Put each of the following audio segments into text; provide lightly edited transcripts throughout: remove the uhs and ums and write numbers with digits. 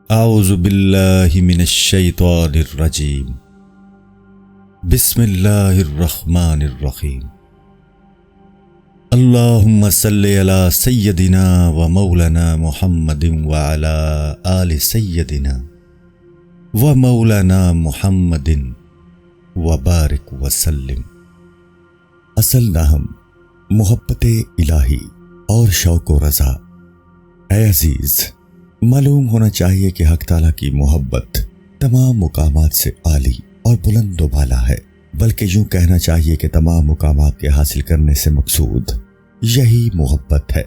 اعوذ باللہ من الشیطان الرجیم بسم اللہ الرحمن الرحیم اللہم صلی علی سیدنا و مولانا محمد وعلی آل سیدنا و مولانا محمد وبارک وسلم۔ اصل نام محبت الہی اور شوق و رضا۔ اے عزیز، معلوم ہونا چاہیے کہ حق تعالیٰ کی محبت تمام مقامات سے عالی اور بلند و بالا ہے، بلکہ یوں کہنا چاہیے کہ تمام مقامات کے حاصل کرنے سے مقصود یہی محبت ہے۔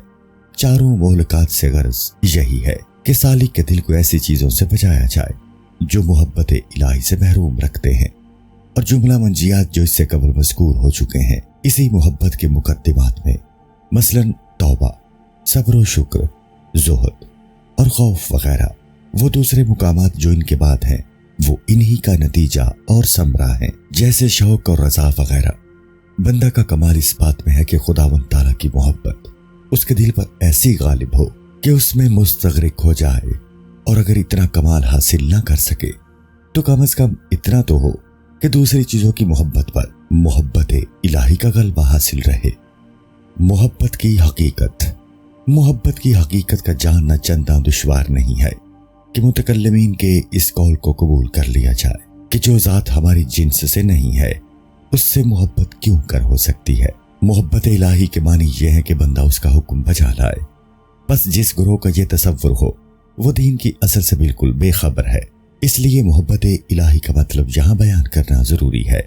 چاروں مہلکات سے غرض یہی ہے کہ سالک کے دل کو ایسی چیزوں سے بچایا جائے جو محبت الہی سے محروم رکھتے ہیں، اور جملہ منجیات جو اس سے قبل مذکور ہو چکے ہیں اسی محبت کے مقدمات میں، مثلا توبہ، صبر و شکر، زہد اور خوف وغیرہ، وہ دوسرے مقامات جو ان کے بعد ہیں وہ انہی کا نتیجہ اور ثمرہ ہیں، جیسے شوق اور رضا وغیرہ۔ بندہ کا کمال اس بات میں ہے کہ خداوند تعالیٰ کی محبت اس کے دل پر ایسی غالب ہو کہ اس میں مستغرق ہو جائے، اور اگر اتنا کمال حاصل نہ کر سکے تو کم از کم اتنا تو ہو کہ دوسری چیزوں کی محبت پر محبت الہی کا غلبہ حاصل رہے۔ محبت کی حقیقت کا جاننا چنداں دشوار نہیں ہے کہ متکلمین کے اس قول کو قبول کر لیا جائے کہ جو ذات ہماری جنس سے نہیں ہے اس سے محبت کیوں کر ہو سکتی ہے۔ محبت الہی کے معنی یہ ہے کہ بندہ اس کا حکم بجا لائے۔ بس جس گروہ کا یہ تصور ہو وہ دین کی اصل سے بالکل بے خبر ہے، اس لیے محبت الہی کا مطلب یہاں بیان کرنا ضروری ہے۔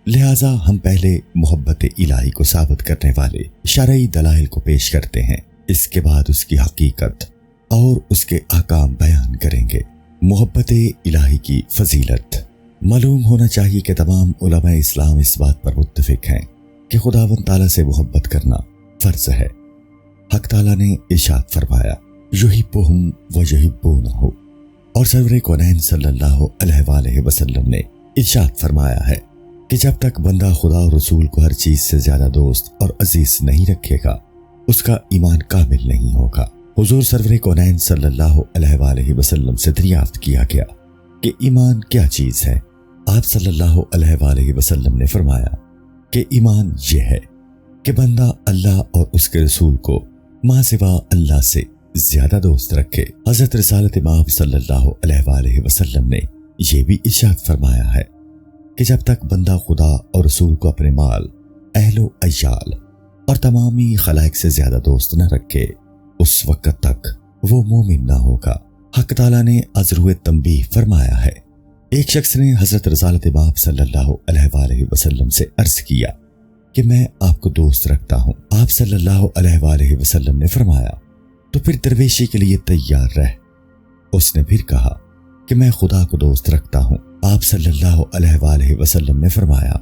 لہٰذا ہم پہلے محبت الہی کو ثابت کرنے والے شرعی دلائل کو پیش کرتے ہیں، اس کے بعد اس کی حقیقت اور اس کے احکام بیان کریں گے۔ محبت الہی کی فضیلت۔ معلوم ہونا چاہیے کہ تمام علماء اسلام اس بات پر متفق ہیں کہ خداوند تعالیٰ سے محبت کرنا فرض ہے۔ حق تعالیٰ نے ارشاد فرمایا، یحبہم و یحبونہ، اور سرور کونین صلی اللہ علیہ وآلہ وسلم نے ارشاد فرمایا ہے کہ جب تک بندہ خدا اور رسول کو ہر چیز سے زیادہ دوست اور عزیز نہیں رکھے گا اس کا ایمان کامل نہیں ہوگا۔ حضور سرور کونین صلی اللہ علیہ وآلہ وسلم سے دریافت کیا گیا کہ ایمان کیا چیز ہے؟ آپ صلی اللہ علیہ وآلہ وسلم نے فرمایا کہ ایمان یہ ہے کہ بندہ اللہ اور اس کے رسول کو ماں سوا اللہ سے زیادہ دوست رکھے۔ حضرت رسالت مآب صلی اللہ علیہ وآلہ وسلم نے یہ بھی ارشاد فرمایا ہے کہ جب تک بندہ خدا اور رسول کو اپنے مال، اہل و عیال اور تمامی خلائق سے زیادہ دوست نہ رکھے اس وقت تک وہ مومن نہ ہوگا۔ حق تعالیٰ نے ازرو تنبیہ فرمایا ہے۔ ایک شخص نے حضرت رسالت مآب صلی اللہ علیہ وآلہ وسلم سے عرض کیا کہ میں آپ کو دوست رکھتا ہوں۔ آپ صلی اللہ علیہ وآلہ وسلم نے فرمایا تو پھر درویشی کے لیے تیار رہ۔ اس نے پھر کہا کہ میں خدا کو دوست رکھتا ہوں۔ آپ صلی اللہ علیہ وآلہ وسلم نے فرمایا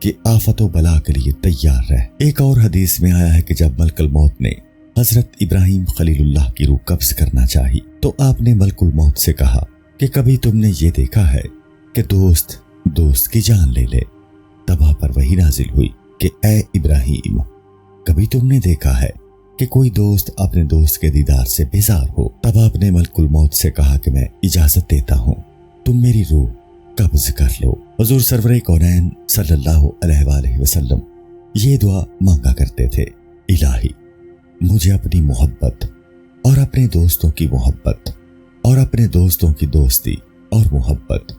کہ آفت و بلا کے لیے تیار رہ۔ ایک اور حدیث میں آیا ہے کہ جب ملک الموت نے حضرت ابراہیم خلیل اللہ کی روح قبض کرنا چاہی تو آپ نے ملک الموت سے کہا کہ کبھی تم نے یہ دیکھا ہے کہ دوست کی جان لے لے؟ تب آپ پر وحی نازل ہوئی کہ اے ابراہیم، کبھی تم نے دیکھا ہے کہ کوئی دوست اپنے دوست کے دیدار سے بیزار ہو؟ تب آپ نے ملک الموت سے کہا کہ میں اجازت دیتا ہوں، تم میری روح قبض کر لو۔ حضور سرور کونین صلی اللہ علیہ وآلہ وسلم یہ دعا مانگا کرتے تھے، الہی مجھے اپنی محبت اور اپنے دوستوں کی محبت اور اپنے دوستوں کی دوستی اور محبت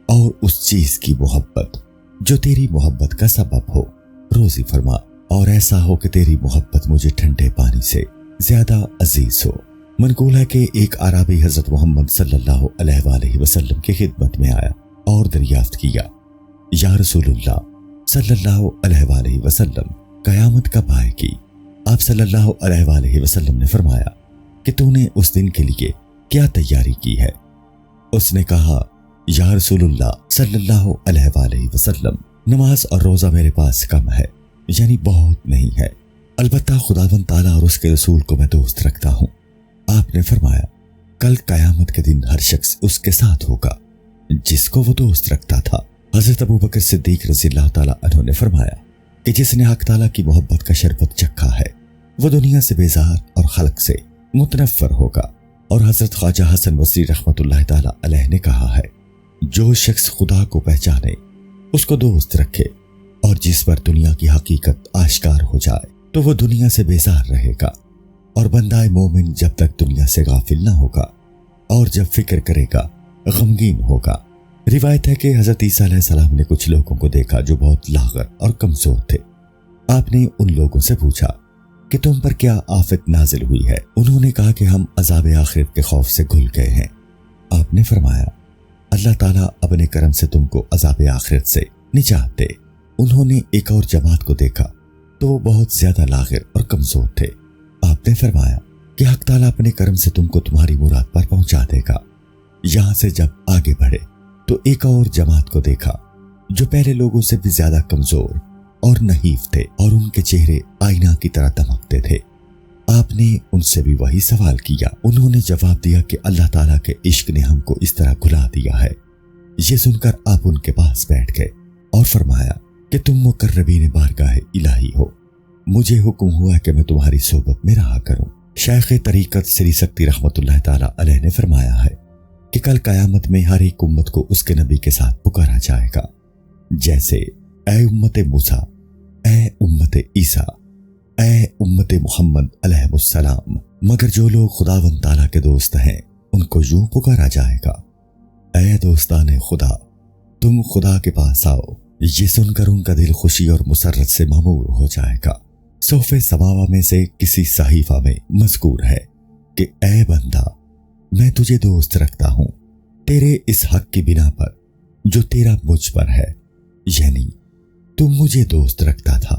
اور اس چیز کی محبت جو تیری محبت کا سبب ہو روزی فرما، اور ایسا ہو کہ تیری محبت مجھے ٹھنڈے پانی سے زیادہ عزیز ہو۔ منقول ہے کہ ایک اعرابی حضرت محمد صلی اللہ علیہ وآلہ وسلم کی خدمت میں آیا اور دریافت کیا، یا رسول اللہ صلی اللہ علیہ وآلہ وسلم، قیامت کب آئے گی؟ آپ صلی اللہ علیہ وآلہ وسلم نے فرمایا کہ تو نے اس دن کے لیے کیا تیاری کی ہے؟ اس نے کہا، یا رسول اللہ صلی اللہ علیہ وآلہ وسلم، نماز اور روزہ میرے پاس کم ہے، یعنی بہت نہیں ہے، البتہ خداوند تعالیٰ اور اس کے رسول کو میں دوست رکھتا ہوں۔ آپ نے فرمایا، کل قیامت کے دن ہر شخص اس کے ساتھ ہوگا جس کو وہ دوست رکھتا تھا۔ حضرت ابوبکر صدیق رضی اللہ تعالیٰ عنہ نے فرمایا کہ جس نے حق تعالیٰ کی محبت کا شربت چکھا ہے وہ دنیا سے بیزار اور خلق سے متنفر ہوگا۔ اور حضرت خواجہ حسن بصری رحمت اللہ تعالی علیہ نے کہا ہے، جو شخص خدا کو پہچانے اس کو دوست رکھے، اور جس پر دنیا کی حقیقت آشکار ہو جائے تو وہ دنیا سے بیزار رہے گا، اور بندہ مومن جب تک دنیا سے غافل نہ ہوگا اور جب فکر کرے گا غمگین ہوگا۔ روایت ہے کہ حضرت عیسیٰ علیہ السلام نے کچھ لوگوں کو دیکھا جو بہت لاغر اور کمزور تھے۔ آپ نے ان لوگوں سے پوچھا کہ تم پر کیا آفت نازل ہوئی ہے؟ انہوں نے کہا کہ ہم عذاب آخرت کے خوف سے گھل گئے ہیں۔ آپ نے فرمایا، اللہ تعالیٰ اپنے کرم سے تم کو عذاب آخرت سے نجات دے۔ انہوں نے ایک اور جماعت کو دیکھا تو وہ بہت زیادہ لاغر اور کمزور تھے۔ آپ نے فرمایا کہ حق تعالیٰ اپنے کرم سے تم کو تمہاری مراد پر پہنچا دے گا۔ یہاں سے جب آگے بڑھے تو ایک اور جماعت کو دیکھا جو پہلے لوگوں سے بھی زیادہ کمزور اور نحیف تھے، اور ان کے چہرے آئینہ کی طرح دمکتے تھے۔ آپ نے ان سے بھی وہی سوال کیا۔ انہوں نے جواب دیا کہ اللہ تعالیٰ کے عشق نے ہم کو اس طرح گھلا دیا ہے۔ یہ سن کر آپ ان کے پاس بیٹھ گئے اور فرمایا کہ تم مقربین بارگاہ الہی ہو، مجھے حکم ہوا کہ میں تمہاری صحبت میں رہا کروں۔ شیخ طریقت سری سکتی رحمت اللہ تعالی علیہ نے فرمایا ہے کہ کل قیامت میں ہر ایک امت کو اس کے نبی کے ساتھ پکارا جائے گا، جیسے اے امت موسیٰ، اے امت عیسیٰ، اے امت محمد علیہ السلام، مگر جو لوگ خداوند تعالیٰ کے دوست ہیں ان کو یوں پکارا جائے گا، اے دوستان خدا، تم خدا کے پاس آؤ۔ یہ سن کر ان کا دل خوشی اور مسرت سے معمور ہو جائے گا۔ صحف سماوہ میں سے کسی صحیفہ میں مذکور ہے کہ اے بندہ، میں تجھے دوست رکھتا ہوں تیرے اس حق کی بنا پر جو تیرا مجھ پر ہے، یعنی تم مجھے دوست رکھتا تھا۔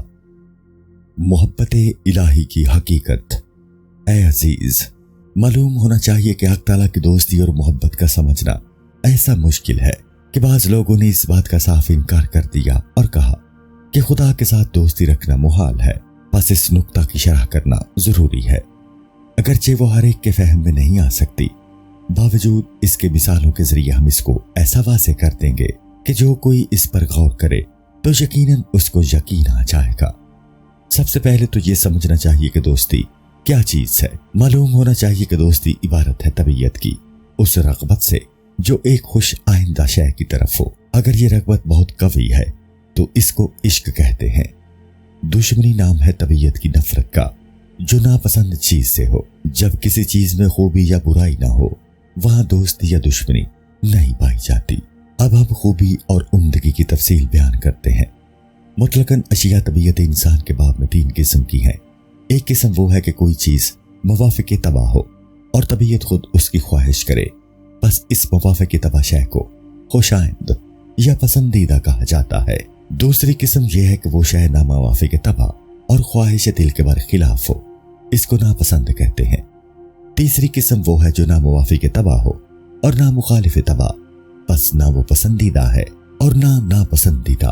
محبت الہی کی حقیقت۔ اے عزیز، معلوم ہونا چاہیے کہ حق تعالیٰ کی دوستی اور محبت کا سمجھنا ایسا مشکل ہے کہ بعض لوگوں نے اس بات کا صاف انکار کر دیا اور کہا کہ خدا کے ساتھ دوستی رکھنا محال ہے۔ بس اس نقطہ کی شرح کرنا ضروری ہے، اگرچہ وہ ہر ایک کے فہم میں نہیں آ سکتی، باوجود اس کے مثالوں کے ذریعے ہم اس کو ایسا واضح کر دیں گے کہ جو کوئی اس پر غور کرے تو یقیناً اس کو یقین آ جائے گا۔ سب سے پہلے تو یہ سمجھنا چاہیے کہ دوستی کیا چیز ہے۔ معلوم ہونا چاہیے کہ دوستی عبارت ہے طبیعت کی اس رغبت سے جو ایک خوش آئندہ شے کی طرف ہو۔ اگر یہ رغبت بہت قوی ہے تو اس کو عشق کہتے ہیں۔ دشمنی نام ہے طبیعت کی نفرت کا جو ناپسند چیز سے ہو۔ جب کسی چیز میں خوبی یا برائی نہ ہو وہاں دوستی یا دشمنی نہیں پائی جاتی۔ اب ہم خوبی اور عمدگی کی تفصیل بیان کرتے ہیں۔ مطلقاً اشیاء طبیعت انسان کے باب میں 3 قسم کی ہیں۔ ایک قسم وہ ہے کہ کوئی چیز موافق طبع ہو اور طبیعت خود اس کی خواہش کرے، بس اس موافق طبع شے کو خوشائند یا پسندیدہ کہا جاتا ہے۔ دوسری قسم یہ ہے کہ وہ شے ناموافق طبع اور خواہش دل کے برخلاف ہو، اس کو ناپسند کہتے ہیں۔ تیسری قسم وہ ہے جو ناموافق طبع ہو اور نہ مخالف طبع، بس نہ وہ پسندیدہ ہے اور نہ ناپسندیدہ۔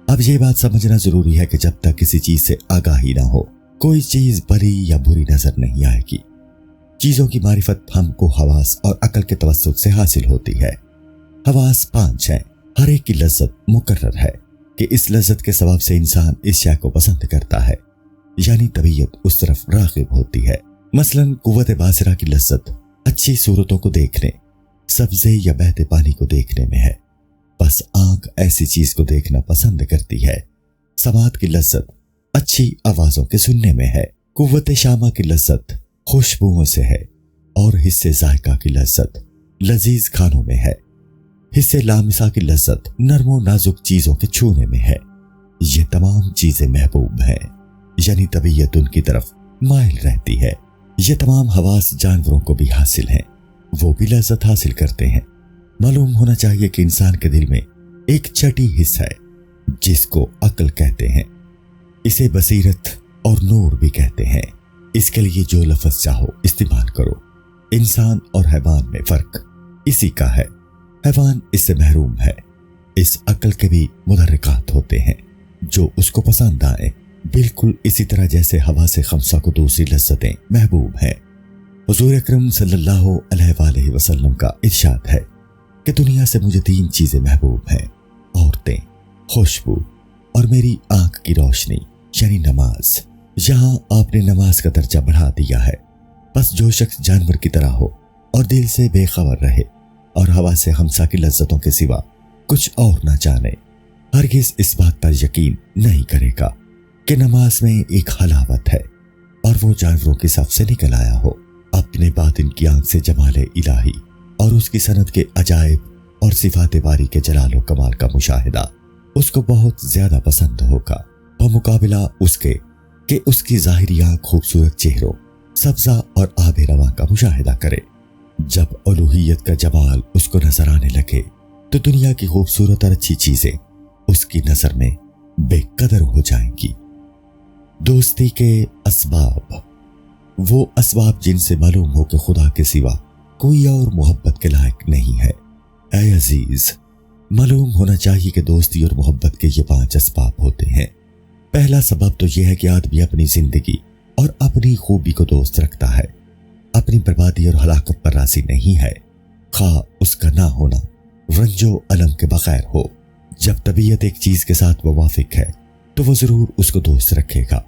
اب یہ بات سمجھنا ضروری ہے کہ جب تک کسی چیز سے آگاہی نہ ہو کوئی چیز بری یا بری نظر نہیں آئے گی۔ چیزوں کی معرفت ہم کو حواس اور عقل کے توسط سے حاصل ہوتی ہے۔ حواس 5 ہیں، ہر ایک کی لذت مقرر ہے کہ اس لذت کے سبب سے انسان اس شے کو پسند کرتا ہے، یعنی طبیعت اس طرف راغب ہوتی ہے۔ مثلا قوت باصرہ کی لذت اچھی صورتوں کو دیکھنے، سبزے یا بہتے پانی کو دیکھنے میں ہے، بس آنکھ ایسی چیز کو دیکھنا پسند کرتی ہے۔ سماعت کی لذت اچھی آوازوں کے سننے میں ہے۔ قوت شامہ کی لذت خوشبوؤں سے ہے، اور حصے ذائقہ کی لذت لذیذ کھانوں میں ہے۔ حصے لامسہ کی لذت نرم و نازک چیزوں کے چھونے میں ہے۔ یہ تمام چیزیں محبوب ہیں، یعنی طبیعت ان کی طرف مائل رہتی ہے۔ یہ تمام حواس جانوروں کو بھی حاصل ہیں، وہ بھی لذت حاصل کرتے ہیں۔ معلوم ہونا چاہیے کہ انسان کے دل میں ایک چھٹی حصہ ہے جس کو عقل کہتے ہیں، اسے بصیرت اور نور بھی کہتے ہیں۔ اس کے لیے جو لفظ چاہو استعمال کرو۔ انسان اور حیوان میں فرق اسی کا ہے۔ حیوان اس سے محروم ہے۔ اس عقل کے بھی مدرکات ہوتے ہیں جو اس کو پسند آئے، بالکل اسی طرح جیسے ہوا سے خمسہ کو دوسری لذتیں محبوب ہیں۔ حضور اکرم صلی اللہ علیہ وآلہ وسلم کا ارشاد ہے کہ دنیا سے مجھے 3 چیزیں محبوب ہیں، عورتیں، خوشبو اور میری آنکھ کی روشنی، یعنی نماز۔ یہاں آپ نے نماز کا درجہ بڑھا دیا ہے۔ بس جو شخص جانور کی طرح ہو اور دل سے بے خبر رہے اور ہوا سے ہمسا کی لذتوں کے سوا کچھ اور نہ جانے، ہرگز اس بات پر یقین نہیں کرے گا کہ نماز میں ایک حلاوت ہے اور وہ جانوروں کی صف سے نکل آیا ہو۔ اپنے باطن کی آنکھ سے جمال الہی اور اس کی صنعت کے عجائب اور صفات باری کے جلال و کمال کا مشاہدہ اس کو بہت زیادہ پسند ہوگا، بمقابلہ اس کے کہ اس کی ظاہری آنکھ خوبصورت چہروں، سبزہ اور آب رواں کا مشاہدہ کرے۔ جب الوہیت کا جمال اس کو نظر آنے لگے تو دنیا کی خوبصورت اور اچھی چیزیں اس کی نظر میں بے قدر ہو جائیں گی۔ دوستی کے اسباب، وہ اسباب جن سے معلوم ہو کہ خدا کے سوا کوئی اور محبت کے لائق نہیں ہے۔ اے عزیز، معلوم ہونا چاہیے کہ دوستی اور محبت کے یہ 5 اسباب ہوتے ہیں۔ پہلا سبب تو یہ ہے کہ آدمی اپنی زندگی اور اپنی خوبی کو دوست رکھتا ہے، اپنی بربادی اور ہلاکت پر راضی نہیں ہے، خواہ اس کا نہ ہونا رنج و الم کے بغیر ہو۔ جب طبیعت ایک چیز کے ساتھ موافق ہے تو وہ ضرور اس کو دوست رکھے گا،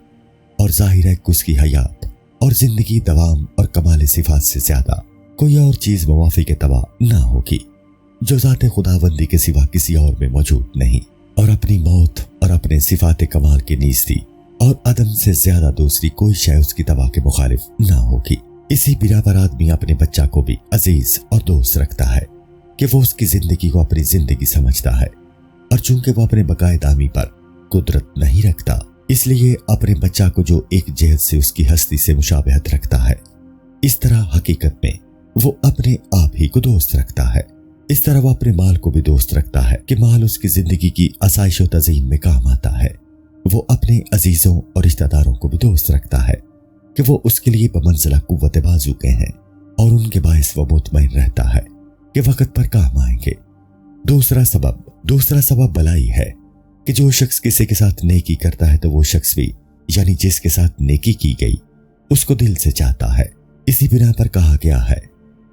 اور ظاہر ہے کہ اس کی حیات اور زندگی دوام اور کمال صفات سے زیادہ کوئی اور چیز موافق طبع نہ ہوگی جو ذات خداوندی کے سوا کسی اور میں موجود نہیں، اور اپنی موت اور اپنے صفات کمال کی نیستی اور عدم سے زیادہ دوسری کوئی شے اس کی طبع کے مخالف نہ ہوگی۔ اسی بنا پر آدمی اپنے بچہ کو بھی عزیز اور دوست رکھتا ہے کہ وہ اس کی زندگی کو اپنی زندگی سمجھتا ہے، اور چونکہ وہ اپنے بقائے دامی پر قدرت نہیں رکھتا، اس لیے اپنے بچہ کو جو ایک جہت سے اس کی ہستی سے مشابہت رکھتا ہے، اس طرح حقیقت میں وہ اپنے آپ ہی کو دوست رکھتا ہے۔ اس طرح وہ اپنے مال کو بھی دوست رکھتا ہے کہ مال اس کی زندگی کی آسائش و تزئین میں کام آتا ہے۔ وہ اپنے عزیزوں اور رشتہ داروں کو بھی دوست رکھتا ہے کہ وہ اس کے لیے بمنزلہ قوت بازو کے ہیں، اور ان کے باعث وہ مطمئن رہتا ہے کہ وقت پر کام آئیں گے۔ دوسرا سبب بلائی ہے کہ جو شخص کسی کے ساتھ نیکی کرتا ہے تو وہ شخص بھی، یعنی جس کے ساتھ نیکی کی گئی، اس کو دل سے چاہتا ہے۔ اسی بنا پر کہا گیا ہے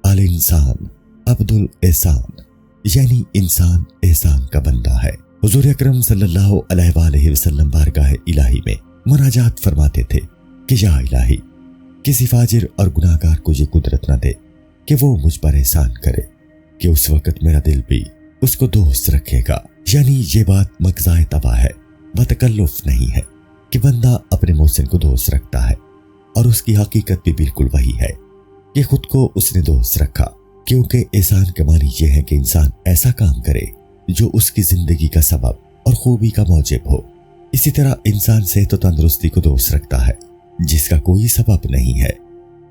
الانسان عبد الاحسان، یعنی انسان احسان کا بندہ ہے۔ حضور اکرم صلی اللہ علیہ وآلہ وسلم بارگاہ الہی میں مناجات فرماتے تھے کہ یا الہی، کسی فاجر اور گناہگار کو یہ قدرت نہ دے کہ وہ مجھ پر احسان کرے کہ اس وقت میرا دل بھی اس کو دوست رکھے گا۔ یعنی یہ بات مقضائے طبع ہے، بتکلف نہیں ہے کہ بندہ اپنے محسن کو دوست رکھتا ہے، اور اس کی حقیقت بھی بالکل وہی ہے کہ خود کو اس نے دوست رکھا، کیونکہ احسان کا معنی یہ ہے کہ انسان ایسا کام کرے جو اس کی زندگی کا سبب اور خوبی کا موجب ہو۔ اسی طرح انسان صحت و تندرستی کو دوست رکھتا ہے جس کا کوئی سبب نہیں ہے،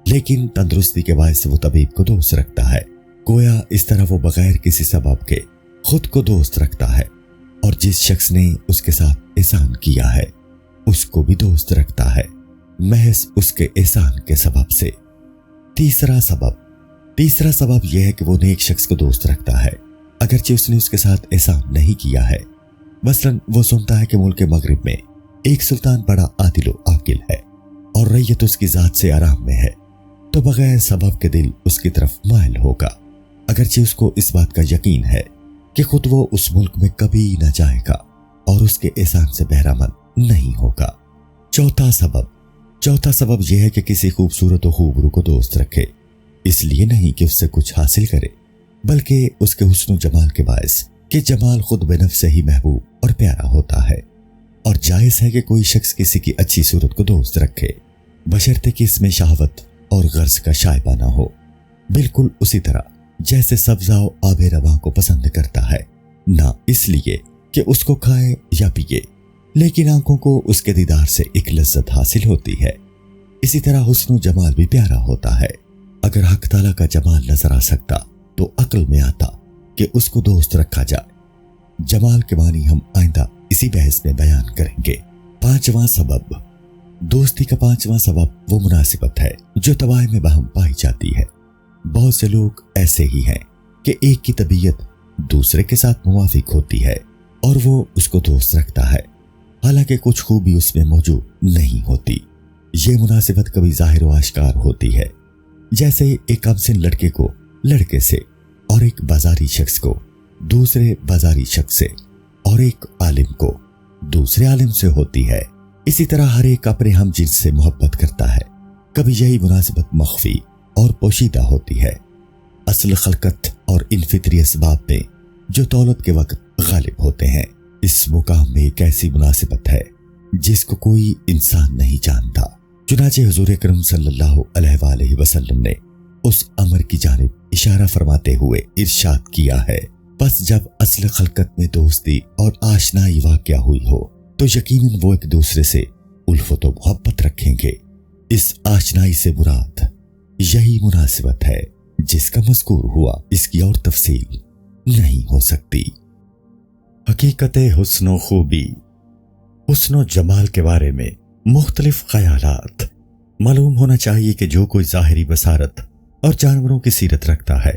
لیکن تندرستی کے باعث وہ طبیب کو دوست رکھتا ہے۔ گویا اس طرح وہ بغیر کسی سبب کے خود کو دوست رکھتا ہے، اور جس شخص نے اس کے ساتھ احسان کیا ہے اس کو بھی دوست رکھتا ہے، محض اس کے احسان کے سبب سے۔ تیسرا سبب یہ ہے کہ وہ نیک شخص کو دوست رکھتا ہے اگرچہ اس نے اس کے ساتھ احسان نہیں کیا ہے۔ مثلا وہ سنتا ہے کہ ملک مغرب میں ایک سلطان بڑا عادل و عاقل ہے اور رعیت اس کی ذات سے آرام میں ہے، تو بغیر سبب کے دل اس کی طرف مائل ہوگا، اگرچہ اس کو اس بات کا یقین ہے کہ خود وہ اس ملک میں کبھی نہ جائے گا اور اس کے احسان سے بہرہ مند نہیں ہوگا۔ چوتھا سبب یہ ہے کہ کسی خوبصورت و خوبرو کو دوست رکھے، اس لیے نہیں کہ اس سے کچھ حاصل کرے، بلکہ اس کے حسن و جمال کے باعث کہ جمال خود بنفس سے ہی محبوب اور پیارا ہوتا ہے، اور جائز ہے کہ کوئی شخص کسی کی اچھی صورت کو دوست رکھے بشرطے کہ اس میں شہوت اور غرض کا شائبہ نہ ہو، بالکل اسی طرح جیسے سبزہ و آب رواں کو پسند کرتا ہے، نہ اس لیے کہ اس کو کھائے یا پیے، لیکن آنکھوں کو اس کے دیدار سے ایک لذت حاصل ہوتی ہے۔ اسی طرح حسن و جمال بھی پیارا ہوتا ہے۔ اگر حق تعالیٰ کا جمال نظر آ سکتا تو عقل میں آتا کہ اس کو دوست رکھا جائے۔ جمال کے معنی ہم آئندہ اسی بحث میں بیان کریں گے۔ دوستی کا پانچواں سبب وہ مناسبت ہے جو طبائع میں باہم پائی جاتی ہے۔ بہت سے لوگ ایسے ہی ہیں کہ ایک کی طبیعت دوسرے کے ساتھ موافق ہوتی ہے اور وہ اس کو دوست رکھتا ہے، حالانکہ کچھ خوبی اس میں موجود نہیں ہوتی۔ یہ مناسبت کبھی ظاہر و آشکار ہوتی ہے، جیسے ایک کم سن لڑکے کو لڑکے سے، اور ایک بازاری شخص کو دوسرے بازاری شخص سے، اور ایک عالم کو دوسرے عالم سے ہوتی ہے۔ اسی طرح ہر ایک اپنے ہم جنس سے محبت کرتا ہے۔ کبھی یہی مناسبت مخفی اور پوشیدہ ہوتی ہے، اصل خلقت اور ان فطری اسباب میں جو دولت کے وقت غالب ہوتے ہیں۔ اس مقام میں ایک ایسی مناسبت ہے جس کو کوئی انسان نہیں جانتا۔ چنانچہ حضور اکرم صلی اللہ علیہ وآلہ وسلم نے اس امر کی جانب اشارہ فرماتے ہوئے ارشاد کیا ہے، بس جب اصل خلقت میں دوستی اور آشنائی واقع ہوئی ہو تو یقیناً وہ ایک دوسرے سے الفت و محبت رکھیں گے۔ اس آشنائی سے مراد یہی مناسبت ہے جس کا مذکور ہوا، اس کی اور تفصیل نہیں ہو سکتی۔ حقیقت حسن و خوبی، حسن و جمال کے بارے میں مختلف خیالات۔ معلوم ہونا چاہیے کہ جو کوئی ظاہری بصارت اور جانوروں کی سیرت رکھتا ہے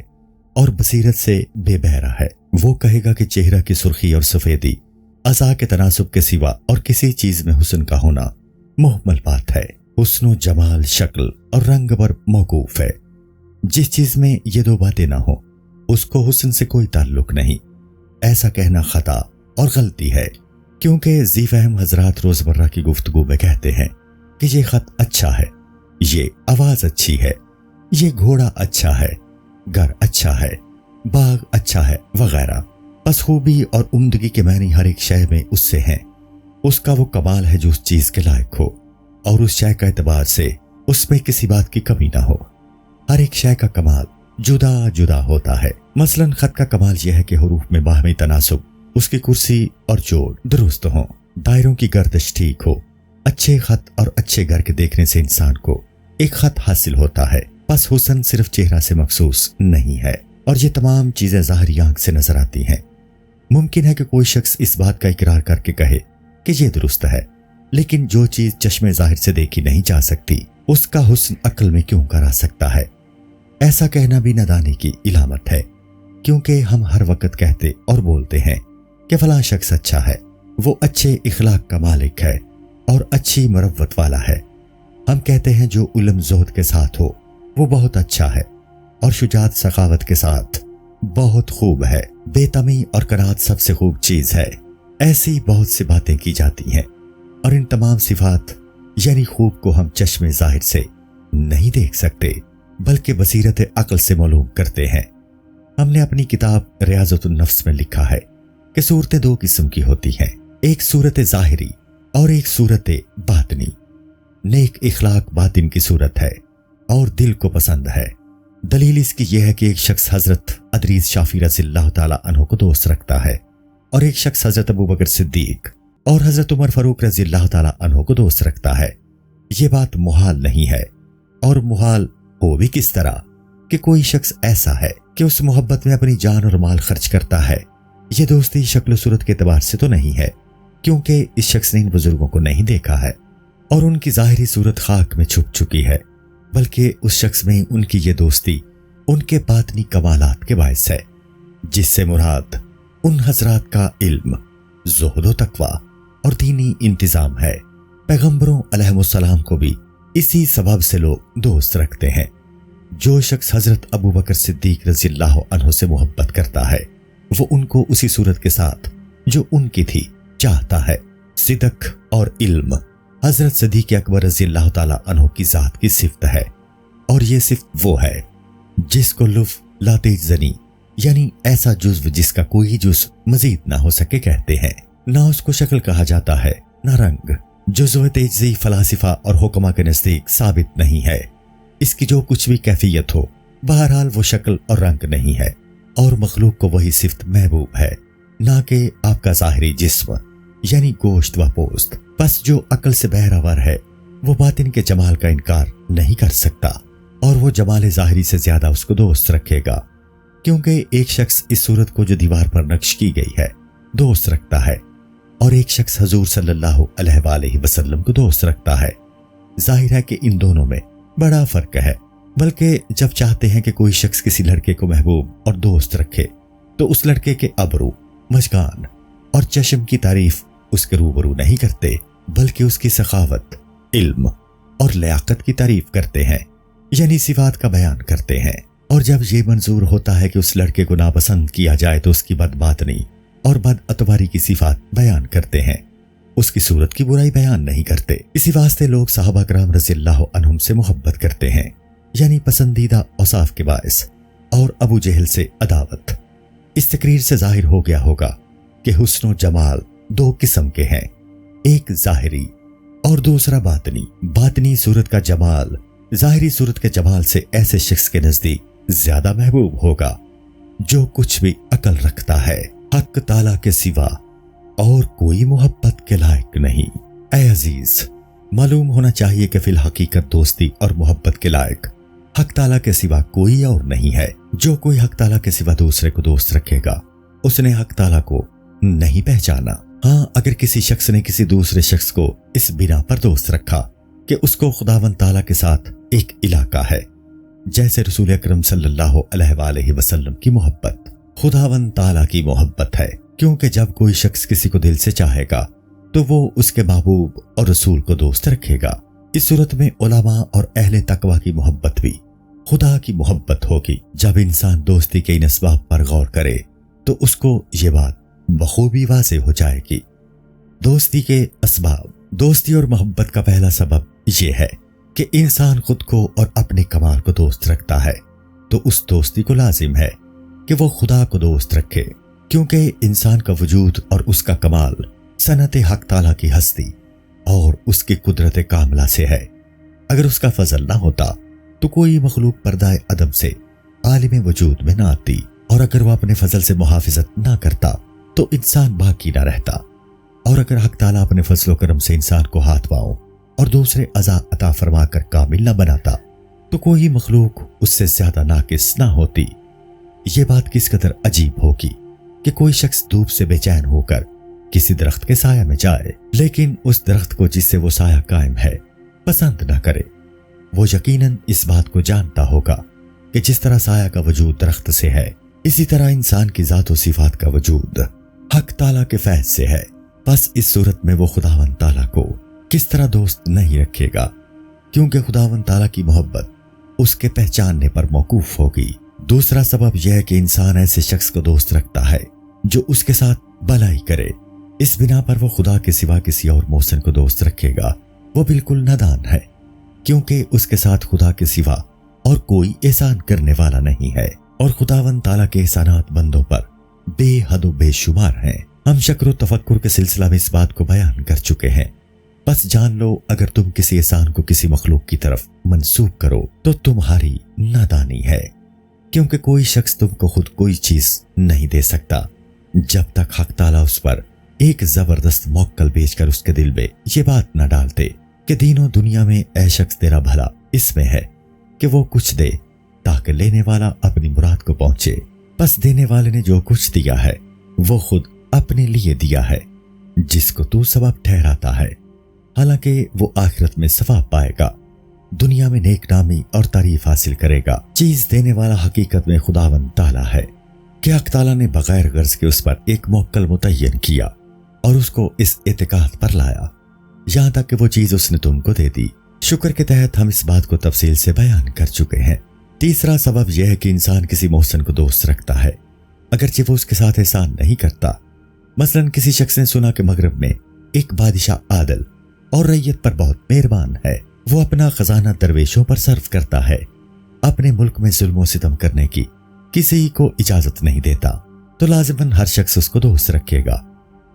اور بصیرت سے بے بہرا ہے، وہ کہے گا کہ چہرہ کی سرخی اور سفیدی اعضاء کے تناسب کے سوا اور کسی چیز میں حسن کا ہونا محمل بات ہے۔ حسن و جمال شکل اور رنگ پر موقوف ہے۔ جس چیز میں یہ دو باتیں نہ ہوں اس کو حسن سے کوئی تعلق نہیں۔ ایسا کہنا خطا اور غلطی ہے، کیونکہ ذی فہم حضرات روزمرہ کی گفتگو میں کہتے ہیں کہ یہ خط اچھا ہے، یہ آواز اچھی ہے، یہ گھوڑا اچھا ہے، گھر اچھا ہے، باغ اچھا ہے وغیرہ۔ بس خوبی اور عمدگی کے معنی ہر ایک شے میں اس سے ہیں۔ اس کا وہ کمال ہے جو اس چیز کے لائق ہو اور اس شے کا اعتبار سے اس میں کسی بات کی کمی نہ ہو۔ ہر ایک شے کا کمال جدا جدا ہوتا ہے۔ مثلا خط کا کمال یہ ہے کہ حروف میں باہمی تناسب، اس کی کرسی اور جوڑ درست ہوں، دائروں کی گردش ٹھیک ہو۔ اچھے خط اور اچھے گھر کے دیکھنے سے انسان کو ایک خط حاصل ہوتا ہے۔ بس حسن صرف چہرہ سے مخصوص نہیں ہے، اور یہ تمام چیزیں ظاہری آنکھ سے نظر آتی ہیں۔ ممکن ہے کہ کوئی شخص اس بات کا اقرار کر کے کہے کہ یہ درست ہے، لیکن جو چیز چشمے ظاہر سے دیکھی نہیں جا سکتی اس کا حسن عقل میں کیوں کر آ سکتا ہے؟ ایسا کہنا بھی نادانی کی علامت ہے، کیونکہ ہم ہر وقت کہتے اور بولتے ہیں کہ فلاں شخص اچھا ہے، وہ اچھے اخلاق کا مالک ہے اور اچھی مروت والا ہے۔ ہم کہتے ہیں جو علم زہد کے ساتھ ہو وہ بہت اچھا ہے، اور شجاعت سخاوت کے ساتھ بہت خوب ہے۔ بے تمی اور قناعت سب سے خوب چیز ہے۔ ایسی بہت سی باتیں کی جاتی ہیں، اور ان تمام صفات یعنی خوب کو ہم چشم ظاہر سے نہیں دیکھ سکتے، بلکہ بصیرت عقل سے معلوم کرتے ہیں۔ ہم نے اپنی کتاب ریاضت النفس میں لکھا ہے کہ صورتیں دو قسم کی ہوتی ہیں، ایک صورت ظاہری اور ایک صورت باطنی۔ نیک اخلاق باطن کی صورت ہے اور دل کو پسند ہے۔ دلیل اس کی یہ ہے کہ ایک شخص حضرت ادریس شافعی رضی اللہ تعالی عنہ کو دوست رکھتا ہے، اور ایک شخص حضرت ابوبکر صدیق اور حضرت عمر فاروق رضی اللہ تعالی عنہ کو دوست رکھتا ہے۔ یہ بات محال نہیں ہے، اور محال ہو بھی کس طرح کہ کوئی شخص ایسا ہے کہ اس محبت میں اپنی جان اور مال خرچ کرتا ہے۔ یہ دوستی شکل و صورت کے اعتبار سے تو نہیں ہے، کیونکہ اس شخص نے ان بزرگوں کو نہیں دیکھا ہے اور ان کی ظاہری صورت خاک میں چھپ چکی ہے، بلکہ اس شخص میں ان کی یہ دوستی ان کے باطنی کمالات کے باعث ہے، جس سے مراد ان حضرات کا علم، زہد و تقوی اور دینی انتظام ہے۔ پیغمبروں علیہ السلام کو بھی اسی سبب سے لوگ دوست رکھتے ہیں۔ جو شخص حضرت ابوبکر صدیق رضی اللہ عنہ سے محبت کرتا ہے وہ ان کو اسی صورت کے ساتھ جو ان کی تھی چاہتا ہے۔ صدق اور علم حضرت صدیق اکبر رضی اللہ تعالی عنہ کی ذات کی صفت ہے، اور یہ صفت وہ ہے جس کو لطف لا تجزنی یعنی ایسا جزو جس کا کوئی جزو مزید نہ ہو سکے کہتے ہیں۔ نہ اس کو شکل کہا جاتا ہے نہ رنگ۔ جزو تجزی فلاسفہ اور حکما کے نزدیک ثابت نہیں ہے۔ اس کی جو کچھ بھی کیفیت ہو بہرحال وہ شکل اور رنگ نہیں ہے، اور مخلوق کو وہی صفت محبوب ہے، نہ کہ آپ کا ظاہری جسم یعنی گوشت و پوست۔ بس جو عقل سے بہراور ہے وہ باطن کے جمال کا انکار نہیں کر سکتا، اور وہ جمال ظاہری سے زیادہ اس کو دوست رکھے گا، کیونکہ ایک شخص اس صورت کو جو دیوار پر نقش کی گئی ہے دوست رکھتا ہے، اور ایک شخص حضور صلی اللہ علیہ وآلہ وسلم کو دوست رکھتا ہے۔ ظاہر ہے کہ ان دونوں میں بڑا فرق ہے، بلکہ جب چاہتے ہیں کہ کوئی شخص کسی لڑکے کو محبوب اور دوست رکھے تو اس لڑکے کے ابرو، مژگان اور چشم کی تعریف اس کے روبرو نہیں کرتے، بلکہ اس کی سخاوت، علم اور لیاقت کی تعریف کرتے ہیں، یعنی صفات کا بیان کرتے ہیں۔ اور جب یہ منظور ہوتا ہے کہ اس لڑکے کو ناپسند کیا جائے تو اس کی بدباطنی اور بد اتواری کی صفات بیان کرتے ہیں، اس کی صورت کی برائی بیان نہیں کرتے۔ اسی واسطے لوگ صحابہ کرام رضی اللہ عنہم سے محبت کرتے ہیں، یعنی پسندیدہ اوصاف کے باعث، اور ابو جہل سے عداوت۔ اس تقریر سے ظاہر ہو گیا ہوگا کہ حسن و جمال دو قسم کے ہیں، ایک ظاہری اور دوسرا باطنی۔ باطنی صورت کا جمال ظاہری صورت کے جمال سے ایسے شخص کے نزدیک زیادہ محبوب ہوگا جو کچھ بھی عقل رکھتا ہے، حق تعالیٰ کے سوا اور کوئی محبت کے لائق نہیں۔ اے عزیز، معلوم ہونا چاہیے کہ فی الحقیقت دوستی اور محبت کے لائق حق تعالیٰ کے سوا کوئی اور نہیں ہے۔ جو کوئی حق تعالیٰ کے سوا دوسرے کو دوست رکھے گا اس نے حق تعالیٰ کو نہیں پہچانا۔ ہاں، اگر کسی شخص نے کسی دوسرے شخص کو اس بنا پر دوست رکھا کہ اس کو خداوند تعالیٰ کے ساتھ ایک علاقہ ہے، جیسے رسول اکرم صلی اللہ علیہ وآلہ وسلم کی محبت خداوند تعالیٰ کی محبت ہے، کیونکہ جب کوئی شخص کسی کو دل سے چاہے گا تو وہ اس کے محبوب اور رسول کو دوست رکھے گا۔ اس صورت میں علماء اور اہل تقوی کی محبت بھی خدا کی محبت ہوگی۔ جب انسان دوستی کے ان اسباب پر غور کرے تو اس کو یہ بات بخوبی واضح ہو جائے گی۔ دوستی کے اسباب۔ دوستی اور محبت کا پہلا سبب یہ ہے کہ انسان خود کو اور اپنے کمال کو دوست رکھتا ہے، تو اس دوستی کو لازم ہے کہ وہ خدا کو دوست رکھے، کیونکہ انسان کا وجود اور اس کا کمال صنعت حق تعالیٰ کی ہستی اور اس کی قدرت کاملہ سے ہے۔ اگر اس کا فضل نہ ہوتا تو کوئی مخلوق پردہ عدم سے عالم وجود میں نہ آتی، اور اگر وہ اپنے فضل سے محافظت نہ کرتا تو انسان باقی نہ رہتا، اور اگر حق تعالیٰ اپنے فضل و کرم سے انسان کو ہاتھ پاؤں اور دوسرے اعضاء عطا فرما کر کامل نہ بناتا تو کوئی مخلوق اس سے زیادہ ناقص نہ ہوتی۔ یہ بات کس قدر عجیب ہوگی کہ کوئی شخص دھوپ سے بے چین ہو کر کسی درخت کے سایہ میں جائے، لیکن اس درخت کو جس سے وہ سایہ قائم ہے پسند نہ کرے۔ وہ یقیناً اس بات کو جانتا ہوگا کہ جس طرح سایہ کا وجود درخت سے ہے، اسی طرح انسان کی ذات و صفات کا وجود حق تعالیٰ کے فیض سے ہے۔ بس اس صورت میں وہ خداوند تعالیٰ کو کس طرح دوست نہیں رکھے گا، کیونکہ خداوند تعالیٰ کی محبت اس کے پہچاننے پر موقوف ہوگی۔ دوسرا سبب یہ ہے کہ انسان ایسے شخص کو دوست رکھتا ہے جو اس کے ساتھ بھلائی کرے۔ اس بنا پر وہ خدا کے سوا کسی اور محسن کو دوست رکھے گا، وہ بالکل نادان ہے، کیونکہ اس کے ساتھ خدا کے سوا اور کوئی احسان کرنے والا نہیں ہے، اور خداوند تعالیٰ کے احسانات بندوں پر بے حد و بے شمار ہیں۔ ہم شکر و تفکر کے سلسلہ میں اس بات کو بیان کر چکے ہیں۔ بس جان لو، اگر تم کسی احسان کو کسی مخلوق کی طرف منسوب کرو تو تمہاری نادانی ہے، کیونکہ کوئی شخص تم کو خود کوئی چیز نہیں دے سکتا جب تک حق تعالیٰ اس پر ایک زبردست موکل بیچ کر اس کے دل میں یہ بات نہ ڈالتے کہ دین و دنیا میں اے شخص تیرا بھلا اس میں ہے کہ وہ کچھ دے تاکہ لینے والا اپنی مراد کو پہنچے۔ بس دینے والے نے جو کچھ دیا ہے وہ خود اپنے لیے دیا ہے، جس کو تو سبب ٹھہراتا ہے، حالانکہ وہ آخرت میں ثواب پائے گا، دنیا میں نیک نامی اور تعریف حاصل کرے گا۔ چیز دینے والا حقیقت میں خداوند تعالیٰ ہے کہ حق تعالیٰ نے بغیر غرض کے اس پر ایک موکل متعین کیا اور اس کو اس اعتقاد پر لایا یہاں تک کہ وہ چیز اس نے تم کو دے دی۔ شکر کے تحت ہم اس بات کو تفصیل سے بیان کر چکے ہیں۔ تیسرا سبب یہ ہے کہ انسان کسی محسن کو دوست رکھتا ہے اگرچہ وہ اس کے ساتھ احسان نہیں کرتا۔ مثلا کسی شخص نے سنا کہ مغرب میں ایک بادشاہ عادل اور رعیت پر بہت مہربان ہے، وہ اپنا خزانہ درویشوں پر صرف کرتا ہے، اپنے ملک میں ظلم و ستم کرنے کی کسی کو اجازت نہیں دیتا، تو لازماً ہر شخص اس کو دوست رکھے گا،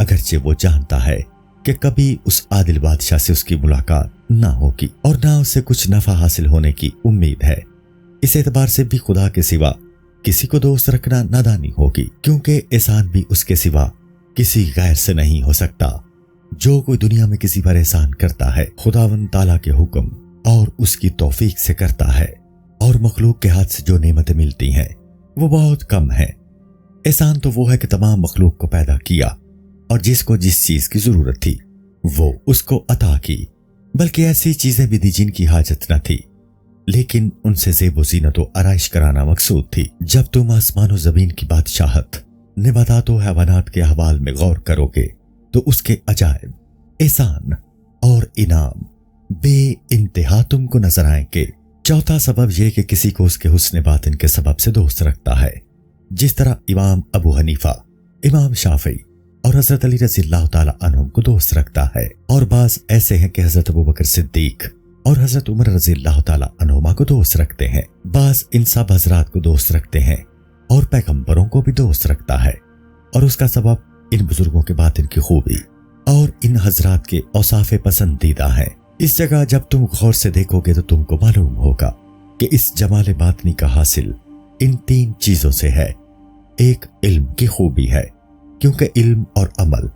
اگرچہ وہ جانتا ہے کہ کبھی اس عادل بادشاہ سے اس کی ملاقات نہ ہوگی اور نہ اس سے کچھ نفع حاصل ہونے کی امید ہے۔ اس اعتبار سے بھی خدا کے سوا کسی کو دوست رکھنا نادانی ہوگی، کیونکہ احسان بھی اس کے سوا کسی غیر سے نہیں ہو سکتا۔ جو کوئی دنیا میں کسی پر احسان کرتا ہے خداوند تعالیٰ کے حکم اور اس کی توفیق سے کرتا ہے، اور مخلوق کے ہاتھ سے جو نعمتیں ملتی ہیں وہ بہت کم ہیں۔ احسان تو وہ ہے کہ تمام مخلوق کو پیدا کیا اور جس کو جس چیز کی ضرورت تھی وہ اس کو عطا کی، بلکہ ایسی چیزیں بھی دی جن کی حاجت نہ تھی، لیکن ان سے زیب و زینت و آرائش کرانا مقصود تھی۔ جب تم آسمان و زمین کی بادشاہت، نباتات و حیوانات کے احوال میں غور کرو گے تو اس کے عجائب، احسان اور انعام بے انتہا تم کو نظر آئیں گے۔ چوتھا سبب یہ کہ کسی کو اس کے حسن باطن کے سبب سے دوست رکھتا ہے، جس طرح امام ابو حنیفہ، امام شافعی اور حضرت علی رضی اللہ تعالیٰ عنہ کو دوست رکھتا ہے، اور بعض ایسے ہیں کہ حضرت ابو بکر صدیق اور حضرت عمر رضی اللہ تعالیٰ عنہما کو دوست رکھتے ہیں۔ بعض ان سب حضرات کو دوست رکھتے ہیں اور پیغمبروں کو بھی دوست رکھتا ہے، اور اس کا سبب ان بزرگوں کے باطن کی خوبی اور ان حضرات کے اوصاف پسندیدہ ہیں۔ اس جگہ جب تم غور سے دیکھو گے تو تم کو معلوم ہوگا کہ اس جمال باطنی کا حاصل ان 3 چیزوں سے ہے۔ ایک علم کی خوبی ہے، کیونکہ علم اور عمل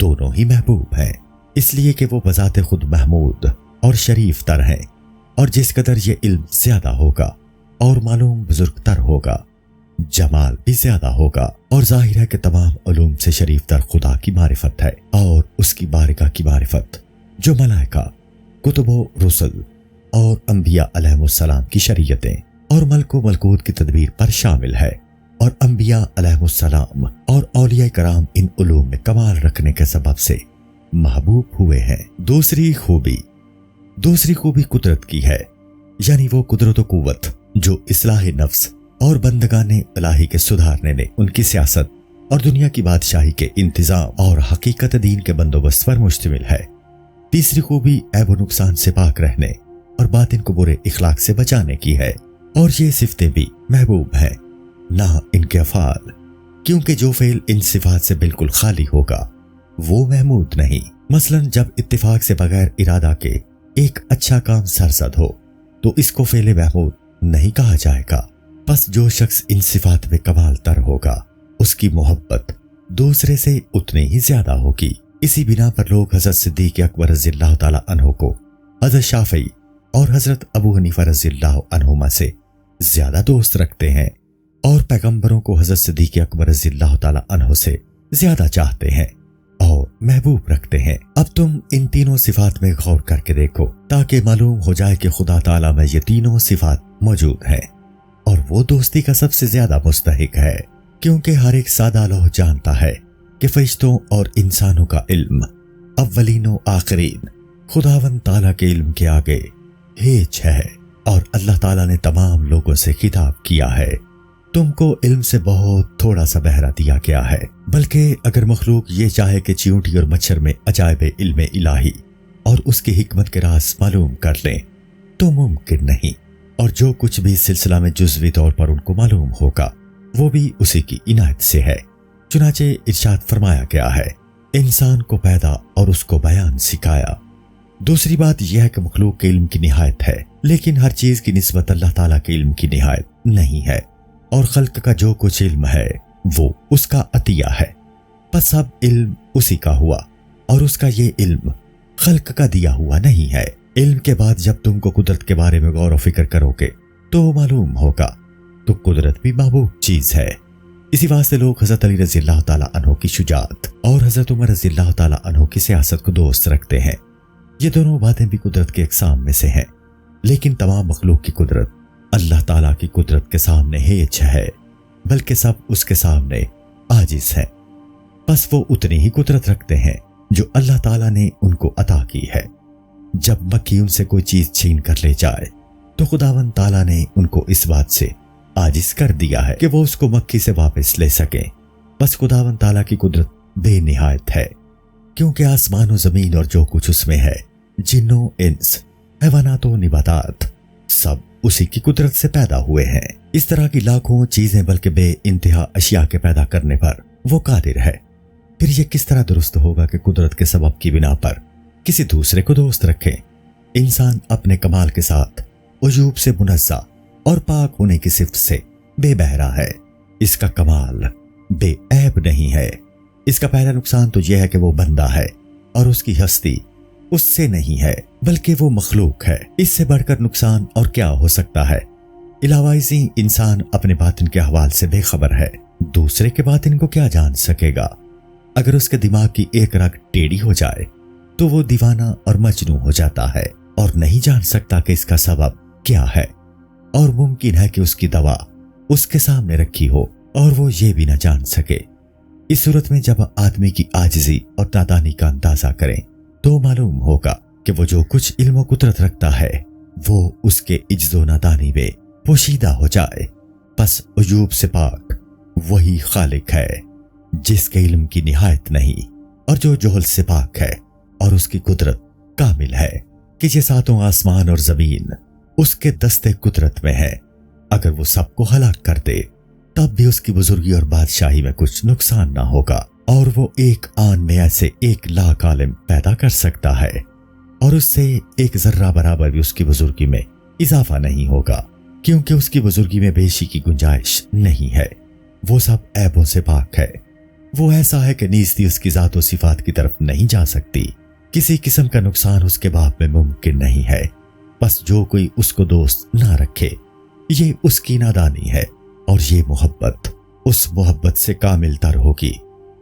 دونوں ہی محبوب ہیں، اس لیے کہ وہ بذات خود محمود اور شریف تر ہیں، اور جس قدر یہ علم زیادہ ہوگا اور معلوم بزرگ تر ہوگا، جمال بھی زیادہ ہوگا۔ اور ظاہر ہے کہ تمام علوم سے شریف تر خدا کی معرفت ہے اور اس کی بارگاہ کی معرفت، جو ملائکہ، کتب و رسل اور انبیاء علیہ السلام کی شریعتیں اور ملک و ملکوت کی تدبیر پر شامل ہے، اور انبیاء علیہ السلام اور اولیاء کرام ان علوم میں کمال رکھنے کے سبب سے محبوب ہوئے ہیں۔ دوسری خوبی قدرت کی ہے، یعنی وہ قدرت و قوت جو اصلاح نفس اور بندگان الہی کے سدھارنے میں ان کی سیاست اور دنیا کی بادشاہی کے انتظام اور حقیقت دین کے بندوبست پر مشتمل ہے۔ تیسری خوبی عیب و نقصان سے پاک رہنے اور باطن کو برے اخلاق سے بچانے کی ہے، اور یہ صفتیں بھی محبوب ہیں، نہ ان کے افعال، کیونکہ جو فعل ان صفات سے بالکل خالی ہوگا وہ محمود نہیں۔ مثلا جب اتفاق سے بغیر ارادہ کے ایک اچھا کام سرزد ہو تو اس کو فعل محمود نہیں کہا جائے گا۔ بس جو شخص ان صفات میں کمال تر ہوگا اس کی محبت دوسرے سے اتنی ہی زیادہ ہوگی۔ اسی بنا پر لوگ حضرت صدیق اکبر رضی اللہ تعالیٰ عنہ کو حضرت شافعی اور حضرت ابو حنیفہ رضی اللہ عنہما سے زیادہ دوست رکھتے ہیں، اور پیغمبروں کو حضرت صدیق اکبر رضی اللہ تعالیٰ عنہ سے زیادہ چاہتے ہیں اور محبوب رکھتے ہیں۔ اب تم ان تینوں صفات میں غور کر کے دیکھو تاکہ معلوم ہو جائے کہ خدا تعالیٰ میں یہ تینوں صفات موجود ہیں، اور وہ دوستی کا سب سے زیادہ مستحق ہے، کیونکہ ہر ایک سادہ لوح جانتا ہے کہ فرشتوں اور انسانوں کا علم اولین و آخرین خداوند تعالیٰ کے علم کے آگے ہیچ ہے، اور اللہ تعالیٰ نے تمام لوگوں سے خطاب کیا ہے، تم کو علم سے بہت تھوڑا سا بہرا دیا گیا ہے۔ بلکہ اگر مخلوق یہ چاہے کہ چیونٹی اور مچھر میں عجائب علم الہی اور اس کی حکمت کے راز معلوم کر لیں تو ممکن نہیں، اور جو کچھ بھی سلسلہ میں جزوی طور پر ان کو معلوم ہوگا وہ بھی اسی کی عنایت سے ہے۔ چنانچہ ارشاد فرمایا گیا ہے، انسان کو پیدا اور اس کو بیان سکھایا۔ دوسری بات یہ ہے کہ مخلوق کے علم کی نہایت ہے، لیکن ہر چیز کی نسبت اللہ تعالیٰ کے علم کی نہایت نہیں ہے، اور خلق کا جو کچھ علم ہے وہ اس کا عطیہ ہے، پس اب علم اسی کا ہوا، اور اس کا یہ علم خلق کا دیا ہوا نہیں ہے۔ علم کے بعد جب تم کو قدرت کے بارے میں غور و فکر کرو گے تو معلوم ہوگا تو قدرت بھی محبوب چیز ہے۔ اسی واسطے لوگ حضرت علی رضی اللہ تعالیٰ عنہ کی شجاعت اور حضرت عمر رضی اللہ تعالیٰ عنہ کی سیاست کو دوست رکھتے ہیں۔ یہ دونوں باتیں بھی قدرت کے اقسام میں سے ہیں، لیکن تمام مخلوق کی قدرت اللہ تعالیٰ کی قدرت کے سامنے ہیچ ہے، بلکہ سب اس کے سامنے عاجز ہیں۔ بس وہ اتنی ہی قدرت رکھتے ہیں جو اللہ تعالیٰ نے ان کو عطا کی ہے۔ جب مکھی ان سے کوئی چیز چھین کر لے جائے تو خداوند تعالیٰ نے ان کو اس بات سے عاجز کر دیا ہے کہ وہ اس کو مکھی سے واپس لے سکیں۔ بس خداوند تعالیٰ کی قدرت بے نہایت ہے، کیونکہ آسمان و زمین اور جو کچھ اس میں ہے، جن و انس، حیوانات و نباتات، سب اسی کی قدرت سے پیدا ہوئے ہیں۔ اس طرح کی لاکھوں چیزیں بلکہ بے انتہا اشیاء کے پیدا کرنے پر وہ قادر ہے۔ پھر یہ کس طرح درست ہوگا کہ قدرت کے سبب کی بنا پر کسی دوسرے کو دوست رکھے؟ انسان اپنے کمال کے ساتھ عیوب سے منزہ اور پاک ہونے کی صفت سے بے بہرا ہے۔ اس کا کمال بے عیب نہیں ہے۔ اس کا پہلا نقصان تو یہ ہے کہ وہ بندہ ہے اور اس کی ہستی اس سے نہیں ہے بلکہ وہ مخلوق ہے۔ اس سے بڑھ کر نقصان اور کیا ہو سکتا ہے؟ علاوہ ازیں انسان اپنے باطن کے احوال سے بے خبر ہے، دوسرے کے باطن کو کیا جان سکے گا؟ اگر اس کے دماغ کی ایک رگ ٹیڑھی ہو جائے تو وہ دیوانہ اور مجنون ہو جاتا ہے اور نہیں جان سکتا کہ اس کا سبب کیا ہے، اور ممکن ہے کہ اس کی دوا اس کے سامنے رکھی ہو اور وہ یہ بھی نہ جان سکے۔ اس صورت میں جب آدمی کی عاجزی اور نادانی کا اندازہ کریں تو معلوم ہوگا کہ وہ جو کچھ علم و قدرت رکھتا ہے وہ اس کے عجز و نادانی میں پوشیدہ ہو جائے۔ پس عیوب سے پاک وہی خالق ہے جس کے علم کی نہایت نہیں، اور جو جہل سے پاک ہے اور اس کی قدرت کامل ہے۔ کہ یہ ساتوں آسمان اور زمین اس کے دستے قدرت میں ہے۔ اگر وہ سب کو ہلاک کر دے تب بھی اس کی بزرگی اور بادشاہی میں کچھ نقصان نہ ہوگا، اور وہ ایک آن میں ایسے 1,00,000 عالم پیدا کر سکتا ہے، اور اس سے ایک ذرہ برابر بھی اس کی بزرگی میں اضافہ نہیں ہوگا، کیونکہ اس کی بزرگی میں بیشی کی گنجائش نہیں ہے۔ وہ سب عیبوں سے پاک ہے۔ وہ ایسا ہے کہ نیستی اس کی ذات و صفات کی طرف نہیں جا سکتی۔ کسی قسم کا نقصان اس کے باب میں ممکن نہیں ہے۔ بس جو کوئی اس کو دوست نہ رکھے یہ اس کی نادانی ہے، اور یہ محبت اس محبت سے کامل تر ہوگی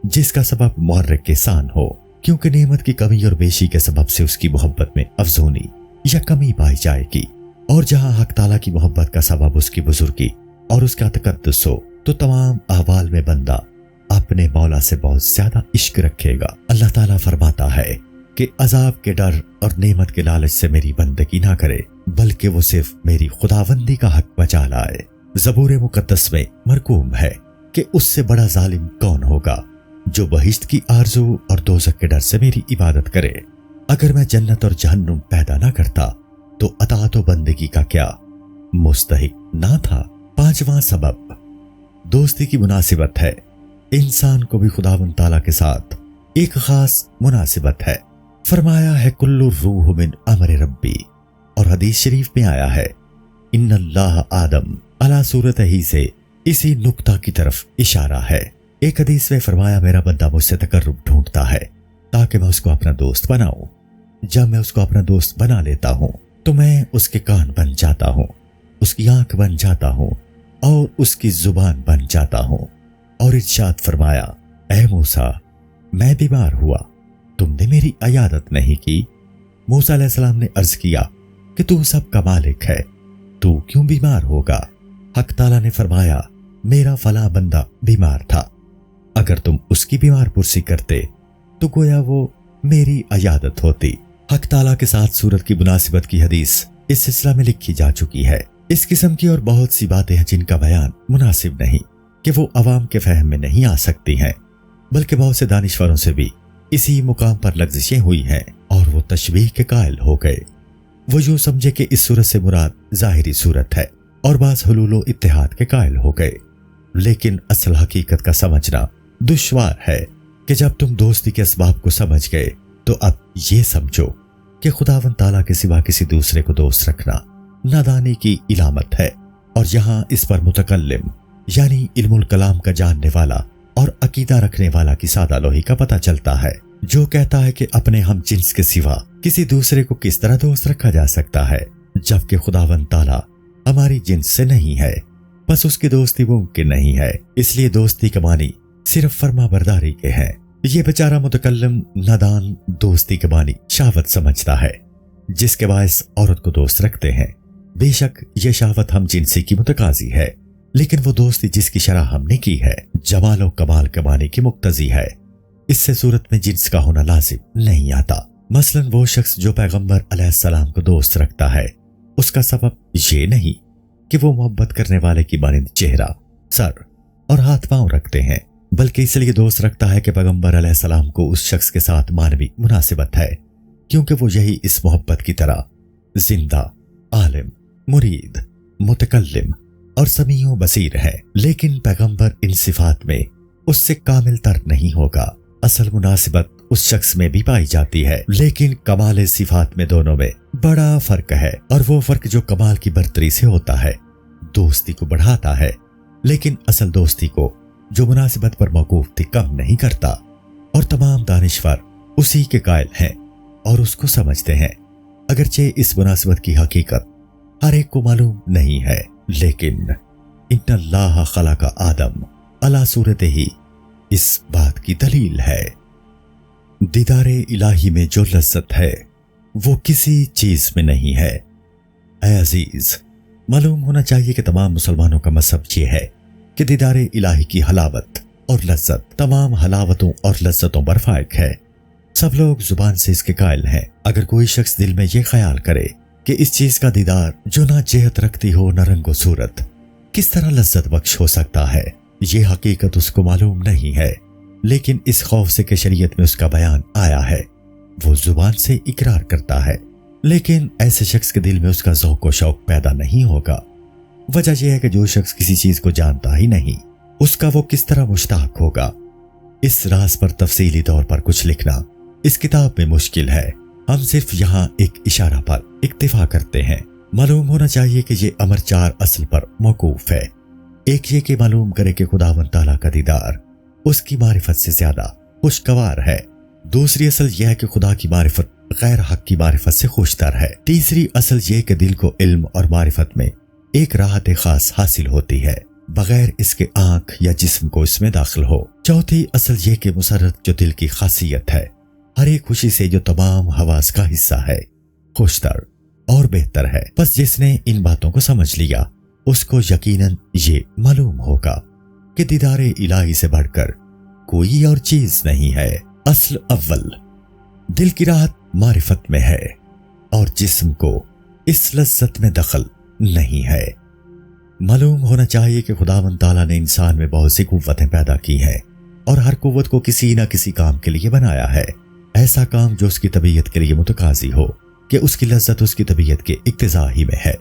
جس کا سبب محرک کے سان ہو، کیونکہ نعمت کی کمی اور بیشی کے سبب سے اس کی محبت میں افزونی یا کمی پائی جائے گی، اور جہاں حق تعالیٰ کی محبت کا سبب اس کی بزرگی اور اس کا تقدس ہو تو تمام احوال میں بندہ اپنے مولا سے بہت زیادہ عشق رکھے گا۔ اللہ تعالیٰ فرماتا ہے کہ عذاب کے ڈر اور نعمت کے لالچ سے میری بندگی نہ کرے، بلکہ وہ صرف میری خداوندی کا حق بچا لائے۔ زبور مقدس میں مرقوم ہے کہ اس سے بڑا ظالم کون ہوگا جو بہشت کی آرزو اور دوزخ کے ڈر سے میری عبادت کرے۔ اگر میں جنت اور جہنم پیدا نہ کرتا تو اطاعت و بندگی کا کیا مستحق نہ تھا۔ 5واں سبب دوستی کی مناسبت ہے۔ انسان کو بھی خداوند تعالیٰ کے ساتھ ایک خاص مناسبت ہے۔ فرمایا ہے کل روح من امر ربی، اور حدیث شریف میں آیا ہے ان اللہ آدم علی صورت ہی سے اسی نقطہ کی طرف اشارہ ہے۔ ایک حدیث میں فرمایا میرا بندہ مجھ سے تقرب ڈھونڈتا ہے تاکہ میں اس کو اپنا دوست بناؤں۔ جب میں اس کو اپنا دوست بنا لیتا ہوں تو میں اس کے کان بن جاتا ہوں، اس کی آنکھ بن جاتا ہوں اور اس کی زبان بن جاتا ہوں۔ اور ارشاد فرمایا اے موسیٰ میں بیمار ہوا، تم نے میری عیادت نہیں کی۔ موسیٰ علیہ السلام نے عرض کیا کہ تو سب کا مالک ہے، تو کیوں بیمار ہوگا؟ حق تعالیٰ نے فرمایا میرا فلاں بندہ بیمار تھا، اگر تم اس کی بیمار پرسی کرتے تو گویا وہ میری عیادت ہوتی۔ حق تعالیٰ کے ساتھ صورت کی مناسبت کی حدیث اس سلسلہ میں لکھی جا چکی ہے۔ اس قسم کی اور بہت سی باتیں ہیں جن کا بیان مناسب نہیں کہ وہ عوام کے فہم میں نہیں آ سکتی ہیں، بلکہ بہت سے دانشوروں سے بھی اسی مقام پر لغزشیں ہوئی ہیں اور وہ تشبیہ کے قائل ہو گئے۔ وہ یوں سمجھے کہ اس صورت سے مراد ظاہری صورت ہے، اور بعض حلول و اتحاد کے قائل ہو گئے۔ لیکن اصل حقیقت کا سمجھنا دشوار ہے کہ جب تم دوستی کے اسباب کو سمجھ گئے تو اب یہ سمجھو کہ خداوند تعالیٰ کے سوا کسی دوسرے کو دوست رکھنا نادانی کی علامت ہے، اور یہاں اس پر متکلم یعنی علم الکلام کا جاننے والا اور عقیدہ رکھنے والا کی سادہ لوہی کا پتہ چلتا ہے، جو کہتا ہے کہ اپنے ہم جنس کے سوا کسی دوسرے کو کس طرح دوست رکھا جا سکتا ہے، جبکہ خداوند تعالیٰ ہماری جنس سے نہیں ہے، بس اس کی دوستی ممکن نہیں ہے۔ اس لیے دوستی کا معنی صرف فرما برداری کے ہیں۔ یہ بیچارہ متکلم نادان دوستی کے معنی شہوت سمجھتا ہے، جس کے باعث عورت کو دوست رکھتے ہیں۔ بے شک یہ شہوت ہم جنسی کی متقاضی ہے، لیکن وہ دوستی جس کی شرح ہم نے کی ہے جمال و کمال کے معنی کی مقتضی ہے۔ اس سے صورت میں جنس کا ہونا لازم نہیں آتا۔ مثلا وہ شخص جو پیغمبر علیہ السلام کو دوست رکھتا ہے، اس کا سبب یہ نہیں کہ وہ محبت کرنے والے کی مانند چہرہ، سر اور ہاتھ پاؤں رکھتے ہیں، بلکہ اس لیے دوست رکھتا ہے کہ پیغمبر علیہ السلام کو اس شخص کے ساتھ مانوی مناسبت ہے، کیونکہ وہ یہی اس محبت کی طرح زندہ، عالم، مرید، متکلم اور سمیع و بصیر ہے۔ لیکن پیغمبر ان صفات میں اس سے کامل تر نہیں ہوگا۔ اصل مناسبت اس شخص میں بھی پائی جاتی ہے، لیکن کمال صفات میں دونوں میں بڑا فرق ہے، اور وہ فرق جو کمال کی برتری سے ہوتا ہے دوستی کو بڑھاتا ہے، لیکن اصل دوستی کو جو مناسبت پر موقوف تھی کم نہیں کرتا۔ اور تمام دانشور اسی کے قائل ہیں اور اس کو سمجھتے ہیں، اگرچہ اس مناسبت کی حقیقت ہر ایک کو معلوم نہیں ہے، لیکن ان اللہ خلق آدم علی صورت ہی اس بات کی دلیل ہے۔ دیدار الہی میں جو لذت ہے وہ کسی چیز میں نہیں ہے۔ اے عزیز، معلوم ہونا چاہیے کہ تمام مسلمانوں کا مذہب یہ ہے کہ دیدار الہی کی حلاوت اور لذت تمام حلاوتوں اور لذتوں پر فائق ہے۔ سب لوگ زبان سے اس کے قائل ہیں۔ اگر کوئی شخص دل میں یہ خیال کرے کہ اس چیز کا دیدار جو نہ جہت رکھتی ہو نہ رنگ و صورت کس طرح لذت بخش ہو سکتا ہے، یہ حقیقت اس کو معلوم نہیں ہے، لیکن اس خوف سے کہ شریعت میں اس کا بیان آیا ہے وہ زبان سے اقرار کرتا ہے لیکن ایسے شخص کے دل میں اس کا ذوق و شوق پیدا نہیں ہوگا۔ وجہ یہ ہے کہ جو شخص کسی چیز کو جانتا ہی نہیں، اس کا وہ کس طرح مشتاق ہوگا۔ اس راز پر تفصیلی طور پر کچھ لکھنا اس کتاب میں مشکل ہے، ہم صرف یہاں ایک اشارہ پر اکتفا کرتے ہیں۔ معلوم ہونا چاہیے کہ یہ امر 4 اصل پر موقوف ہے۔ ایک یہ کہ معلوم کرے کہ خداوند تعالیٰ کا دیدار اس کی معرفت سے زیادہ خوشگوار ہے۔ دوسری اصل یہ ہے کہ خدا کی معرفت غیر حق کی معرفت سے خوشتر ہے۔ تیسری اصل یہ کہ دل کو علم اور معرفت میں ایک راحت خاص حاصل ہوتی ہے بغیر اس کے آنکھ یا جسم کو اس میں داخل ہو۔ چوتھی اصل یہ کہ مسرت جو دل کی خاصیت ہے، ہر ایک خوشی سے جو تمام حواس کا حصہ ہے، خوشتر اور بہتر ہے۔ بس جس نے ان باتوں کو سمجھ لیا اس کو یقیناً یہ معلوم ہوگا کہ دیدار الہی سے بڑھ کر کوئی اور چیز نہیں ہے۔ اصل اول، دل کی راحت معرفت میں ہے اور جسم کو اس لذت میں دخل نہیں ہے۔ معلوم ہونا چاہیے کہ خداوند تعالیٰ نے انسان میں بہت سی قوتیں پیدا کی ہیں اور ہر قوت کو کسی نہ کسی کام کے لیے بنایا ہے، ایسا کام جو اس کی طبیعت کے لیے متقاضی ہو کہ اس کی لذت اس کی طبیعت کے اقتضاء ہی میں ہے۔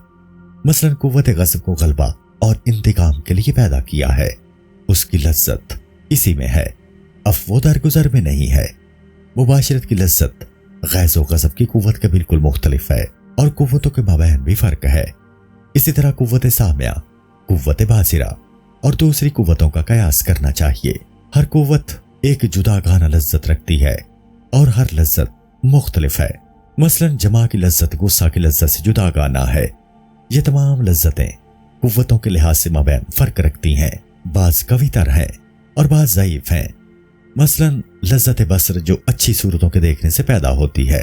مثلا قوت غضب کو غلبہ اور انتقام کے لیے پیدا کیا ہے، اس کی لذت اسی میں ہے، عفو و درگزر میں نہیں ہے۔ مباشرت کی لذت غیظ و غضب کی قوت کے بالکل مختلف ہے اور قوتوں کے مابین بھی فرق ہے۔ اسی طرح قوت سامعہ، قوت باصرہ اور دوسری قوتوں کا قیاس کرنا چاہیے۔ ہر قوت ایک جدا گانا لذت رکھتی ہے اور ہر لذت مختلف ہے۔ مثلا جمع کی لذت غصہ کی لذت سے جدا گانا ہے۔ یہ تمام لذتیں قوتوں کے لحاظ سے مابین فرق رکھتی ہیں، بعض قوی تر ہیں اور بعض ضعیف ہیں۔ مثلا لذت بصر جو اچھی صورتوں کے دیکھنے سے پیدا ہوتی ہے،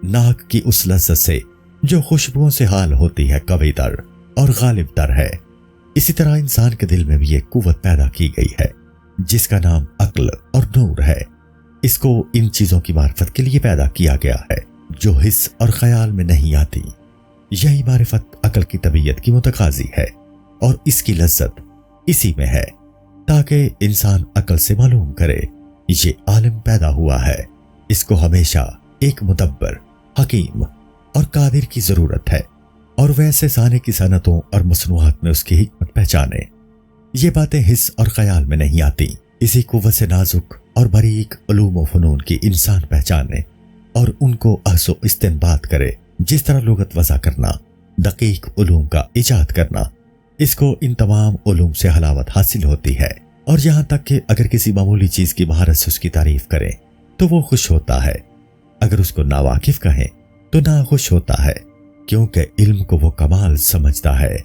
ناک کی اس لذت سے جو خوشبوؤں سے حال ہوتی ہے قوی تر اور غالب تر ہے۔ اسی طرح انسان کے دل میں بھی ایک قوت پیدا کی گئی ہے جس کا نام عقل اور نور ہے۔ اس کو ان چیزوں کی معرفت کے لیے پیدا کیا گیا ہے جو حس اور خیال میں نہیں آتی۔ یہی معرفت عقل کی طبیعت کی متقاضی ہے اور اس کی لذت اسی میں ہے تاکہ انسان عقل سے معلوم کرے یہ عالم پیدا ہوا ہے، اس کو ہمیشہ ایک مدبر، حکیم اور قادر کی ضرورت ہے اور ویسے سانے کی صنعتوں اور مصنوعات میں اس کی حکمت پہچانے۔ یہ باتیں حس اور خیال میں نہیں آتی۔ اسی قوت سے نازک اور باریک علوم و فنون کی انسان پہچانے اور ان کو احس و استنباط کرے، جس طرح لغت وضع کرنا، دقیق علوم کا ایجاد کرنا، اس کو ان تمام علوم سے حلاوت حاصل ہوتی ہے۔ اور یہاں تک کہ اگر کسی معمولی چیز کی مہارت سے اس کی تعریف کریں تو وہ خوش ہوتا ہے، اگر اس کو ناواقف کہیں تو ناخوش ہوتا ہے، کیونکہ علم کو وہ کمال سمجھتا ہے۔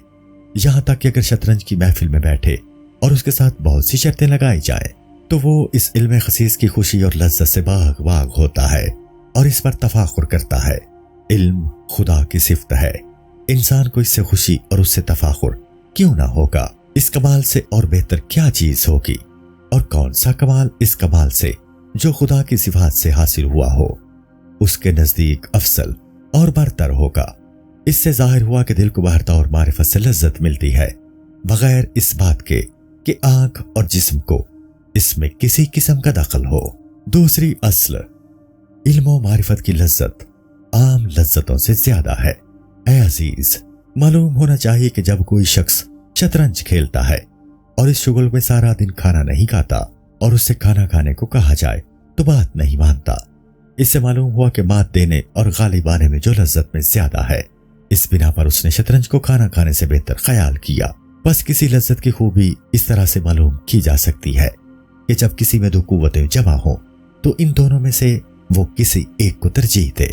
یہاں تک کہ اگر شطرنج کی محفل میں بیٹھے اور اس کے ساتھ بہت سی شرطیں لگائی جائیں تو وہ اس علم خسیس کی خوشی اور لذت سے باغ باغ ہوتا ہے اور اس پر تفاخر کرتا ہے۔ علم خدا کی صفت ہے، انسان کو اس سے خوشی اور اس سے تفاخر کیوں نہ ہوگا؟ اس کمال سے اور بہتر کیا چیز ہوگی؟ اور کون سا کمال اس کمال سے جو خدا کی صفات سے حاصل ہوا ہو اس کے نزدیک افضل اور برتر ہوگا؟ اس سے ظاہر ہوا کہ دل کو بہرتا اور معرفت سے لذت ملتی ہے بغیر اس بات کے کہ آنکھ اور جسم کو اس میں کسی قسم کا دخل ہو۔ دوسری اصل، علم و معرفت کی لذت عام لذتوں سے زیادہ ہے۔ اے عزیز، معلوم ہونا چاہیے کہ جب کوئی شخص شطرنج کھیلتا ہے اور اس شغل میں سارا دن کھانا نہیں کھاتا اور اس سے کھانا کھانے کو کہا جائے تو بات نہیں مانتا۔ اس سے معلوم ہوا کہ مات دینے اور غالب آنے میں جو لذت میں زیادہ ہے، اس بنا پر اس نے شطرنج کو کھانا کھانے سے بہتر خیال کیا۔ بس کسی لذت کی خوبی اس طرح سے معلوم کی جا سکتی ہے کہ جب کسی میں دو قوتیں جمع ہوں تو ان دونوں میں سے وہ کسی ایک کو ترجیح دے۔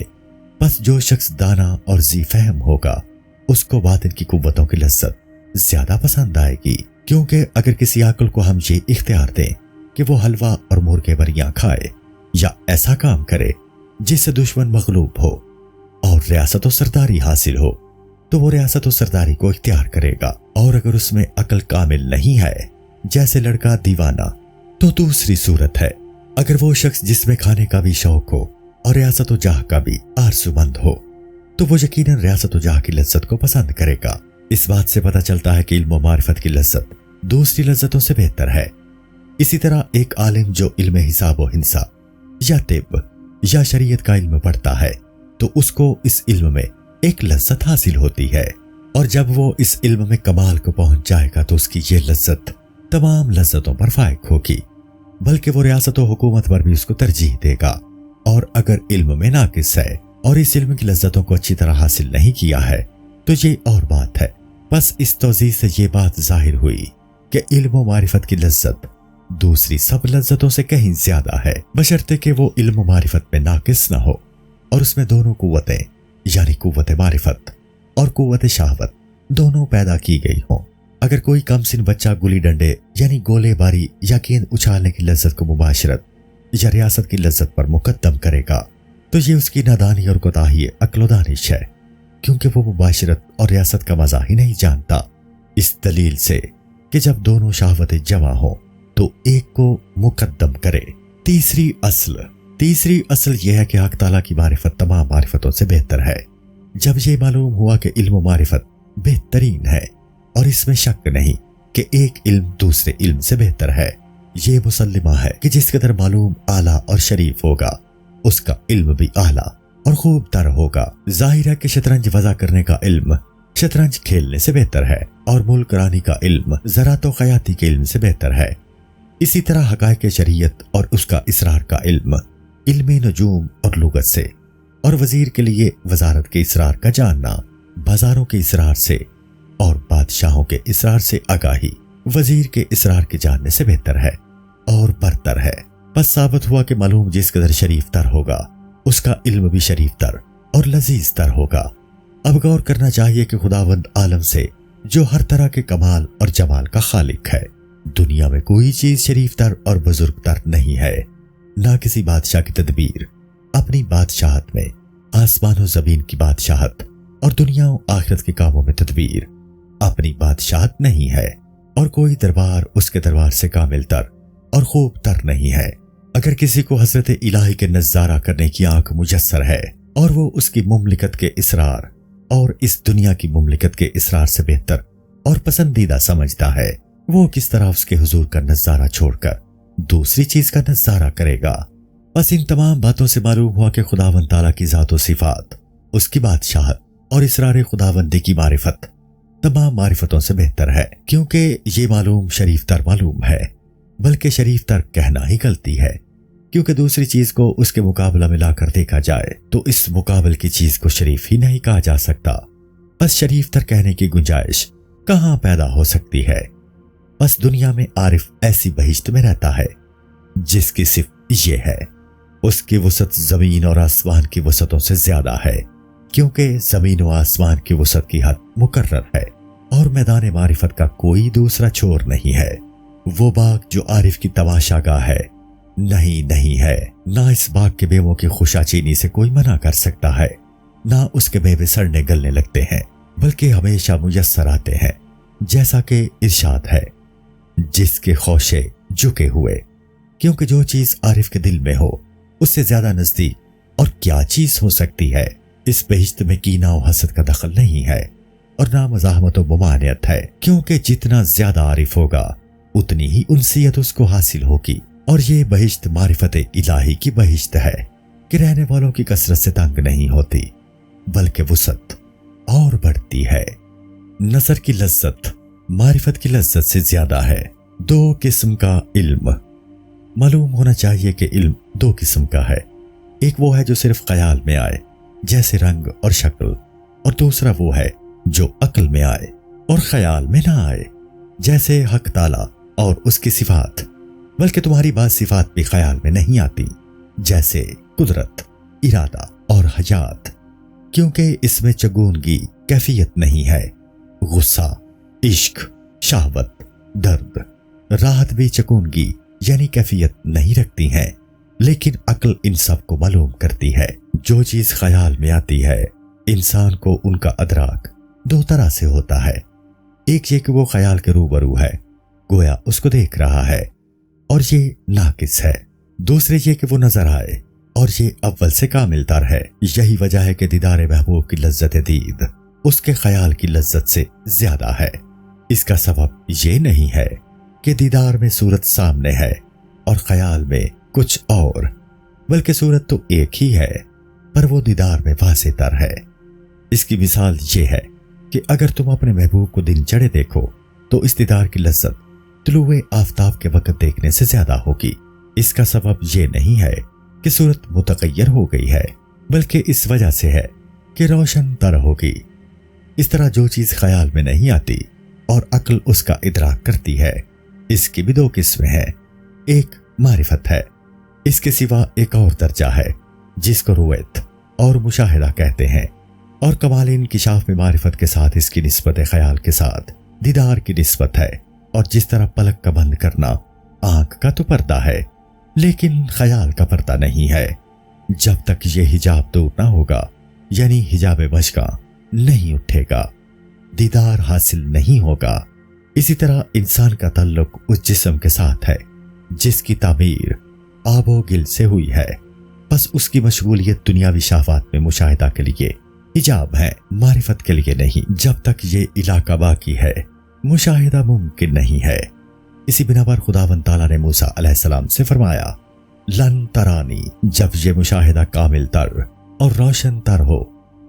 بس جو شخص دانا اور ذی فہم ہوگا اس کو باطن کی قوتوں کی لذت زیادہ پسند آئے گی، کیونکہ اگر کسی عقل کو ہم یہ اختیار دیں کہ وہ حلوہ اور مرغے بریاں کھائے یا ایسا کام کرے جس سے دشمن مغلوب ہو اور ریاست و سرداری حاصل ہو تو وہ ریاست و سرداری کو اختیار کرے گا، اور اگر اس میں عقل کامل نہیں ہے جیسے لڑکا دیوانہ تو دوسری صورت ہے۔ اگر وہ شخص جس میں کھانے کا بھی شوق ہو اور ریاست و جاہ کا بھی آرزومند ہو تو وہ یقیناً ریاست و جاہ کی لذت کو پسند کرے گا۔ اس بات سے پتہ چلتا ہے کہ علم و معرفت کی لذت دوسری لذتوں سے بہتر ہے۔ اسی طرح ایک عالم جو علم حساب و ہندسہ یا طب یا شریعت کا علم پڑھتا ہے تو اس کو اس علم میں ایک لذت حاصل ہوتی ہے، اور جب وہ اس علم میں کمال کو پہنچ جائے گا تو اس کی یہ لذت تمام لذتوں پر فائق ہوگی، بلکہ وہ ریاست و حکومت پر بھی اس کو ترجیح دے گا۔ اور اگر علم میں ناقص ہے اور اس علم کی لذتوں کو اچھی طرح حاصل نہیں کیا ہے تو یہ اور بات ہے۔ بس اس توضیح سے یہ بات ظاہر ہوئی کہ علم و معرفت کی لذت دوسری سب لذتوں سے کہیں زیادہ ہے، بشرطے کہ وہ علم و معرفت میں ناقص نہ ہو اور اس میں دونوں قوتیں یعنی قوت معرفت اور قوت شہوت دونوں پیدا کی گئی ہوں۔ اگر کوئی کم سن بچہ گلی ڈنڈے یعنی گولے باری یا گیند اچھالنے کی لذت کو مباشرت یا ریاست کی لذت پر مقدم کرے گا تو یہ اس کی نادانی اور کوتاہی عقل و دانش ہے، کیونکہ وہ مباشرت اور ریاست کا مزہ ہی نہیں جانتا، اس دلیل سے کہ جب دونوں شہوتیں جمع ہوں تو ایک کو مقدم کرے۔ تیسری اصل یہ ہے کہ حق تعالیٰ کی معرفت تمام معرفتوں سے بہتر ہے۔ جب یہ معلوم ہوا کہ علم و معرفت بہترین ہے اور اس میں شک نہیں کہ ایک علم دوسرے علم سے بہتر ہے، یہ مسلمہ ہے کہ جس قدر معلوم اعلیٰ اور شریف ہوگا اس کا علم بھی اعلیٰ اور خوب تر ہوگا۔ ظاہر ہے کہ شطرنج وضع کرنے کا علم شطرنج کھیلنے سے بہتر ہے اور ملک رانی کا علم زراعت و خیاطی کے علم سے بہتر ہے۔ اسی طرح حقائق شریعت اور اس کا اسرار کا علم نجوم اور لغت سے، اور وزیر کے لیے وزارت کے اسرار کا جاننا بازاروں کے اسرار سے اور بادشاہوں کے اسرار سے آگاہی وزیر کے اسرار کے جاننے سے بہتر ہے اور برتر ہے۔ بس ثابت ہوا کہ معلوم جس قدر شریف تر ہوگا اس کا علم بھی شریف تر اور لذیذ تر ہوگا۔ اب غور کرنا چاہیے کہ خداوند عالم سے جو ہر طرح کے کمال اور جمال کا خالق ہے، دنیا میں کوئی چیز شریف تر اور بزرگ تر نہیں ہے۔ نہ کسی بادشاہ کی تدبیر اپنی بادشاہت میں، آسمان و زمین کی بادشاہت اور دنیا و آخرت کے کاموں میں تدبیر اپنی بادشاہت نہیں ہے، اور کوئی دربار اس کے دربار سے کامل تر اور خوب تر نہیں ہے۔ اگر کسی کو حضرت الہی کے نظارہ کرنے کی آنکھ میسر ہے اور وہ اس کی مملکت کے اسرار اور اس دنیا کی مملکت کے اسرار سے بہتر اور پسندیدہ سمجھتا ہے، وہ کس طرح اس کے حضور کا نظارہ چھوڑ کر دوسری چیز کا نظارہ کرے گا۔ بس ان تمام باتوں سے معلوم ہوا کہ خداوند تعالیٰ کی ذات و صفات، اس کی بادشاہت اور اسرار خداوندی کی معرفت تمام معرفتوں سے بہتر ہے، کیونکہ یہ معلوم شریف تر معلوم ہے، بلکہ شریف تر کہنا ہی غلطی ہے، کیونکہ دوسری چیز کو اس کے مقابلہ میں لا کر دیکھا جائے تو اس مقابل کی چیز کو شریف ہی نہیں کہا جا سکتا۔ بس شریف تر کہنے کی گنجائش کہاں پیدا ہو سکتی ہے؟ بس دنیا میں عارف ایسی بہشت میں رہتا ہے جس کی صفت یہ ہے، اس کی وسعت زمین اور آسمان کی وسعتوں سے زیادہ ہے، کیونکہ زمین و آسمان کی وسعت کی حد مقرر ہے اور میدان معرفت کا کوئی دوسرا چھور نہیں ہے۔ وہ باغ جو عارف کی تماشا گاہ ہے نہیں ہے، نہ اس باغ کے میووں کی خوشا چینی سے کوئی منع کر سکتا ہے، نہ اس کے میوے سڑنے گلنے لگتے ہیں، بلکہ ہمیشہ میسر آتے ہیں، جیسا کہ ارشاد ہے، جس کے خوشے جھکے ہوئے، کیونکہ جو چیز عارف کے دل میں ہو اس سے زیادہ نزدیک اور کیا چیز ہو سکتی ہے۔ اس بہشت میں کینہ و حسد کا دخل نہیں ہے اور نہ مزاحمت و ممانعت ہے، کیونکہ جتنا زیادہ عارف ہوگا اتنی ہی انسیت اس کو حاصل ہوگی، اور یہ بہشت معرفت الہی کی بہشت ہے کہ رہنے والوں کی کثرت سے تنگ نہیں ہوتی بلکہ وسعت اور بڑھتی ہے۔ نظر کی لذت معرفت کی لذت سے زیادہ ہے۔ دو قسم کا علم معلوم ہونا چاہیے کہ علم دو قسم کا ہے، ایک وہ ہے جو صرف خیال میں آئے جیسے رنگ اور شکل، اور دوسرا وہ ہے جو عقل میں آئے اور خیال میں نہ آئے جیسے حق تعالیٰ اور اس کی صفات، بلکہ تمہاری بعض صفات بھی خیال میں نہیں آتی جیسے قدرت، ارادہ اور حیات، کیونکہ اس میں چگونگی کیفیت نہیں ہے۔ غصہ، عشق، شہوت، درد، راحت بھی چگونگی یعنی کیفیت نہیں رکھتی ہیں، لیکن عقل ان سب کو معلوم کرتی ہے۔ جو چیز خیال میں آتی ہے انسان کو ان کا ادراک دو طرح سے ہوتا ہے، ایک یہ کہ وہ خیال کے روبرو ہے، گویا اس کو دیکھ رہا ہے اور یہ ناقص ہے، دوسرے یہ کہ وہ نظر آئے اور یہ اول سے کامل تر ہے۔ یہی وجہ ہے کہ دیدار محبوب کی لذت دید اس کے خیال کی لذت سے زیادہ ہے۔ اس کا سبب یہ نہیں ہے کہ دیدار میں صورت سامنے ہے اور خیال میں کچھ اور، بلکہ صورت تو ایک ہی ہے، پر وہ دیدار میں واضح تر ہے۔ اس کی مثال یہ ہے کہ اگر تم اپنے محبوب کو دن چڑھے دیکھو تو اس دیدار کی لذت طلوع آفتاب کے وقت دیکھنے سے زیادہ ہوگی۔ اس کا سبب یہ نہیں ہے کہ صورت متغیر ہو گئی ہے، بلکہ اس وجہ سے ہے کہ روشن تر ہوگی۔ اس طرح جو چیز خیال میں نہیں آتی اور عقل اس کا ادراک کرتی ہے، اس کی بھی دو قسمیں ہیں۔ ایک معرفت ہے، اس کے سوا ایک اور درجہ ہے جس کو رؤیت اور مشاہدہ کہتے ہیں، اور کمال انکشاف میں معرفت کے ساتھ اس کی نسبت خیال کے ساتھ دیدار کی نسبت ہے۔ اور جس طرح پلک کا بند کرنا آنکھ کا تو پردہ ہے لیکن خیال کا پردہ نہیں ہے، جب تک یہ حجاب دور نہ ہوگا، یعنی حجاب مشکا نہیں اٹھے گا، دیدار حاصل نہیں ہوگا۔ اسی طرح انسان کا تعلق اس جسم کے ساتھ ہے جس کی تعمیر آب و گل سے ہوئی ہے، بس اس کی مشغولیت دنیاوی شہوات میں مشاہدہ کے لیے حجاب ہے، معرفت کے لیے نہیں۔ جب تک یہ علاقہ باقی ہے، مشاہدہ ممکن نہیں ہے۔ اسی بنا پر خداوند تعالیٰ نے موسیٰ علیہ السلام سے فرمایا لن ترانی۔ جب یہ مشاہدہ کامل تر اور روشن تر ہو،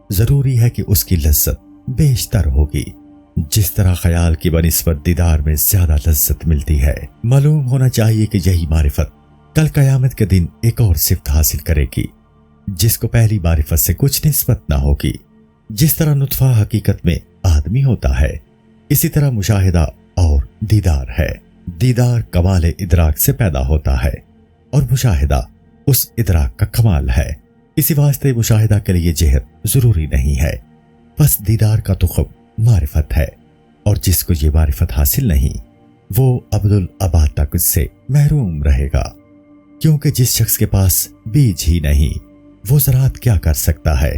ضروری ہے کہ اس کی لذت بیشتر ہوگی، جس طرح خیال کی بنسبت دیدار میں زیادہ لذت ملتی ہے۔ معلوم ہونا چاہیے کہ یہی معرفت کل قیامت کے دن ایک اور صفت حاصل کرے گی جس کو پہلی معرفت سے کچھ نسبت نہ ہوگی۔ جس طرح نطفہ حقیقت میں آدمی ہوتا ہے، اسی طرح مشاہدہ اور دیدار ہے۔ دیدار کمال ادراک سے پیدا ہوتا ہے اور مشاہدہ اس ادراک کا کمال ہے۔ اسی واسطے مشاہدہ کے لیے جہت ضروری نہیں ہے، بس دیدار کا تخم معرفت ہے، اور جس کو یہ معرفت حاصل نہیں وہ ابدالآباد تک اس سے محروم رہے گا، کیونکہ جس شخص کے پاس بیج ہی نہیں وہ زراعت کیا کر سکتا ہے۔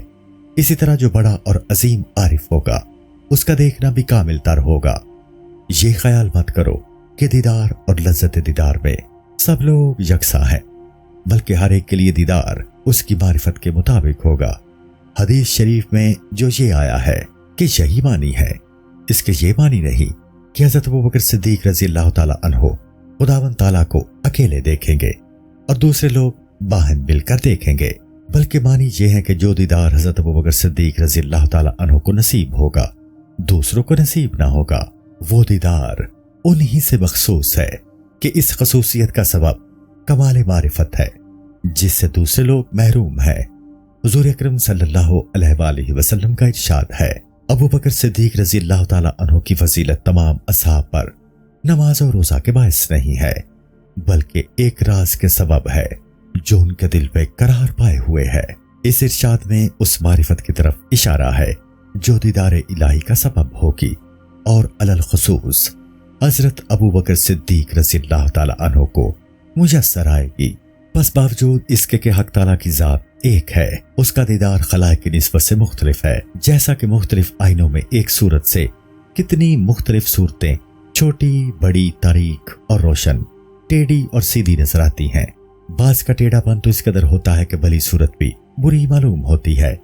اسی طرح جو بڑا اور عظیم عارف ہوگا اس کا دیکھنا بھی کامل تر ہوگا۔ یہ خیال مت کرو کہ دیدار اور لذت دیدار میں سب لوگ یکساں ہیں، بلکہ ہر ایک کے لیے دیدار اس کی معرفت کے مطابق ہوگا۔ حدیث شریف میں جو یہ آیا ہے کہ یہی معنی ہے، اس کے یہ معنی نہیں کہ حضرت ابوبکر صدیق رضی اللہ تعالیٰ عنہ خداوند تعالیٰ کو اکیلے دیکھیں گے اور دوسرے لوگ باہم مل کر دیکھیں گے، بلکہ معنی یہ ہے کہ جو دیدار حضرت ابوبکر صدیق رضی اللہ تعالیٰ عنہ کو نصیب ہوگا دوسروں کو نصیب نہ ہوگا۔ وہ دیدار انہی سے مخصوص ہے کہ اس خصوصیت کا سبب کمال معرفت ہے جس سے دوسرے لوگ محروم ہیں۔ حضور اکرم صلی اللہ علیہ وآلہ وسلم کا ارشاد ہے، ابوبکر صدیق رضی اللہ تعالیٰ عنہ کی فضیلت تمام اصحاب پر نماز و روزہ کے باعث نہیں ہے، بلکہ ایک راز کے سبب ہے جو ان کے دل پہ قرار پائے ہوئے ہے۔ اس ارشاد میں اس معرفت کی طرف اشارہ ہے جو دیدار الہی کا سبب ہوگی، اور علی الخصوص حضرت ابوبکر صدیق رضی اللہ تعالیٰ عنہ کو میسر آئے گی۔ بس باوجود اس کے کہ حق تعالیٰ کی ذات ایک ہے، اس کا دیدار خلائق کی نسبت سے مختلف ہے۔ جیسا کہ مختلف آئینوں میں ایک صورت سے کتنی مختلف صورتیں چھوٹی، بڑی، تاریک اور روشن، ٹیڑھی اور سیدھی نظر آتی ہیں۔ بعض کا ٹیڑھا پن تو اس قدر ہوتا ہے کہ بھلی صورت بھی بری معلوم ہوتی ہے۔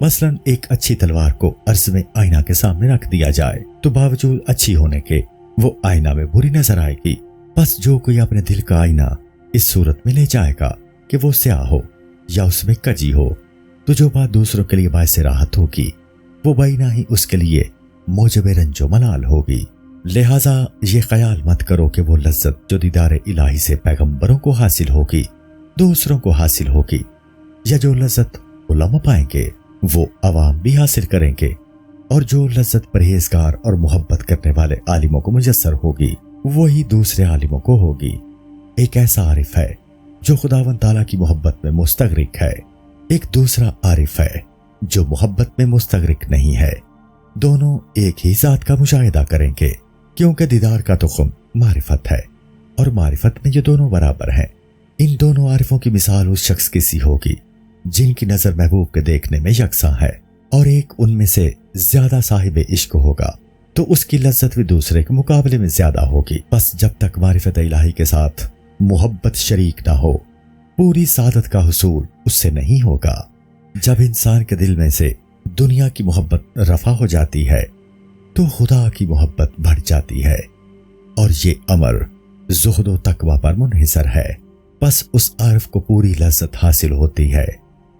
مثلا ایک اچھی تلوار کو عرض میں آئینہ کے سامنے رکھ دیا جائے تو باوجود اچھی ہونے کے وہ آئینہ میں بری نظر آئے گی۔ بس جو کوئی اپنے دل کا آئینہ اس صورت میں لے جائے گا کہ وہ سیاہ ہو یا اس میں کجی ہو، تو جو بات دوسروں کے لیے باعث راحت ہوگی وہ بائینہ ہی اس کے لیے موجب رنج و ملال ہوگی۔ لہٰذا یہ خیال مت کرو کہ وہ لذت جو دیدار الہی سے پیغمبروں کو حاصل ہوگی دوسروں کو حاصل ہوگی، یا جو لذت علماء پائیں گے وہ عوام بھی حاصل کریں گے، اور جو لذت پرہیزگار اور محبت کرنے والے عالموں کو میسر ہوگی وہی دوسرے عالموں کو ہوگی۔ ایک ایسا عارف ہے جو خداوند تعالیٰ کی محبت میں مستغرق ہے، ایک دوسرا عارف ہے جو محبت میں مستغرق نہیں ہے۔ دونوں ایک ہی ذات کا مشاہدہ کریں گے، کیونکہ دیدار کا تخم معرفت ہے اور معرفت میں یہ دونوں برابر ہیں۔ ان دونوں عارفوں کی مثال اس شخص کی سی ہوگی جن کی نظر محبوب کے دیکھنے میں یکساں ہے، اور ایک ان میں سے زیادہ صاحب عشق ہوگا تو اس کی لذت بھی دوسرے کے مقابلے میں زیادہ ہوگی۔ بس جب تک معرفت الہی کے ساتھ محبت شریک نہ ہو، پوری سعادت کا حصول اس سے نہیں ہوگا۔ جب انسان کے دل میں سے دنیا کی محبت رفع ہو جاتی ہے تو خدا کی محبت بڑھ جاتی ہے، اور یہ امر زہد و تقوی پر منحصر ہے۔ بس اس عارف کو پوری لذت حاصل ہوتی ہے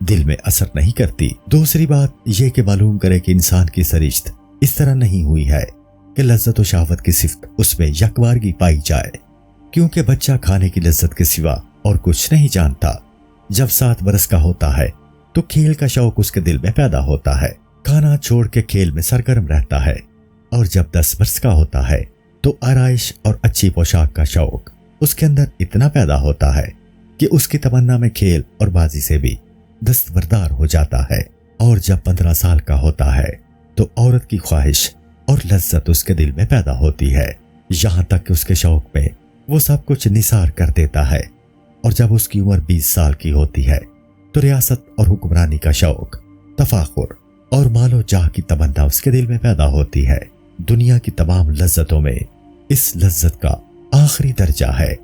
دل میں اثر نہیں کرتی۔ دوسری بات یہ کہ معلوم کرے کہ انسان کی سرشت اس طرح نہیں ہوئی ہے کہ لذت و شہوت کی صفت اس میں یکبارگی پائی جائے، کیونکہ بچہ کھانے کی لذت کے سوا اور کچھ نہیں جانتا۔ جب 7 برس کا ہوتا ہے تو کھیل کا شوق اس کے دل میں پیدا ہوتا ہے، کھانا چھوڑ کے کھیل میں سرگرم رہتا ہے، اور جب 10 برس کا ہوتا ہے تو آرائش اور اچھی پوشاک کا شوق اس کے اندر اتنا پیدا ہوتا ہے کہ اس کی تمنا میں کھیل اور بازی سے بھی دستبردار ہو جاتا ہے، اور جب 15 سال کا ہوتا ہے تو عورت کی خواہش اور لذت اس کے دل میں پیدا ہوتی ہے، یہاں تک کہ اس کے شوق میں وہ سب کچھ نثار کر دیتا ہے، اور جب اس کی عمر 20 سال کی ہوتی ہے تو ریاست اور حکمرانی کا شوق، تفاخر اور مال و جاہ کی تمنا اس کے دل میں پیدا ہوتی ہے۔ دنیا کی تمام لذتوں میں اس لذت کا آخری درجہ ہے،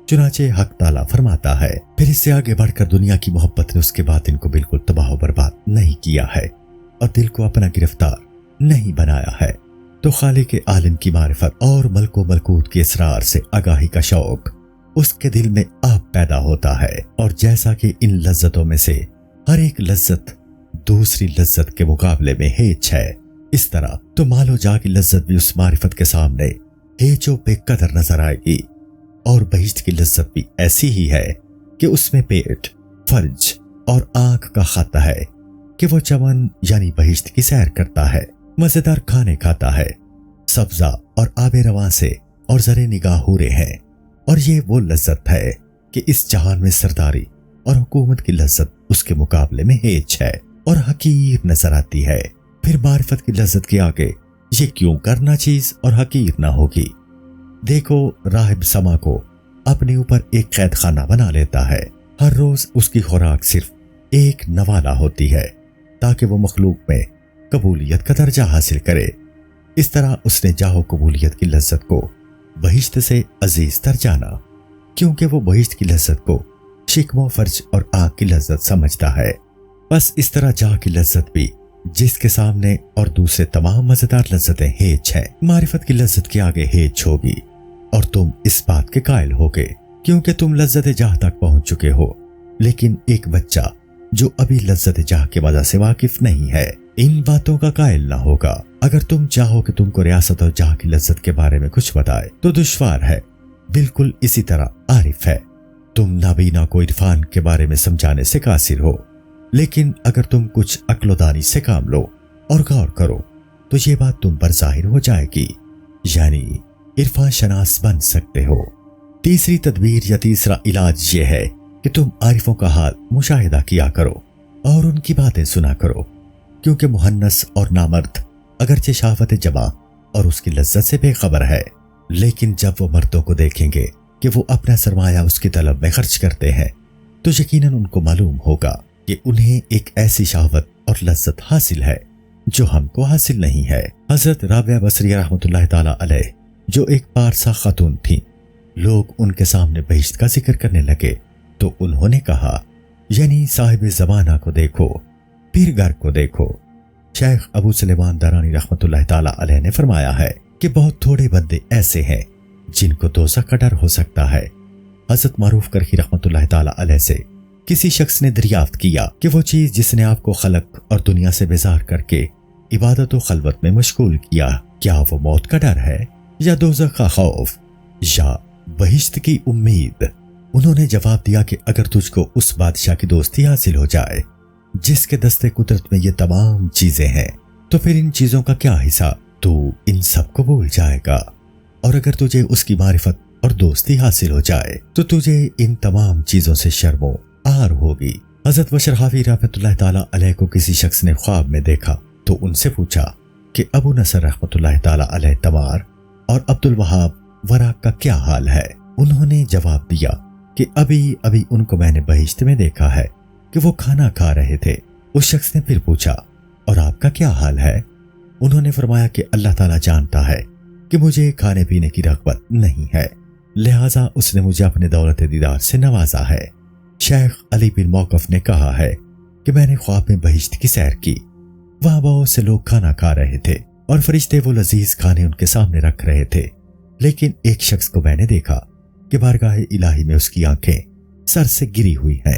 چنانچہ حق تعالیٰ فرماتا ہے، پھر اس سے آگے بڑھ کر دنیا کی محبت نے اس کے باطن کو بالکل تباہ و برباد نہیں کیا ہے اور دل کو اپنا گرفتار نہیں بنایا ہے، تو خالق عالم کی معرفت اور ملک و ملکوت کے اسرار سے آگاہی کا شوق اس کے دل میں آپ پیدا ہوتا ہے، اور جیسا کہ ان لذتوں میں سے ہر ایک لذت دوسری لذت کے مقابلے میں ہیچ ہے، اس طرح تو مال و جاہ کی لذت بھی اس معرفت کے سامنے ہیچ و بے قدر نظر آئے گی، اور بہشت کی لذت بھی ایسی ہی ہے کہ اس میں پیٹ، فرج اور آنکھ کا خط ہے کہ وہ چمن یعنی بہشت کی سیر کرتا ہے، مزیدار کھانے کھاتا ہے، سبزہ اور آب رواں سے اور زرے نگاہ ہورے ہیں، اور یہ وہ لذت ہے کہ اس جہان میں سرداری اور حکومت کی لذت اس کے مقابلے میں ہیچ ہے اور حقیر نظر آتی ہے۔ پھر معرفت کی لذت کے آگے یہ کیوں کرنا چیز اور حقیر نہ ہوگی؟ دیکھو، راہب سما کو اپنے اوپر ایک قید خانہ بنا لیتا ہے، ہر روز اس کی خوراک صرف ایک نوالا ہوتی ہے تاکہ وہ مخلوق میں قبولیت کا درجہ حاصل کرے۔ اس طرح اس نے جاہ و قبولیت کی لذت کو بہشت سے عزیز تر جانا، کیونکہ وہ بہشت کی لذت کو شکم و فرج اور آنکھ کی لذت سمجھتا ہے۔ بس اس طرح جاہ کی لذت بھی جس کے سامنے اور دوسرے تمام مزیدار لذتیں ہیچ ہیں، معرفت کی لذت کے آگے ہیچ ہوگی، اور تم اس بات کے قائل ہوگے کیونکہ تم لذت جاہ تک پہنچ چکے ہو۔ لیکن ایک بچہ جو ابھی لذت جاہ کے مزہ سے واقف نہیں ہے ان باتوں کا قائل نہ ہوگا۔ اگر تم چاہو کہ تم کو ریاست اور جاہ کی لذت کے بارے میں کچھ بتائے تو دشوار ہے، بالکل اسی طرح عارف ہے، تم نابینا کو عرفان کے بارے میں سمجھانے سے قاصر ہو، لیکن اگر تم کچھ عقل و دانی سے کام لو اور غور کرو تو یہ بات تم پر ظاہر ہو جائے گی، یعنی عرفان شناس بن سکتے ہو۔ تیسری تدبیر یا تیسرا علاج یہ ہے کہ تم عارفوں کا حال مشاہدہ کیا کرو اور ان کی باتیں سنا کرو، کیونکہ مہنس اور نامرد اگرچہ شہوت جمع اور اس کی لذت سے بے خبر ہے، لیکن جب وہ مردوں کو دیکھیں گے کہ وہ اپنا سرمایہ اس کی طلب میں خرچ کرتے ہیں تو یقیناً ان کو معلوم ہوگا کہ انہیں ایک ایسی شہوت اور لذت حاصل ہے جو ہم کو حاصل نہیں ہے۔ حضرت رابعہ بصریہ رحمۃ اللہ تعالی علیہ جو ایک پارسا خاتون تھیں، لوگ ان کے سامنے بہشت کا ذکر کرنے لگے تو انہوں نے کہا، یعنی صاحب زمانہ کو دیکھو پھر گھر کو دیکھو۔ شیخ ابو سلیمان درانی رحمۃ اللہ تعالی علیہ نے فرمایا ہے کہ بہت تھوڑے بندے ایسے ہیں جن کو دوزخ کا ڈر ہو سکتا ہے۔ حضرت معروف کرخی رحمۃ اللہ تعالی علیہ سے کسی شخص نے دریافت کیا کہ وہ چیز جس نے آپ کو خلق اور دنیا سے بیزار کر کے عبادت و خلوت میں مشغول کیا، کیا وہ موت کا ڈر ہے یا دوزخ کا خوف یا بہشت کی امید؟ انہوں نے جواب دیا کہ اگر تجھ کو اس بادشاہ کی دوستی حاصل ہو جائے جس کے دستے قدرت میں یہ تمام چیزیں ہیں تو پھر ان چیزوں کا کیا حصہ، تو ان سب کو بھول جائے گا، اور اگر تجھے اس کی معرفت اور دوستی حاصل ہو جائے تو تجھے ان تمام چیزوں سے شرم و آر ہوگی۔ حضرت بشرحافی رحمۃ اللہ تعالی علیہ کو کسی شخص نے خواب میں دیکھا تو ان سے پوچھا کہ ابو نصر رحمۃ اللہ تعالی علیہ تمار اور عبد الوہاب وراق کا کیا حال ہے؟ انہوں نے جواب دیا کہ ابھی ان کو میں نے بہشت میں دیکھا ہے کہ وہ کھانا کھا رہے تھے۔ اس شخص نے پھر پوچھا، اور آپ کا کیا حال ہے؟ انہوں نے فرمایا کہ اللہ تعالیٰ جانتا ہے کہ مجھے کھانے پینے کی رغبت نہیں ہے، لہٰذا اس نے مجھے اپنے دولت دیدار سے نوازا ہے۔ شیخ علی بن موقف نے کہا ہے کہ میں نے خواب میں بہشت کی سیر کی، وہاں بہت سے لوگ کھانا کھا رہے تھے اور فرشتے وہ لذیذ کھانے ان کے سامنے رکھ رہے تھے، لیکن ایک شخص کو میں نے دیکھا کہ بارگاہ الہی میں اس کی آنکھیں سر سے گری ہوئی ہیں،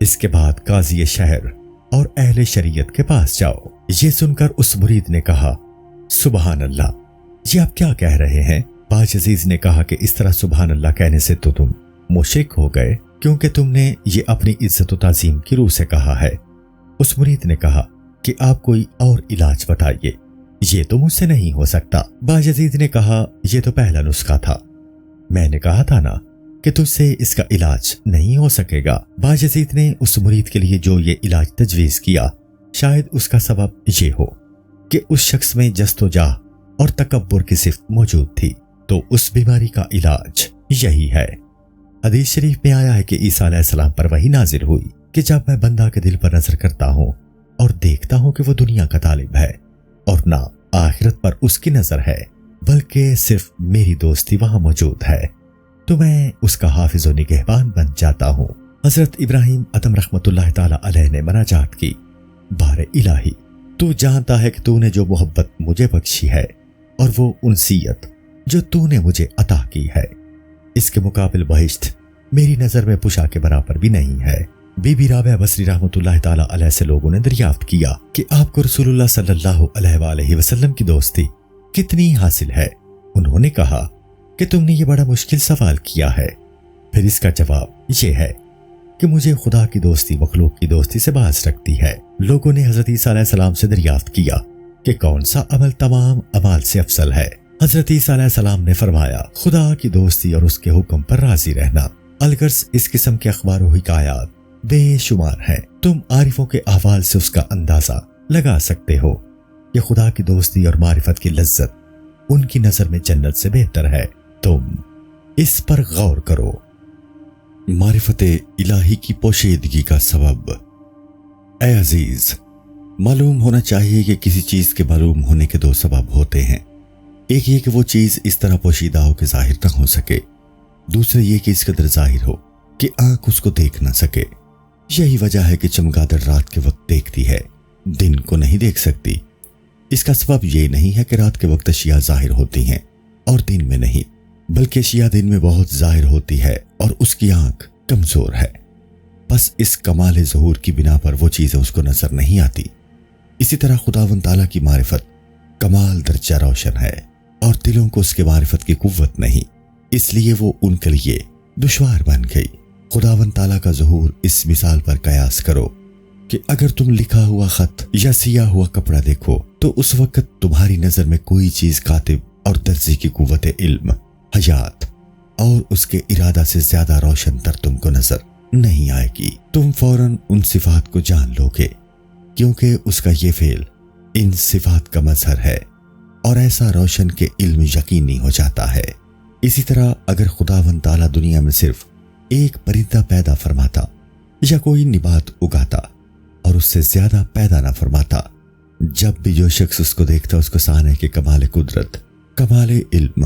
اس کے بعد قاضی شہر اور اہل شریعت کے پاس جاؤ۔ یہ سن کر اس مرید نے کہا سبحان اللہ، یہ آپ کیا کہہ رہے ہیں؟ باجزیز نے کہا کہ اس طرح سبحان اللہ کہنے سے تو تم مشرک ہو گئے، کیونکہ تم نے یہ اپنی عزت و تعظیم کی روح سے کہا ہے۔ اس مرید نے کہا کہ آپ کوئی اور علاج بتائیے، یہ تو مجھ سے نہیں ہو سکتا۔ باجزید نے کہا یہ تو پہلا نسخہ تھا، میں نے کہا تھا نا کہ تجھ سے اس کا علاج نہیں ہو سکے گا۔ باجزید نے اس مرید کے لیے جو یہ علاج تجویز کیا، شاید اس کا سبب یہ ہو کہ اس شخص میں جستجاہ اور تکبر کی صفت موجود تھی، تو اس بیماری کا علاج یہی ہے۔ حدیث شریف میں آیا ہے کہ عیسیٰ علیہ السلام پر وحی نازل ہوئی کہ جب میں بندہ کے دل پر نظر کرتا ہوں اور دیکھتا ہوں کہ وہ دنیا کا طالب ہے اور نہ آخرت پر اس کی نظر ہے، بلکہ صرف میری دوستی وہاں موجود ہے، تو میں اس کا حافظ و نگہبان بن جاتا ہوں۔ حضرت ابراہیم ادم رحمت اللہ تعالی علیہ نے مناجات کی، بار الہی تو جانتا ہے کہ تو نے جو محبت مجھے بخشی ہے اور وہ انسیت جو تو نے مجھے عطا کی ہے، اس کے مقابل بہشت میری نظر میں پشا کے برابر بھی نہیں ہے۔ بی بی رابعہ بصری رحمت اللہ تعالی علیہ سے لوگوں نے دریافت کیا کہ آپ کو رسول اللہ صلی اللہ علیہ وآلہ وسلم کی دوستی کتنی حاصل ہے؟ انہوں نے کہا کہ تم نے یہ بڑا مشکل سوال کیا ہے، پھر اس کا جواب یہ ہے کہ مجھے خدا کی دوستی مخلوق کی دوستی سے باز رکھتی ہے۔ لوگوں نے حضرت عیسیٰ علیہ السلام سے دریافت کیا کہ کون سا عمل تمام اعمال سے افضل ہے؟ حضرت عیسیٰ علیہ السلام نے فرمایا خدا کی دوستی اور اس کے حکم پر راضی رہنا۔ الغرض اس قسم کے اخبار و حکایات بے شمار ہیں، تم عارفوں کے احوال سے اس کا اندازہ لگا سکتے ہو کہ خدا کی دوستی اور معرفت کی لذت ان کی نظر میں جنت سے بہتر ہے۔ تم اس پر غور کرو۔ معرفت الہی کی پوشیدگی کا سبب۔ اے عزیز، معلوم ہونا چاہیے کہ کسی چیز کے معلوم ہونے کے دو سبب ہوتے ہیں، ایک یہ کہ وہ چیز اس طرح پوشیدہ ہو کہ ظاہر نہ ہو سکے، دوسرے یہ کہ اس قدر ظاہر ہو کہ آنکھ اس کو دیکھ نہ سکے۔ یہی وجہ ہے کہ چمگادڑ رات کے وقت دیکھتی ہے، دن کو نہیں دیکھ سکتی۔ اس کا سبب یہ نہیں ہے کہ رات کے وقت اشیاء ظاہر ہوتی ہیں اور دن میں نہیں، بلکہ اشیاء دن میں بہت ظاہر ہوتی ہے اور اس کی آنکھ کمزور ہے، بس اس کمال ظہور کی بنا پر وہ چیزیں اس کو نظر نہیں آتی۔ اسی طرح خداوند تعالیٰ کی معرفت کمال درجہ روشن ہے اور دلوں کو اس کے معرفت کی قوت نہیں، اس لیے وہ ان کے لیے دشوار بن گئی۔ خداوند تعالیٰ کا ظہور اس مثال پر قیاس کرو کہ اگر تم لکھا ہوا خط یا سیاہ ہوا کپڑا دیکھو تو اس وقت تمہاری نظر میں کوئی چیز کاتب اور درزی کی قوت علم، حیات اور اس کے ارادہ سے زیادہ روشن تر تم کو نظر نہیں آئے گی۔ تم فوراً ان صفات کو جان لو گے، کیونکہ اس کا یہ فعل ان صفات کا مظہر ہے اور ایسا روشن کہ علم یقینی ہو جاتا ہے۔ اسی طرح اگر خداوند تعالیٰ دنیا میں صرف ایک پرندہ پیدا فرماتا یا کوئی نبات اگاتا اور اس سے زیادہ پیدا نہ فرماتا، جب بھی جو شخص اس کو دیکھتا اس کو سانے کے کمال قدرت، کمال علم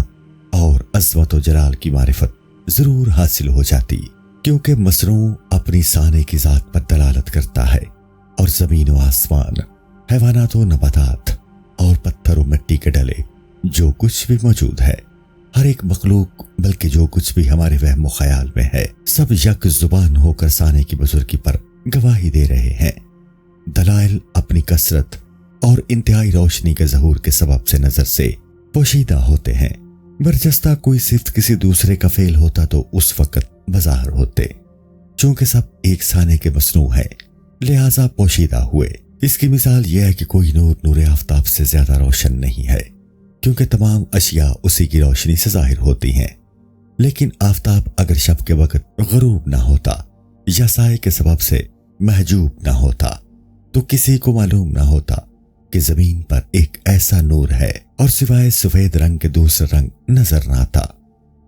اور عظمت و جلال کی معرفت ضرور حاصل ہو جاتی، کیونکہ مصنوع اپنی سانے کی ذات پر دلالت کرتا ہے اور زمین و آسمان، حیوانات و نباتات اور پتھر و مٹی کے ڈلے جو کچھ بھی موجود ہے، ہر ایک مخلوق بلکہ جو کچھ بھی ہمارے وہم و خیال میں ہے، سب یک زبان ہو کر سانے کی بزرگی پر گواہی دے رہے ہیں۔ دلائل اپنی کثرت اور انتہائی روشنی کے ظہور کے سبب سے نظر سے پوشیدہ ہوتے ہیں۔ برجستہ کوئی صفت کسی دوسرے کا فعل ہوتا تو اس وقت بظاہر ہوتے، چونکہ سب ایک سانے کے مصنوع ہیں لہذا پوشیدہ ہوئے۔ اس کی مثال یہ ہے کہ کوئی نور آفتاب سے زیادہ روشن نہیں ہے، کیونکہ تمام اشیاء اسی کی روشنی سے ظاہر ہوتی ہیں، لیکن آفتاب اگر شب کے وقت غروب نہ ہوتا یا سائے کے سبب سے محجوب نہ ہوتا تو کسی کو معلوم نہ ہوتا کہ زمین پر ایک ایسا نور ہے اور سوائے سفید رنگ کے دوسرا رنگ نظر نہ آتا،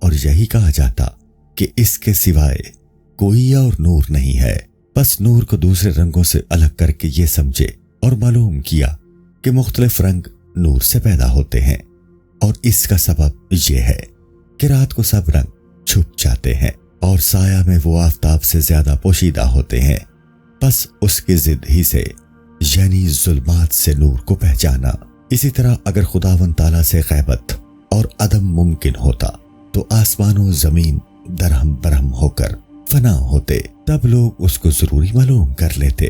اور یہی کہا جاتا کہ اس کے سوائے کوئی اور نور نہیں ہے۔ بس نور کو دوسرے رنگوں سے الگ کر کے یہ سمجھے اور معلوم کیا کہ مختلف رنگ نور سے پیدا ہوتے ہیں، اور اس کا سبب یہ ہے کہ رات کو سب رنگ چھپ جاتے ہیں اور سایہ میں وہ آفتاب سے زیادہ پوشیدہ ہوتے ہیں، بس اس کی ضد ہی سے یعنی ظلمات سے نور کو پہچانا۔ اسی طرح اگر خداوند تعالیٰ سے غیبت اور عدم ممکن ہوتا تو آسمان و زمین درہم برہم ہو کر فنا ہوتے تب لوگ اس کو ضروری معلوم کر لیتے،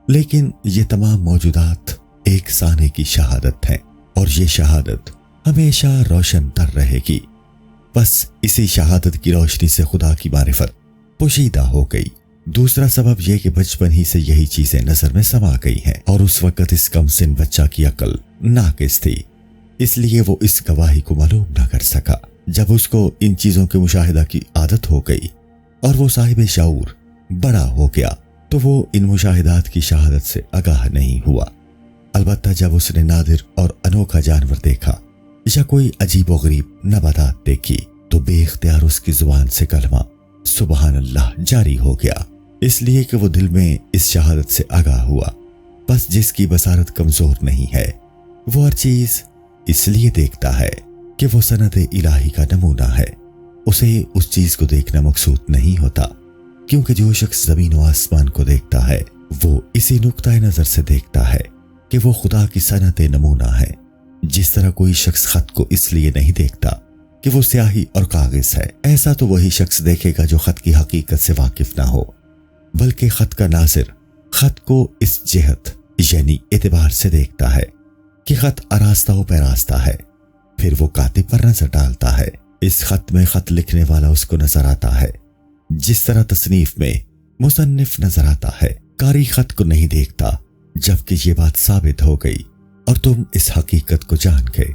لیکن یہ تمام موجودات ایک ثانی کی شہادت ہیں اور یہ شہادت ہمیشہ روشن تر رہے گی۔ بس اسی شہادت کی روشنی سے خدا کی معرفت پوشیدہ ہو گئی۔ دوسرا سبب یہ کہ بچپن ہی سے یہی چیزیں نظر میں سما گئی ہیں اور اس وقت اس کم سن بچہ کی عقل ناقص تھی، اس لیے وہ اس گواہی کو معلوم نہ کر سکا۔ جب اس کو ان چیزوں کے مشاہدہ کی عادت ہو گئی اور وہ صاحب شعور بڑا ہو گیا تو وہ ان مشاہدات کی شہادت سے آگاہ نہیں ہوا۔ البتہ جب اس نے نادر اور انوکھا جانور دیکھا یا کوئی عجیب و غریب نباتات دیکھی تو بے اختیار اس کی زبان سے کلمہ سبحان اللہ جاری ہو گیا، اس لیے کہ وہ دل میں اس شہادت سے آگاہ ہوا۔ بس جس کی بصارت کمزور نہیں ہے وہ ہر چیز اس لیے دیکھتا ہے کہ وہ سنت الہی کا نمونہ ہے، اسے اس چیز کو دیکھنا مقصود نہیں ہوتا، کیونکہ جو شخص زمین و آسمان کو دیکھتا ہے وہ اسی نقطہ نظر سے دیکھتا ہے کہ وہ خدا کی صنعت نمونہ ہے۔ جس طرح کوئی شخص خط کو اس لیے نہیں دیکھتا کہ وہ سیاہی اور کاغذ ہے، ایسا تو وہی شخص دیکھے گا جو خط کی حقیقت سے واقف نہ ہو، بلکہ خط کا ناظر خط کو اس جہت یعنی اعتبار سے دیکھتا ہے کہ خط آراستہ و پیراستہ ہے، پھر وہ کاتب پر نظر ڈالتا ہے۔ اس خط میں خط لکھنے والا اس کو نظر آتا ہے، جس طرح تصنیف میں مصنف نظر آتا ہے۔ قاری خط کو نہیں دیکھتا۔ جبکہ یہ بات ثابت ہو گئی اور تم اس حقیقت کو جان گئے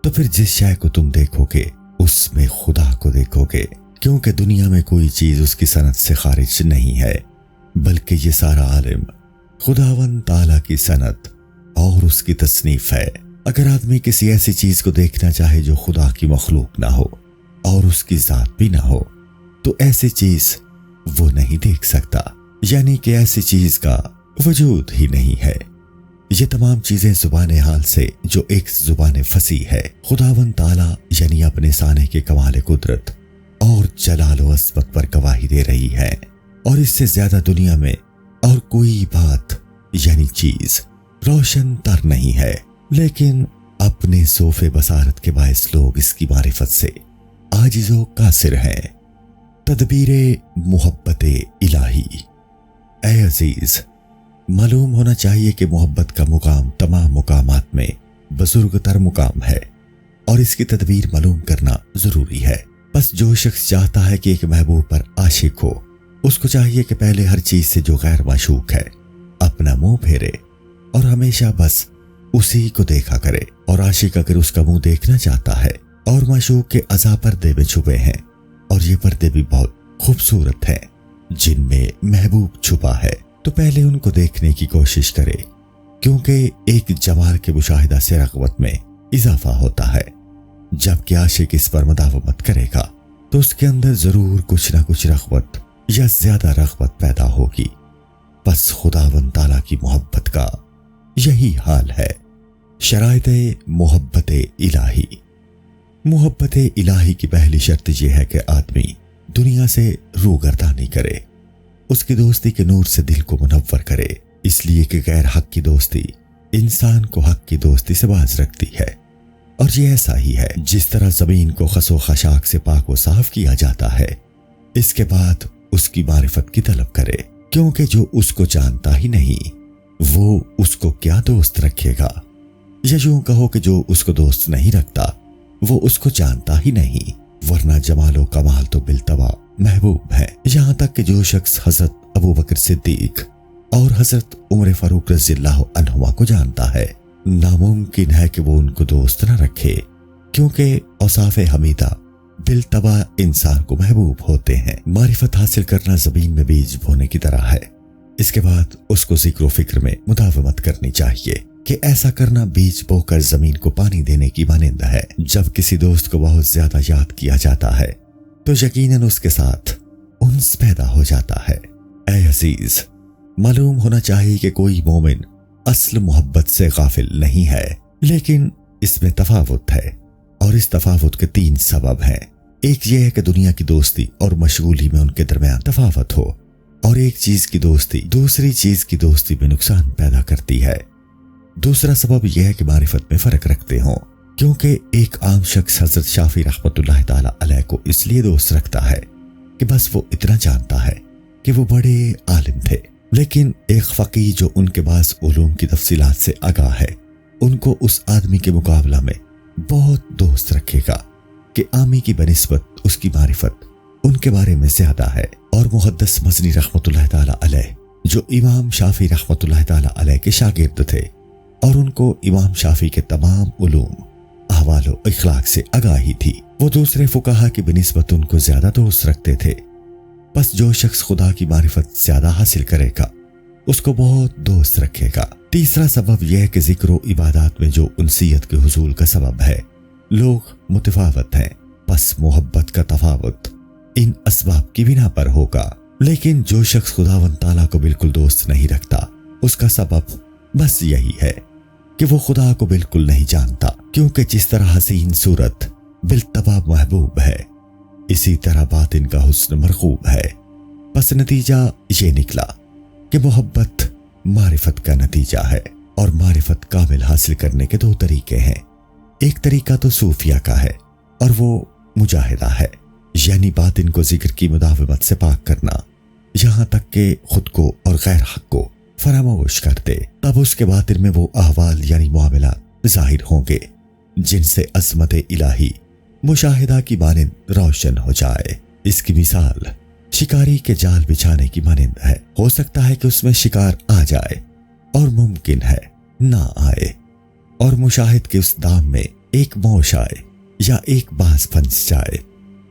تو پھر جس شے کو تم دیکھو گے اس میں خدا کو دیکھو گے، کیونکہ دنیا میں کوئی چیز اس کی صنعت سے خارج نہیں ہے، بلکہ یہ سارا عالم خداوند تعالیٰ کی صنعت اور اس کی تصنیف ہے۔ اگر آدمی کسی ایسی چیز کو دیکھنا چاہے جو خدا کی مخلوق نہ ہو اور اس کی ذات بھی نہ ہو تو ایسی چیز وہ نہیں دیکھ سکتا، یعنی کہ ایسی چیز کا وجود ہی نہیں ہے۔ یہ تمام چیزیں زبان حال سے جو ایک زبان فصیح ہے خداوند تعالیٰ یعنی اپنے سانے کے کمال قدرت اور جلال و عظمت پر گواہی دے رہی ہے، اور اس سے زیادہ دنیا میں اور کوئی بات یعنی چیز روشن تر نہیں ہے، لیکن اپنے صوف بصارت کے باعث لوگ اس کی معرفت سے عاجز و قاصر ہیں۔ تدبیر محبت الہی۔ اے عزیز، معلوم ہونا چاہیے کہ محبت کا مقام تمام مقامات میں بزرگ تر مقام ہے اور اس کی تدبیر معلوم کرنا ضروری ہے۔ بس جو شخص چاہتا ہے کہ ایک محبوب پر عاشق ہو، اس کو چاہیے کہ پہلے ہر چیز سے جو غیر معشوق ہے اپنا منہ پھیرے اور ہمیشہ بس اسی کو دیکھا کرے، اور عاشق اگر اس کا منہ دیکھنا چاہتا ہے اور معشوق کے اعضاء پردے میں چھپے ہیں اور یہ پردے بھی بہت خوبصورت ہیں جن میں محبوب چھپا ہے، تو پہلے ان کو دیکھنے کی کوشش کرے، کیونکہ ایک جمال کے مشاہدہ سے رغبت میں اضافہ ہوتا ہے۔ جب کہ عاشق اس پر مداومت کرے گا تو اس کے اندر ضرور کچھ نہ کچھ رغبت یا زیادہ رغبت پیدا ہوگی۔ بس خداوند تعالیٰ کی محبت کا یہی حال ہے۔ شرائط محبت الہی۔ محبت الہی کی پہلی شرط یہ ہے کہ آدمی دنیا سے روگردانی کرے، اس کی دوستی کے نور سے دل کو منور کرے، اس لیے کہ غیر حق کی دوستی انسان کو حق کی دوستی سے باز رکھتی ہے، اور یہ ایسا ہی ہے جس طرح زمین کو خس و خشاک سے پاک و صاف کیا جاتا ہے، اس کے بعد اس کی معرفت کی طلب کرے، کیونکہ جو اس کو جانتا ہی نہیں وہ اس کو کیا دوست رکھے گا، یا یوں کہو کہ جو اس کو دوست نہیں رکھتا وہ اس کو جانتا ہی نہیں، ورنہ جمال و کمال تو بالطبع محبوب ہے۔ یہاں تک کہ جو شخص حضرت ابوبکر صدیق اور حضرت عمر فاروق رضی اللہ عنہما کو جانتا ہے، ناممکن ہے کہ وہ ان کو دوست نہ رکھے، کیونکہ اوصاف حمیدہ بالطبع انسان کو محبوب ہوتے ہیں۔ معرفت حاصل کرنا زمین میں بیج بونے کی طرح ہے، اس کے بعد اس کو ذکر و فکر میں مداومت کرنی چاہیے کہ ایسا کرنا بیج بو کر زمین کو پانی دینے کی مانند ہے۔ جب کسی دوست کو بہت زیادہ یاد کیا جاتا ہے تو یقیناً اس کے ساتھ انس پیدا ہو جاتا ہے۔ اے عزیز، معلوم ہونا چاہیے کہ کوئی مومن اصل محبت سے غافل نہیں ہے، لیکن اس میں تفاوت ہے، اور اس تفاوت کے 3 سبب ہیں۔ ایک یہ ہے کہ دنیا کی دوستی اور مشغولی میں ان کے درمیان تفاوت ہو، اور ایک چیز کی دوستی دوسری چیز کی دوستی میں نقصان پیدا کرتی ہے۔ دوسرا سبب یہ ہے کہ معرفت میں فرق رکھتے ہوں، کیونکہ ایک عام شخص حضرت شافعی رحمۃ اللہ تعالی علیہ کو اس لیے دوست رکھتا ہے کہ بس وہ اتنا جانتا ہے کہ وہ بڑے عالم تھے، لیکن ایک فقیہ جو ان کے بعض علوم کی تفصیلات سے آگاہ ہے ان کو اس آدمی کے مقابلہ میں بہت دوست رکھے گا کہ عامی کی بنسبت اس کی معرفت ان کے بارے میں زیادہ ہے۔ اور محدث مزنی رحمۃ اللہ تعالی علیہ جو امام شافعی رحمۃ اللہ تعالی علیہ کے شاگرد تھے اور ان کو امام شافعی کے تمام علوم، احوال و اخلاق سے آگاہی تھی، وہ دوسرے فقہا کی بنسبت ان کو زیادہ دوست رکھتے تھے۔ بس جو شخص خدا کی معرفت زیادہ حاصل کرے گا اس کو بہت دوست رکھے گا۔ تیسرا سبب یہ ہے کہ ذکر و عبادات میں جو انسیت کے حصول کا سبب ہے، لوگ متفاوت ہیں، بس محبت کا تفاوت ان اسباب کی بنا پر ہوگا۔ لیکن جو شخص خداوند تعالیٰ کو بالکل دوست نہیں رکھتا اس کا سبب بس یہی ہے کہ وہ خدا کو بالکل نہیں جانتا، کیونکہ جس طرح حسین صورت بالطبع محبوب ہے اسی طرح باطن کا حسن مرغوب ہے۔ پس نتیجہ یہ نکلا کہ محبت معرفت کا نتیجہ ہے، اور معرفت کامل حاصل کرنے کے دو طریقے ہیں۔ ایک طریقہ تو صوفیہ کا ہے اور وہ مجاہدہ ہے، یعنی باطن کو ذکر کی مداومت سے پاک کرنا یہاں تک کہ خود کو اور غیر حق کو فراموش کر دے، تب اس کے باطن میں وہ احوال یعنی معاملات ظاہر ہوں گے جن سے عظمت الہی مشاہدہ کی مانند روشن ہو جائے۔ اس کی مثال شکاری کے جال بچھانے کی مانند ہے۔ ہو سکتا ہے کہ اس میں شکار آ جائے اور ممکن ہے نہ آئے، اور مشاہد کے اس دام میں ایک موش آئے یا ایک باز پھنس جائے،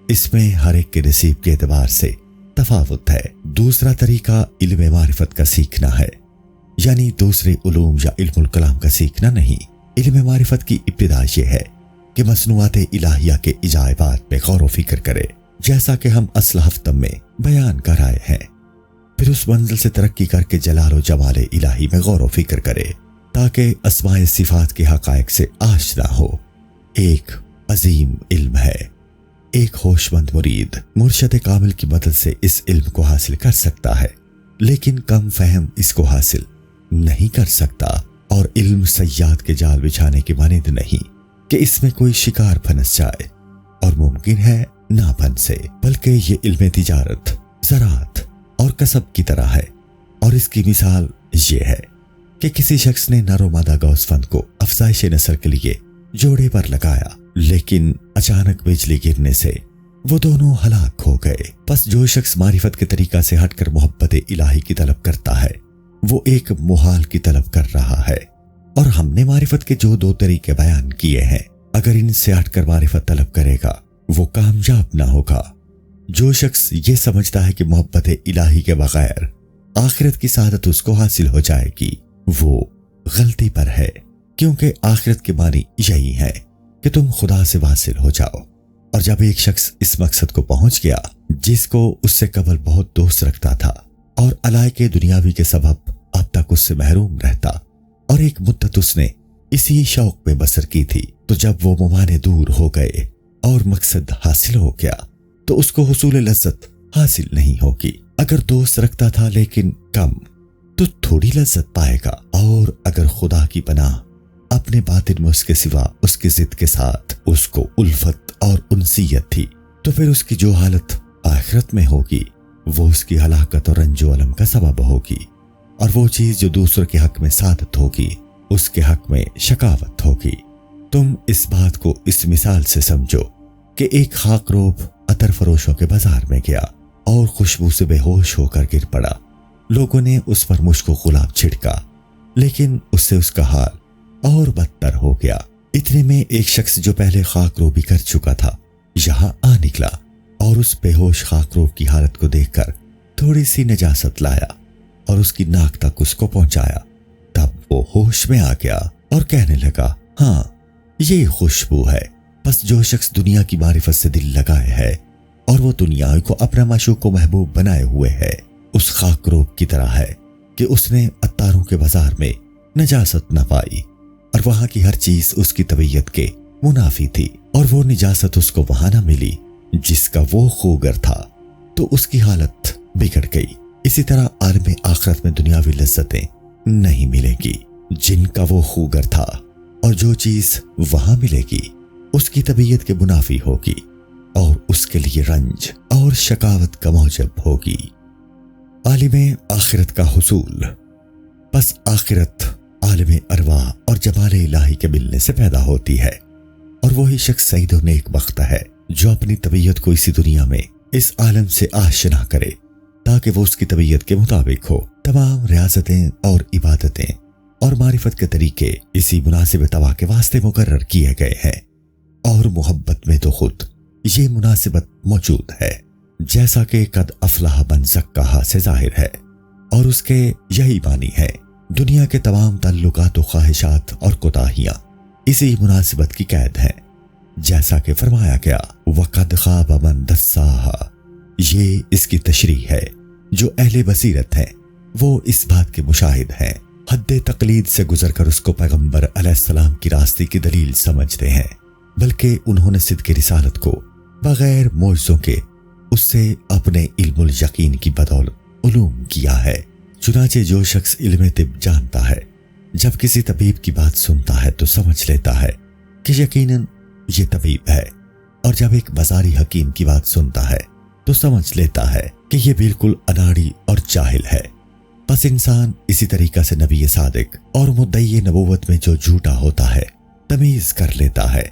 اس میں ہر ایک کے نصیب کے اعتبار سے تفاوت ہے۔ دوسرا طریقہ علم معرفت کا سیکھنا ہے، یعنی دوسرے علوم یا علم الکلام کا سیکھنا نہیں۔ علم معرفت کی ابتدا یہ ہے کہ مصنوعات الہیہ کے عجائبات پہ غور و فکر کرے، جیسا کہ ہم اصل ہفتہ میں بیان کر آئے ہیں، پھر اس منزل سے ترقی کر کے جلال و جمال الہی میں غور و فکر کرے تاکہ اسماء صفات کے حقائق سے آشنا ہو۔ ایک عظیم علم ہے، ایک ہوش مند مرید مرشد کامل کی مدد سے اس علم کو حاصل کر سکتا ہے، لیکن کم فہم اس کو حاصل نہیں کر سکتا۔ اور علم صیاد کے جال بچھانے کی مانند نہیں کہ اس میں کوئی شکار پھنس جائے، اور ممکن ہے نہ پھنسے، بلکہ یہ علم تجارت، زراعت اور کسب کی طرح ہے۔ اور اس کی مثال یہ ہے کہ کسی شخص نے نر و مادہ گوس فند کو افزائش نسل کے لیے جوڑے پر لگایا، لیکن اچانک بجلی گرنے سے وہ دونوں ہلاک ہو گئے۔ پس جو شخص معرفت کے طریقہ سے ہٹ کر محبت الہی کی طلب کرتا ہے وہ ایک محال کی طلب کر رہا ہے۔ اور ہم نے معرفت کے جو دو طریقے بیان کیے ہیں، اگر ان سے ہٹ کر معرفت طلب کرے گا وہ کامیاب نہ ہوگا۔ جو شخص یہ سمجھتا ہے کہ محبت الہی کے بغیر آخرت کی سعادت اس کو حاصل ہو جائے گی، وہ غلطی پر ہے، کیونکہ آخرت کے معنی یہی ہے کہ تم خدا سے واصل ہو جاؤ۔ اور جب ایک شخص اس مقصد کو پہنچ گیا جس کو اس سے قبل بہت دوست رکھتا تھا اور علائق دنیاوی کے سبب اب تک اس سے محروم رہتا، اور ایک مدت اس نے اسی شوق میں بسر کی تھی، تو جب وہ ممانے دور ہو گئے اور مقصد حاصل ہو گیا تو اس کو حصول لذت حاصل نہیں ہوگی۔ اگر دوست رکھتا تھا لیکن کم تو تھوڑی لذت پائے گا، اور اگر خدا کی پناہ اپنے باطن میں اس کے سوا اس کی ضد کے ساتھ اس کو الفت اور انسیت تھی تو پھر اس کی جو حالت آخرت میں ہوگی وہ اس کی ہلاکت اور رنج و الم کا سبب ہوگی، اور وہ چیز جو دوسروں کے حق میں سعادت ہوگی اس کے حق میں شقاوت ہوگی۔ تم اس بات کو اس مثال سے سمجھو کہ ایک خاک روب عطر فروشوں کے بازار میں گیا اور خوشبو سے بے ہوش ہو کر گر پڑا۔ لوگوں نے اس پر مشک و گلاب چھڑکا، لیکن اس سے اس کا حال اور بدتر ہو گیا۔ اتنے میں ایک شخص جو پہلے خاک روبی کر چکا تھا یہاں آ نکلا، اور اس بے ہوش خاک روب کی حالت کو دیکھ کر تھوڑی سی نجاست لایا اور اس کی ناک تک اس کو پہنچایا۔ تب وہ ہوش میں آ گیا اور کہنے لگا، ہاں یہ خوشبو ہے۔ بس جو شخص دنیا کی معرفت سے دل لگائے ہے اور وہ دنیا کو اپنا معشوق و محبوب بنائے ہوئے ہے، اس خاک روب کی طرح ہے کہ اس نے عطاروں کے بازار میں نجاست نہ پائی، اور وہاں کی ہر چیز اس کی طبیعت کے منافی تھی، اور وہ نجاست اس کو وہاں نہ ملی جس کا وہ خوگر تھا، تو اس کی حالت بگڑ گئی۔ اسی طرح عالم آخرت میں دنیاوی لذتیں نہیں ملے گی جن کا وہ خوگر تھا، اور جو چیز وہاں ملے گی اس کی طبیعت کے منافی ہوگی، اور اس کے لیے رنج اور شقاوت کا موجب ہوگی۔ عالم آخرت کا حصول، پس آخرت عالم ارواح اور جمال الہی کے ملنے سے پیدا ہوتی ہے، اور وہی شخص سعید و نیک بخت ہے جو اپنی طبیعت کو اسی دنیا میں اس عالم سے آشنا کرے تاکہ وہ اس کی طبیعت کے مطابق ہو۔ تمام ریاضتیں اور عبادتیں اور معرفت کے طریقے اسی مناسب توا کے واسطے مقرر کیے گئے ہیں، اور محبت میں تو خود یہ مناسبت موجود ہے، جیسا کہ قد افلح من زکاہا سے ظاہر ہے، اور اس کے یہی معنی ہے۔ دنیا کے تمام تعلقات و خواہشات اور کوتاہیاں اسی مناسبت کی قید ہیں، جیسا کہ فرمایا گیا وَقَدْ خَابَ مَنْ دَسَّاهَا۔ یہ اس کی تشریح ہے۔ جو اہل بصیرت ہیں وہ اس بات کے مشاہد ہیں، حد تقلید سے گزر کر اس کو پیغمبر علیہ السلام کی راستے کی دلیل سمجھتے ہیں، بلکہ انہوں نے صدق رسالت کو بغیر معجزوں کے اس سے اپنے علم الیقین کی بدولت علوم کیا ہے۔ چنانچہ جو شخص علم طب جانتا ہے جب کسی طبیب کی بات سنتا ہے تو سمجھ لیتا ہے کہ یقیناً یہ طبیب ہے، اور جب ایک بازاری حکیم کی بات سنتا ہے تو سمجھ لیتا ہے کہ یہ بالکل اناڑی اور جاہل ہے۔ پس انسان اسی طریقہ سے نبی صادق اور مدعی نبوت میں جو جھوٹا ہوتا ہے تمیز کر لیتا ہے،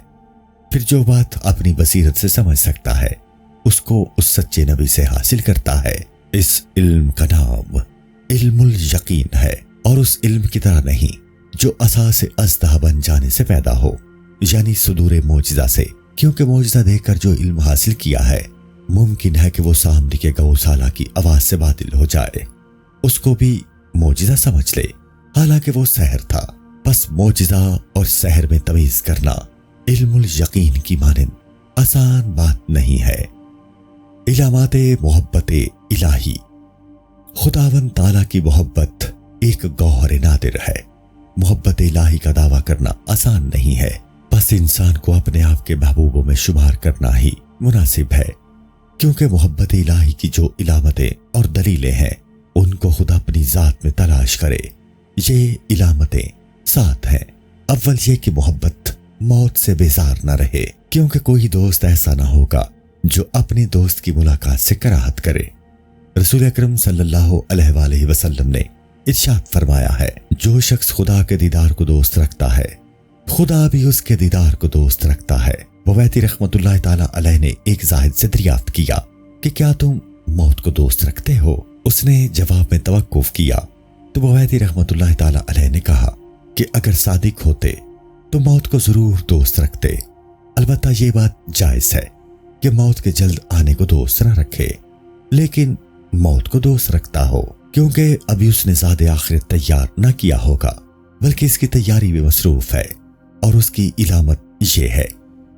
پھر جو بات اپنی بصیرت سے سمجھ سکتا ہے اس کو اس سچے نبی سے حاصل کرتا ہے۔ اس علم کا نام علم الیقین ہے، اور اس علم کی طرح نہیں جو اساس ازدہ بن جانے سے پیدا ہو، یعنی صدور معجزہ سے، کیونکہ معجزہ دیکھ کر جو علم حاصل کیا ہے ممکن ہے کہ وہ سامنے کے گوسالہ کی آواز سے باطل ہو جائے، اس کو بھی معجزہ سمجھ لے حالانکہ وہ سحر تھا۔ پس معجزہ اور سحر میں تمیز کرنا علم الیقین کی مانند آسان بات نہیں ہے۔ علامات محبت الہی، خداوند تعالیٰ کی محبت ایک گوہر نادر ہے۔ محبت الہی کا دعویٰ کرنا آسان نہیں ہے، بس انسان کو اپنے آپ کے محبوبوں میں شمار کرنا ہی مناسب ہے، کیونکہ محبت الہی کی جو علامتیں اور دلیلیں ہیں ان کو خود اپنی ذات میں تلاش کرے۔ یہ علامتیں 7 ہیں۔ اول یہ کہ محبت موت سے بیزار نہ رہے، کیونکہ کوئی دوست ایسا نہ ہوگا جو اپنے دوست کی ملاقات سے کراہت کرے۔ رسول اکرم صلی اللہ علیہ وآلہ وسلم نے ارشاد فرمایا ہے، جو شخص خدا کے دیدار کو دوست رکھتا ہے خدا بھی اس کے دیدار کو دوست رکھتا ہے۔ بویتی رحمت اللہ تعالیٰ علیہ نے ایک زاہد سے دریافت کیا کہ کیا تم موت کو دوست رکھتے ہو؟ اس نے جواب میں توقف کیا تو بویتی رحمت اللہ تعالیٰ علیہ نے کہا کہ اگر صادق ہوتے تو موت کو ضرور دوست رکھتے، البتہ یہ بات جائز ہے کہ موت کے جلد آنے کو دوست نہ رکھے، لیکن موت کو دوست رکھتا ہو، کیونکہ ابھی اس نے ذات آخرت تیار نہ کیا ہوگا بلکہ اس کی تیاری میں مصروف ہے، اور اس کی علامت یہ ہے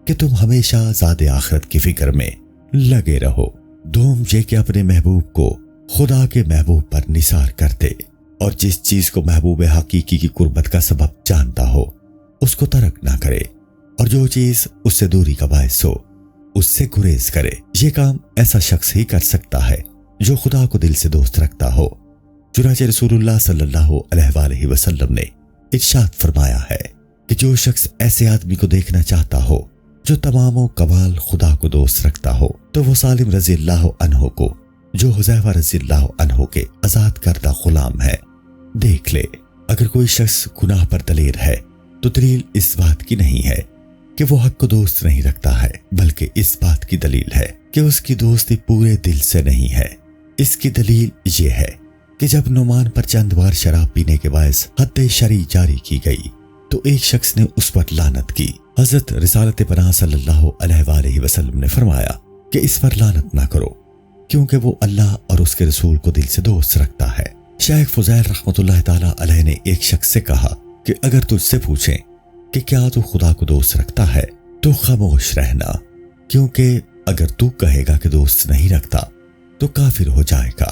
کہ تم ہمیشہ ذات آخرت کی فکر میں لگے رہو۔ دوم یہ کہ اپنے محبوب کو خدا کے محبوب پر نثار کرتے، اور جس چیز کو محبوب حقیقی کی قربت کا سبب جانتا ہو اس کو ترک نہ کرے، اور جو چیز اس سے دوری کا باعث ہو اس سے گریز کرے۔ یہ کام ایسا شخص ہی کر سکتا ہے جو خدا کو دل سے دوست رکھتا ہو۔ چنانچہ رسول اللہ صلی اللہ علیہ وآلہ وسلم نے ارشاد فرمایا ہے کہ جو شخص ایسے آدمی کو دیکھنا چاہتا ہو جو تمام و کمال خدا کو دوست رکھتا ہو تو وہ سالم رضی اللہ عنہ کو، جو حذیفہ رضی اللہ عنہ کے آزاد کردہ غلام ہے، دیکھ لے۔ اگر کوئی شخص گناہ پر دلیر ہے تو دلیل اس بات کی نہیں ہے کہ وہ حق کو دوست نہیں رکھتا ہے، بلکہ اس بات کی دلیل ہے کہ اس کی دوستی پورے دل سے نہیں ہے۔ اس کی دلیل یہ ہے کہ جب نعمان پر چند بار شراب پینے کے باعث حد شرعی جاری کی گئی تو ایک شخص نے اس پر لعنت کی۔ حضرت رسالت پناہ صلی اللہ علیہ وآلہ وسلم نے فرمایا کہ اس پر لعنت نہ کرو، کیونکہ وہ اللہ اور اس کے رسول کو دل سے دوست رکھتا ہے۔ شیخ فضیل رحمت اللہ تعالیٰ علیہ نے ایک شخص سے کہا کہ اگر تجھ سے پوچھیں کہ کیا تو خدا کو دوست رکھتا ہے تو خاموش رہنا، کیونکہ اگر تو کہے گا کہ دوست نہیں رکھتا تو کافر ہو جائے گا،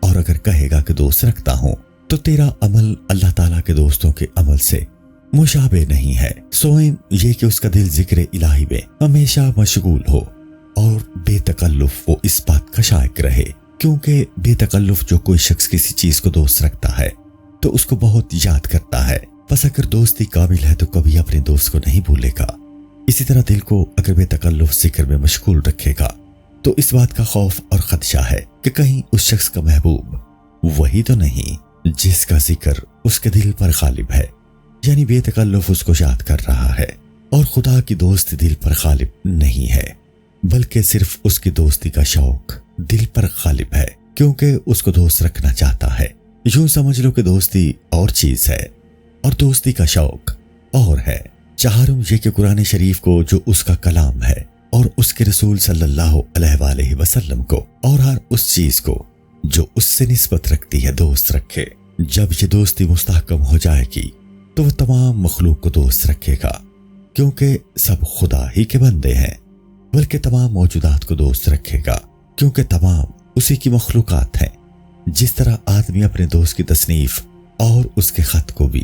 اور اگر کہے گا کہ دوست رکھتا ہوں تو تیرا عمل اللہ تعالیٰ کے دوستوں کے عمل سے مشابہ نہیں ہے۔ سوئم یہ کہ اس کا دل ذکر الہی میں ہمیشہ مشغول ہو، اور بے تکلف وہ اس بات کا شائق رہے، کیونکہ بے تکلف جو کوئی شخص کسی چیز کو دوست رکھتا ہے تو اس کو بہت یاد کرتا ہے، بس اگر دوستی کامل ہے تو کبھی اپنے دوست کو نہیں بھولے گا، اسی طرح دل کو اگر بے تکلف ذکر میں مشغول رکھے گا تو اس بات کا خوف اور خدشہ ہے کہ کہیں اس شخص کا محبوب وہی تو نہیں جس کا ذکر اس کے دل پر غالب ہے، یعنی بے تکلف اس کو یاد کر رہا ہے، اور خدا کی دوستی دل پر غالب نہیں ہے بلکہ صرف اس کی دوستی کا شوق دل پر غالب ہے، کیونکہ اس کو دوست رکھنا چاہتا ہے۔ یوں سمجھ لو کہ دوستی اور چیز ہے اور دوستی کا شوق اور ہے۔ چہارم یہ کہ قرآن شریف کو جو اس کا کلام ہے اور اس کے رسول صلی اللہ علیہ وآلہ وسلم کو اور ہر اس چیز کو جو اس سے نسبت رکھتی ہے دوست رکھے۔ جب یہ دوستی مستحکم ہو جائے گی تو وہ تمام مخلوق کو دوست رکھے گا، کیونکہ سب خدا ہی کے بندے ہیں، بلکہ تمام موجودات کو دوست رکھے گا کیونکہ تمام اسی کی مخلوقات ہیں۔ جس طرح آدمی اپنے دوست کی تصنیف اور اس کے خط کو بھی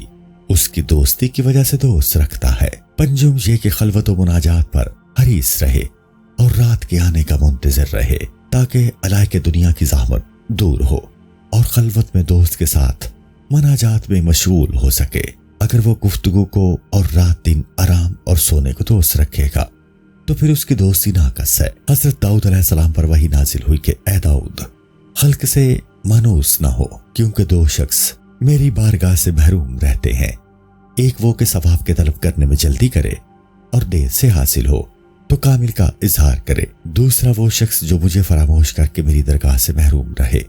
اس کی دوستی کی وجہ سے دوست رکھتا ہے۔ پنجم یہ کہ خلوت و مناجات پر حریص رہے اور رات کے آنے کا منتظر رہے تاکہ علائق دنیا کی زحمت دور ہو اور خلوت میں دوست کے ساتھ مناجات میں مشغول ہو سکے۔ اگر وہ گفتگو کو اور رات دن آرام اور سونے کو دوست رکھے گا تو پھر اس کی دوستی ناقص ہے۔ حضرت داؤد علیہ السلام پر وحی نازل ہوئی کہ اے داؤد، خلق سے مانوس نہ ہو، کیونکہ دو شخص میری بارگاہ سے محروم رہتے ہیں، ایک وہ کہ ثواب کے طلب کرنے میں جلدی کرے اور دیر سے حاصل ہو تو کامل کا اظہار کرے، دوسرا وہ شخص جو مجھے فراموش کر کے میری درگاہ سے محروم رہے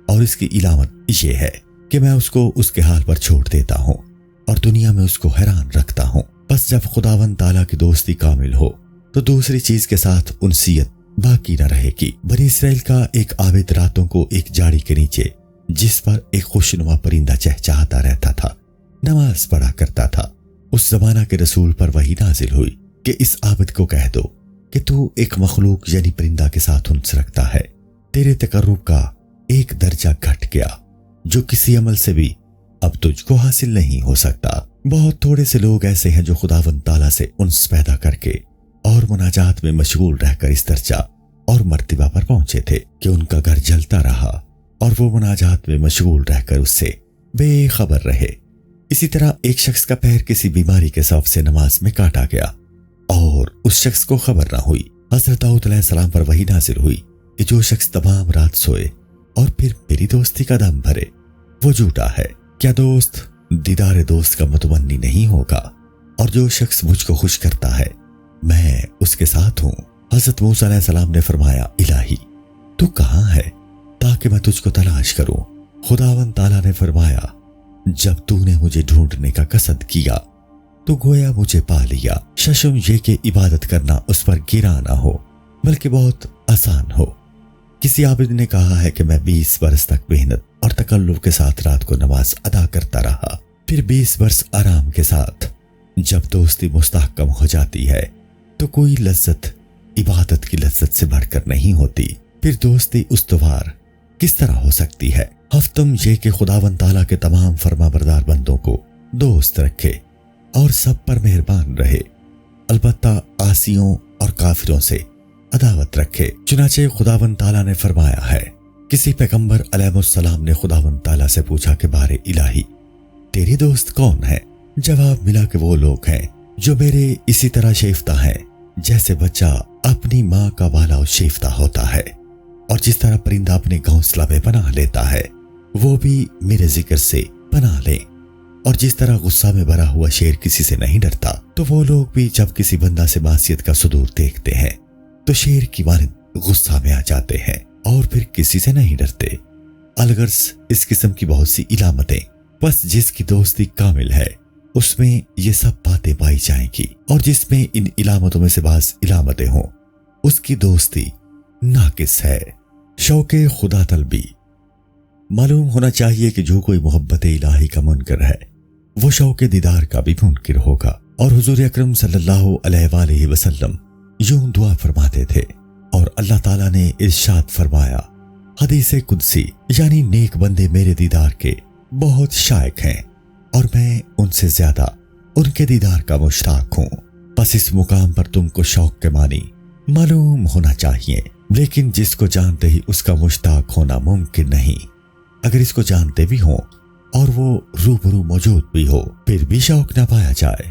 اور اس کی علامت یہ ہے کہ میں اس کو اس کے حال پر چھوڑ دیتا ہوں اور دنیا میں اس کو حیران رکھتا ہوں۔ بس جب خداوند تعالیٰ کی دوستی کامل ہو تو دوسری چیز کے ساتھ انسیت باقی نہ رہے گی۔ بنی اسرائیل کا ایک عابد راتوں کو ایک جھاڑی کے نیچے جس پر ایک خوشنما پرندہ چہچہاتا رہتا تھا نماز پڑھا کرتا تھا۔ اس زمانہ کے رسول پر وحی نازل ہوئی کہ اس عابد کو کہہ دو کہ تو ایک مخلوق یعنی پرندہ کے ساتھ انس رکھتا ہے، تیرے تقرب کا ایک درجہ گھٹ گیا جو کسی عمل سے بھی اب تجھ کو حاصل نہیں ہو سکتا۔ بہت تھوڑے سے لوگ ایسے ہیں جو خداوند تعالیٰ سے انس پیدا کر کے اور مناجات میں مشغول رہ کر اس درجہ اور مرتبہ پر پہنچے تھے کہ ان کا گھر جلتا رہا اور وہ مناجات میں مشغول رہ کر اس سے بے خبر رہے۔ اسی طرح ایک شخص کا پیر کسی بیماری کے سبب سے نماز میں کاٹا گیا اور اس شخص کو خبر نہ ہوئی۔ حضرت داؤد علیہ السلام پر وحی نازل ہوئی کہ جو شخص تمام رات سوئے اور پھر میری دوستی کا دم بھرے وہ جھوٹا ہے۔ کیا دوست دیدار دوست کا متمنی نہیں ہوگا؟ اور جو شخص مجھ کو خوش کرتا ہے میں اس کے ساتھ ہوں۔ حضرت موسیٰ علیہ السلام نے فرمایا الہی تو کہاں ہے تاکہ میں تجھ کو تلاش کروں؟ خداوند تعالیٰ نے فرمایا جب تو نے مجھے ڈھونڈنے کا قصد کیا تو گویا مجھے پا لیا۔ ششم یہ کہ عبادت کرنا اس پر گرا نہ ہو بلکہ بہت آسان ہو۔ کسی عابد نے کہا ہے کہ میں 20 برس تک محنت اور تکلف کے ساتھ رات کو نماز ادا کرتا رہا، پھر 20 برس آرام کے ساتھ جب دوستی مستحکم ہو جاتی ہے تو کوئی لذت عبادت کی لذت سے بڑھ کر نہیں ہوتی، پھر دوستی استوار کس طرح ہو سکتی ہے؟ ہفتم یہ کہ خداوند تعالیٰ کے تمام فرما بردار بندوں کو دوست رکھے اور سب پر مہربان رہے، البتہ عاصیوں اور کافروں سے عداوت رکھے۔ چنانچہ خداوند تعالیٰ نے فرمایا ہے، کسی پیغمبر علیہ السلام نے خداوند تعالیٰ سے پوچھا کہ بارے الہی تیرے دوست کون ہیں؟ جواب ملا کہ وہ لوگ ہیں جو میرے اسی طرح شیفتہ ہیں جیسے بچہ اپنی ماں کا والا و شیفتہ ہوتا ہے، اور جس طرح پرندہ اپنے گھونسلہ میں پناہ لیتا ہے وہ بھی میرے ذکر سے پناہ لیں، اور جس طرح غصہ میں بھرا ہوا شیر کسی سے نہیں ڈرتا تو وہ لوگ بھی جب کسی بندہ سے معصیت کا صدور دیکھتے ہیں تو شیر کی مانند غصہ میں آ جاتے ہیں اور پھر کسی سے نہیں ڈرتے۔ الغرض اس قسم کی بہت سی علامتیں، بس جس کی دوستی کامل ہے اس میں یہ سب باتیں پائی جائیں گی، اور جس میں ان علامتوں میں سے بعض علامتیں ہوں اس کی دوستی ناقص ہے۔ شوق خدا طلبی۔ معلوم ہونا چاہیے کہ جو کوئی محبت الہی کا منکر ہے وہ شوق دیدار کا بھی منکر ہوگا، اور حضور اکرم صلی اللہ علیہ وآلہ وسلم یوں دعا فرماتے تھے، اور اللہ تعالیٰ نے ارشاد فرمایا حدیث قدسی یعنی نیک بندے میرے دیدار کے بہت شائق ہیں اور میں ان سے زیادہ ان کے دیدار کا مشتاق ہوں۔ بس اس مقام پر تم کو شوق کے معنی معلوم ہونا چاہیے، لیکن جس کو جانتے ہی اس کا مشتاق ہونا ممکن نہیں۔ اگر اس کو جانتے بھی ہوں اور وہ روبرو موجود بھی ہو پھر بھی شوق نہ پایا جائے۔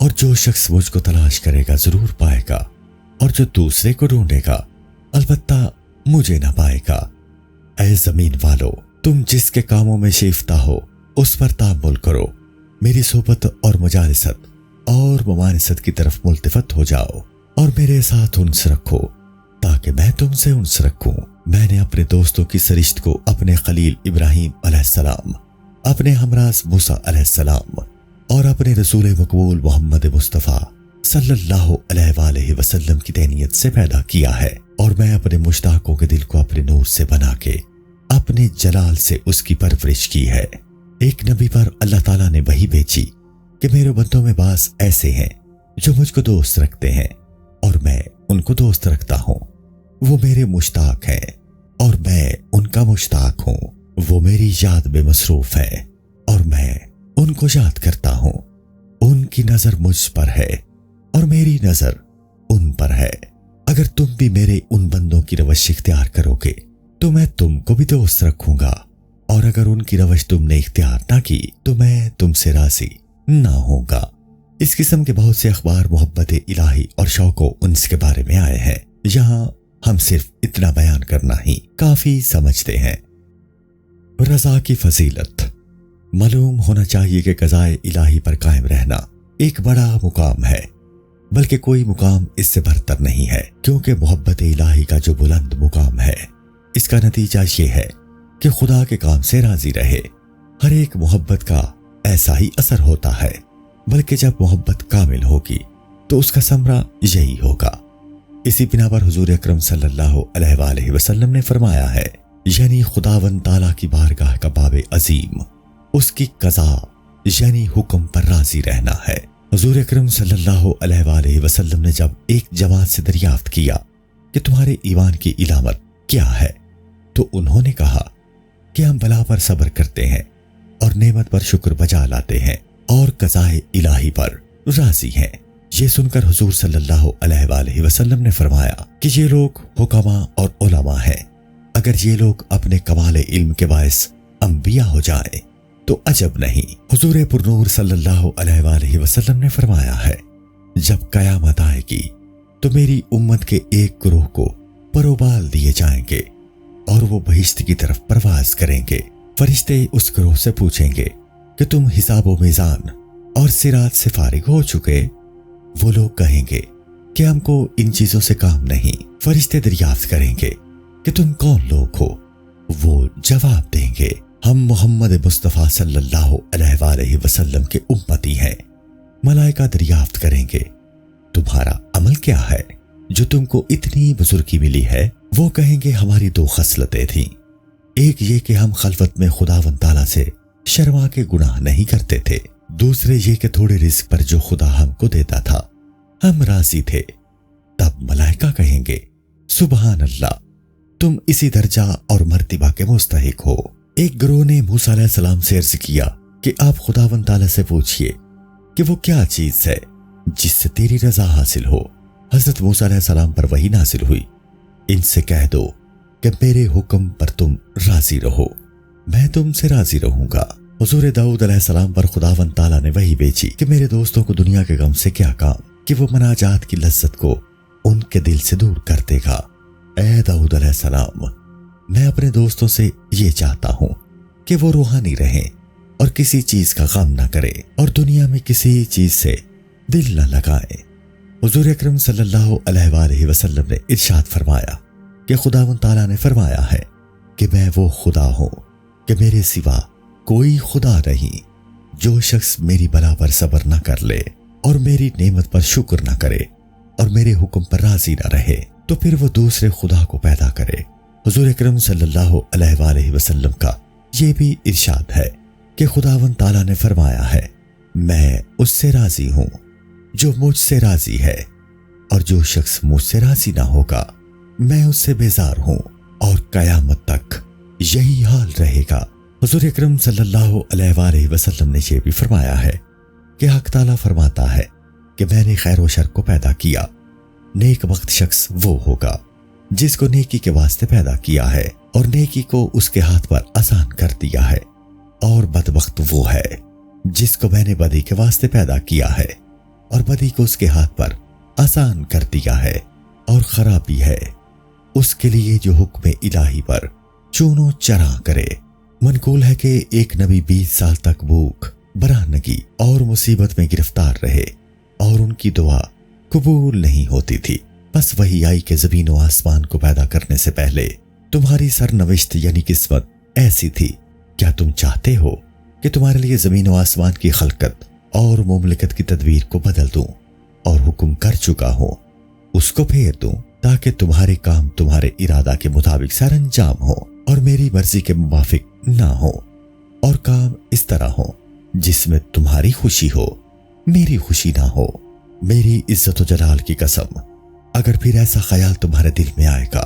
اور جو شخص مجھ کو تلاش کرے گا ضرور پائے گا، اور جو دوسرے کو ڈھونڈے گا البتہ مجھے نہ پائے گا۔ اے زمین والو، تم جس کے کاموں میں شیفتہ ہو اس پر تامل کرو، میری صحبت اور مجالست اور ممانست کی طرف ملتفت ہو جاؤ، اور میرے ساتھ انس رکھو تاکہ میں تم سے انس رکھوں۔ میں نے اپنے دوستوں کی سرشت کو اپنے خلیل ابراہیم علیہ السلام، اپنے ہمراز موسیٰ علیہ السلام اور اپنے رسول مقبول محمد مصطفیٰ صلی اللہ علیہ وآلہ وسلم کی تہنیت سے پیدا کیا ہے، اور میں اپنے مشتاقوں کے دل کو اپنے نور سے بنا کے اپنے جلال سے اس کی پرورش کی ہے۔ ایک نبی پر اللہ تعالیٰ نے وحی بھیجی کہ میرے بندوں میں بعض ایسے ہیں جو مجھ کو دوست رکھتے ہیں اور میں ان کو دوست رکھتا ہوں، وہ میرے مشتاق ہیں اور میں ان کا مشتاق ہوں، وہ میری یاد میں مصروف ہے اور میں ان کو یاد کرتا ہوں، ان کی نظر مجھ پر ہے اور میری نظر ان پر ہے۔ اگر تم بھی میرے ان بندوں کی روش اختیار کرو گے تو میں تم کو بھی دوست رکھوں گا، اور اگر ان کی روش تم نے اختیار نہ کی تو میں تم سے راضی نہ ہوں گا۔ اس قسم کے بہت سے اخبار محبت الہی اور شوق و انس کے بارے میں آئے ہیں، یہاں ہم صرف اتنا بیان کرنا ہی کافی سمجھتے ہیں۔ رضا کی فضیلت۔ معلوم ہونا چاہیے کہ قضائے الہی پر قائم رہنا ایک بڑا مقام ہے، بلکہ کوئی مقام اس سے برتر نہیں ہے، کیونکہ محبت الہی کا جو بلند مقام ہے اس کا نتیجہ یہ ہے کہ خدا کے کام سے راضی رہے۔ ہر ایک محبت کا ایسا ہی اثر ہوتا ہے، بلکہ جب محبت کامل ہوگی تو اس کا ثمرہ یہی ہوگا۔ اسی بنا پر حضور اکرم صلی اللہ علیہ وآلہ وسلم نے فرمایا ہے، یعنی خداوند تعالیٰ کی بارگاہ کا باب عظیم اس کی قضا یعنی حکم پر راضی رہنا ہے۔ حضور اکرم صلی اللہ علیہ وآلہ وسلم نے جب ایک جماعت سے دریافت کیا کہ تمہارے ایمان کی علامت کیا ہے تو انہوں نے کہا کہ ہم بلا پر صبر کرتے ہیں اور نعمت پر شکر بجا لاتے ہیں اور قضائے الہی پر راضی ہیں۔ یہ سن کر حضور صلی اللہ علیہ وآلہ وسلم نے فرمایا کہ یہ لوگ حکماء اور علماء ہیں، اگر یہ لوگ اپنے کمال علم کے باعث انبیاء ہو جائیں تو عجب نہیں۔ حضور پرنور صلی اللہ علیہ وآلہ وسلم نے فرمایا ہے، جب قیامت آئے گی تو میری امت کے ایک گروہ کو پروبال دیے جائیں گے اور وہ بہشت کی طرف پرواز کریں گے۔ فرشتے اس گروہ سے پوچھیں گے کہ تم حساب و میزان اور صراط سے فارغ ہو چکے؟ وہ لوگ کہیں گے کہ ہم کو ان چیزوں سے کام نہیں۔ فرشتے دریافت کریں گے کہ تم کون لوگ ہو؟ وہ جواب دیں گے، ہم محمد مصطفیٰ صلی اللہ علیہ وآلہ وسلم کے امتی ہیں۔ ملائکہ دریافت کریں گے، تمہارا عمل کیا ہے جو تم کو اتنی بزرگی ملی ہے؟ وہ کہیں گے ہماری دو خصلتیں تھیں، ایک یہ کہ ہم خلوت میں خداوند تعالیٰ سے شرما کے گناہ نہیں کرتے تھے، دوسرے یہ کہ تھوڑے رزق پر جو خدا ہم کو دیتا تھا ہم راضی تھے۔ تب ملائکہ کہیں گے، سبحان اللہ، تم اسی درجہ اور مرتبہ کے مستحق ہو۔ ایک گروہ نے موسیٰ علیہ السلام سے عرض کیا کہ آپ خداوند تعالیٰ سے پوچھئے کہ وہ کیا چیز ہے جس سے تیری رضا حاصل ہو۔ حضرت موسیٰ علیہ السلام پر وحی نازل ہوئی، ان سے کہہ دو کہ میرے حکم پر تم راضی رہو، میں تم سے راضی رہوں گا۔ حضور داؤد علیہ السلام پر خداوند تعالیٰ نے وحی بھیجی کہ میرے دوستوں کو دنیا کے غم سے کیا کام کہ وہ مناجات کی لذت کو ان کے دل سے دور کر دے گا۔ اے داؤد علیہ السلام، میں اپنے دوستوں سے یہ چاہتا ہوں کہ وہ روحانی رہیں اور کسی چیز کا غم نہ کرے اور دنیا میں کسی چیز سے دل نہ لگائے۔ حضور اکرم صلی اللہ علیہ وآلہ وسلم نے ارشاد فرمایا کہ خداوند تعالیٰ نے فرمایا ہے کہ میں وہ خدا ہوں کہ میرے سوا کوئی خدا نہیں۔ جو شخص میری بلا پر صبر نہ کر لے اور میری نعمت پر شکر نہ کرے اور میرے حکم پر راضی نہ رہے تو پھر وہ دوسرے خدا کو پیدا کرے۔ حضور اکرم صلی اللہ علیہ وآلہ وسلم کا یہ بھی ارشاد ہے کہ خداوند تعالیٰ نے فرمایا ہے، میں اس سے راضی ہوں جو مجھ سے راضی ہے، اور جو شخص مجھ سے راضی نہ ہوگا میں اس سے بیزار ہوں، اور قیامت تک یہی حال رہے گا۔ حضور اکرم صلی اللہ علیہ وآلہ وسلم نے یہ بھی فرمایا ہے کہ حق تعالیٰ فرماتا ہے کہ میں نے خیر و شر کو پیدا کیا، نیک وقت شخص وہ ہوگا جس کو نیکی کے واسطے پیدا کیا ہے اور نیکی کو اس کے ہاتھ پر آسان کر دیا ہے، اور بدبخت وہ ہے جس کو میں نے بدی کے واسطے پیدا کیا ہے اور نیکی کو اس کے ہاتھ پر آسان کر دیا ہے۔ اور بدبخت وہ ہے جس کو میں نے نیکی کے واسطے پیدا کیا ہے اور نیکی کو اس کے ہاتھ پر آسان کر دیا ہے۔ اور بدی کو اس کے ہاتھ پر آسان کر دیا ہے، اور خرابی ہے اس کے لیے جو حکم الہی پر چونو چرا کرے۔ منقول ہے کہ ایک نبی 20 سال تک بھوک، برہنگی اور مصیبت میں گرفتار رہے اور ان کی دعا قبول نہیں ہوتی تھی۔ بس وہی آئی کہ زمین و آسمان کو پیدا کرنے سے پہلے تمہاری سرنوشت یعنی قسمت ایسی تھی۔ کیا تم چاہتے ہو کہ تمہارے لیے زمین و آسمان کی خلقت اور مملکت کی تدبیر کو بدل دوں، اور حکم کر چکا ہوں اس کو پھیر دوں، تاکہ تمہارے کام تمہارے ارادہ کے مطابق سر انجام ہو اور میری مرضی کے موافق نہ ہو، اور کام اس طرح ہو جس میں تمہاری خوشی ہو، میری خوشی نہ ہو۔ میری عزت و جلال کی قسم، اگر پھر ایسا خیال تمہارے دل میں آئے گا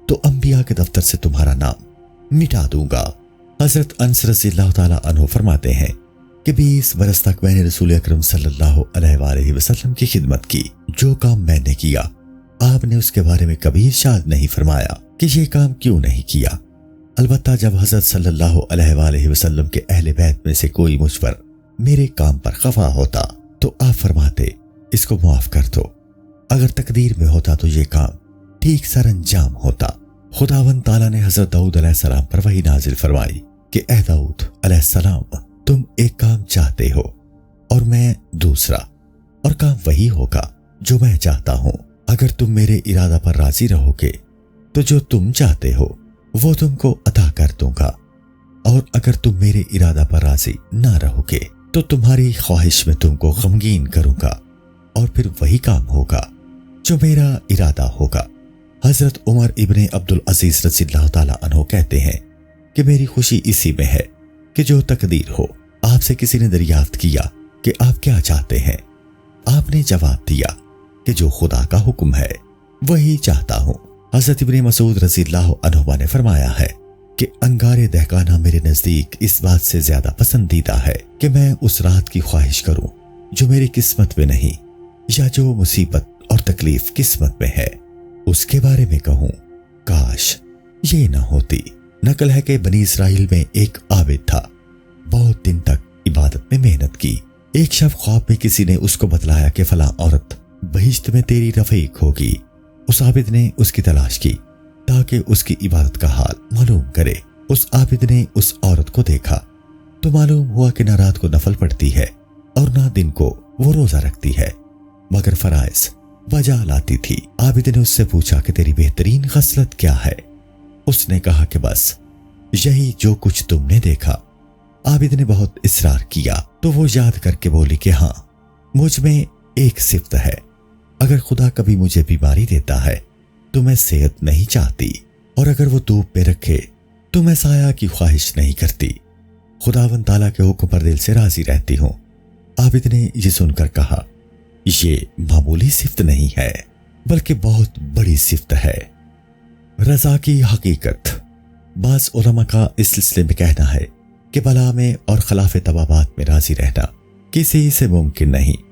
تو انبیاء کے دفتر سے تمہارا نام مٹا دوں گا۔ حضرت انس رضی اللہ تعالیٰ عنہ فرماتے ہیں کہ 20 برس تک میں نے رسول اکرم صلی اللہ علیہ وآلہ وسلم کی خدمت کی۔ جو کام میں نے کیا آپ نے اس کے بارے میں کبھی ارشاد نہیں فرمایا کہ یہ کام کیوں نہیں کیا۔ البتہ جب حضرت صلی اللہ علیہ وآلہ وسلم کے اہل بیت میں سے کوئی مجھ پر میرے کام پر خفا ہوتا تو آپ فرماتے اس کو معاف کر دو، اگر تقدیر میں ہوتا تو یہ کام ٹھیک سر انجام ہوتا۔ خداوند تعالیٰ نے حضرت داؤد علیہ السلام پر وحی نازل فرمائی کہ اے داؤد علیہ السلام، تم ایک کام چاہتے ہو اور میں دوسرا، اور کام وہی ہوگا جو میں چاہتا ہوں۔ اگر تم میرے ارادہ پر راضی رہو گے تو جو تم چاہتے ہو وہ تم کو عطا کر دوں گا، اور اگر تم میرے ارادہ پر راضی نہ رہو گے تو تمہاری خواہش میں تم کو غمگین کروں گا، اور پھر وہی کام ہوگا جو میرا ارادہ ہوگا۔ حضرت عمر ابن عبدالعزیز رضی اللہ تعالیٰ عنہ کہتے ہیں کہ میری خوشی اسی میں ہے کہ جو تقدیر ہو۔ آپ سے کسی نے دریافت کیا کہ آپ کیا چاہتے ہیں؟ آپ نے جواب دیا کہ جو خدا کا حکم ہے وہی چاہتا ہوں۔ حضرت ابن مسعود رضی اللہ عنہ نے فرمایا ہے کہ انگارے دہقانہ میرے نزدیک اس بات سے زیادہ پسندیدہ ہے کہ میں اس رات کی خواہش کروں جو میری قسمت میں نہیں، یا جو مصیبت اور تکلیف قسمت میں ہے اس کے بارے میں کہوں کاش یہ نہ ہوتی۔ نقل ہے کہ بنی اسرائیل میں ایک عابد تھا، بہت دن تک عبادت میں محنت کی۔ ایک شب خواب میں کسی نے اس کو بتلایا کہ فلاں عورت بہشت میں تیری رفیق ہوگی۔ اس عابد نے اس کی تلاش کی تاکہ اس کی عبادت کا حال معلوم کرے۔ اس عابد نے اس عورت کو دیکھا تو معلوم ہوا کہ نہ رات کو نفل پڑتی ہے اور نہ دن کو وہ روزہ رکھتی ہے، مگر فرائض بجا لاتی تھی۔ عابد نے اس سے پوچھا کہ تیری بہترین خصلت کیا ہے؟ اس نے کہا کہ بس یہی جو کچھ تم نے دیکھا۔ عابد نے بہت اصرار کیا تو وہ یاد کر کے بولی کہ ہاں، مجھ میں ایک صفت ہے، اگر خدا کبھی مجھے بیماری دیتا ہے تو میں صحت نہیں چاہتی، اور اگر وہ دھوپ پہ رکھے تو میں سایہ کی خواہش نہیں کرتی۔ خداوند تعالیٰ کے حکم پر دل سے راضی رہتی ہوں۔ عابد نے یہ سن کر کہا یہ معمولی صفت نہیں ہے بلکہ بہت بڑی صفت ہے۔ رضا کی حقیقت۔ بعض علماء کا اس سلسلے میں کہنا ہے کہ بلا میں اور خلاف طبابات میں راضی رہنا کسی سے ممکن نہیں،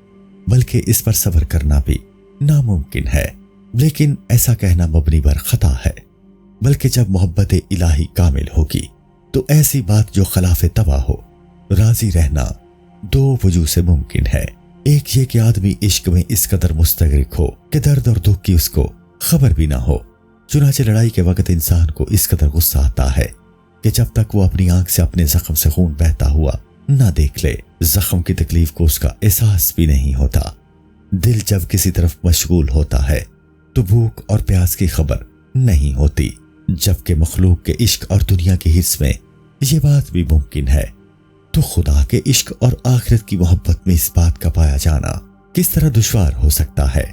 بلکہ اس پر صبر کرنا بھی ناممکن ہے۔ لیکن ایسا کہنا مبنی بر خطا ہے، بلکہ جب محبت الہی کامل ہوگی تو ایسی بات جو خلاف طبع ہو راضی رہنا دو وجوہ سے ممکن ہے۔ ایک یہ کہ آدمی عشق میں اس قدر مستغرق ہو کہ درد اور دکھ کی اس کو خبر بھی نہ ہو۔ چنانچہ لڑائی کے وقت انسان کو اس قدر غصہ آتا ہے کہ جب تک وہ اپنی آنکھ سے اپنے زخم سے خون بہتا ہوا نہ دیکھ لے، زخم کی تکلیف کو اس کا احساس بھی نہیں ہوتا۔ دل جب کسی طرف مشغول ہوتا ہے تو بھوک اور پیاس کی خبر نہیں ہوتی، جبکہ مخلوق کے عشق اور دنیا کے حرص میں یہ بات بھی ممکن ہے۔ تو خدا کے عشق اور آخرت کی محبت میں اس بات کا پایا جانا کس طرح دشوار ہو سکتا ہے؟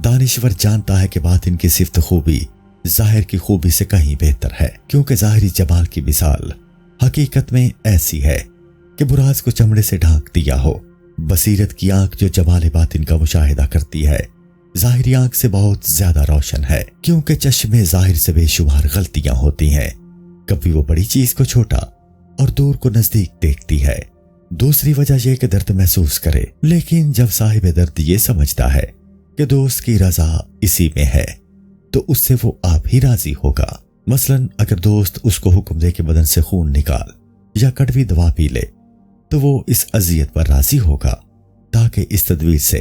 دانشور جانتا ہے کہ باطن کی صفت خوبی ظاہر کی خوبی سے کہیں بہتر ہے، کیونکہ ظاہری جمال کی مثال حقیقت میں ایسی ہے کہ براز کو چمڑے سے ڈھانک دیا ہو۔ بصیرت کی آنکھ جو جمال باطن کا مشاہدہ کرتی ہے ظاہری آنکھ سے بہت زیادہ روشن ہے، کیونکہ چشمے ظاہر سے بے شمار غلطیاں ہوتی ہیں۔ کبھی وہ بڑی چیز کو چھوٹا اور دور کو نزدیک دیکھتی ہے۔ دوسری وجہ یہ کہ درد محسوس کرے، لیکن جب صاحب درد یہ سمجھتا ہے کہ دوست کی رضا اسی میں ہے تو اس سے وہ آپ ہی راضی ہوگا۔ مثلا اگر دوست اس کو حکم دے کہ بدن سے خون نکال یا کڑوی دوا پی لے تو وہ اس اذیت پر راضی ہوگا تاکہ اس تدبیر سے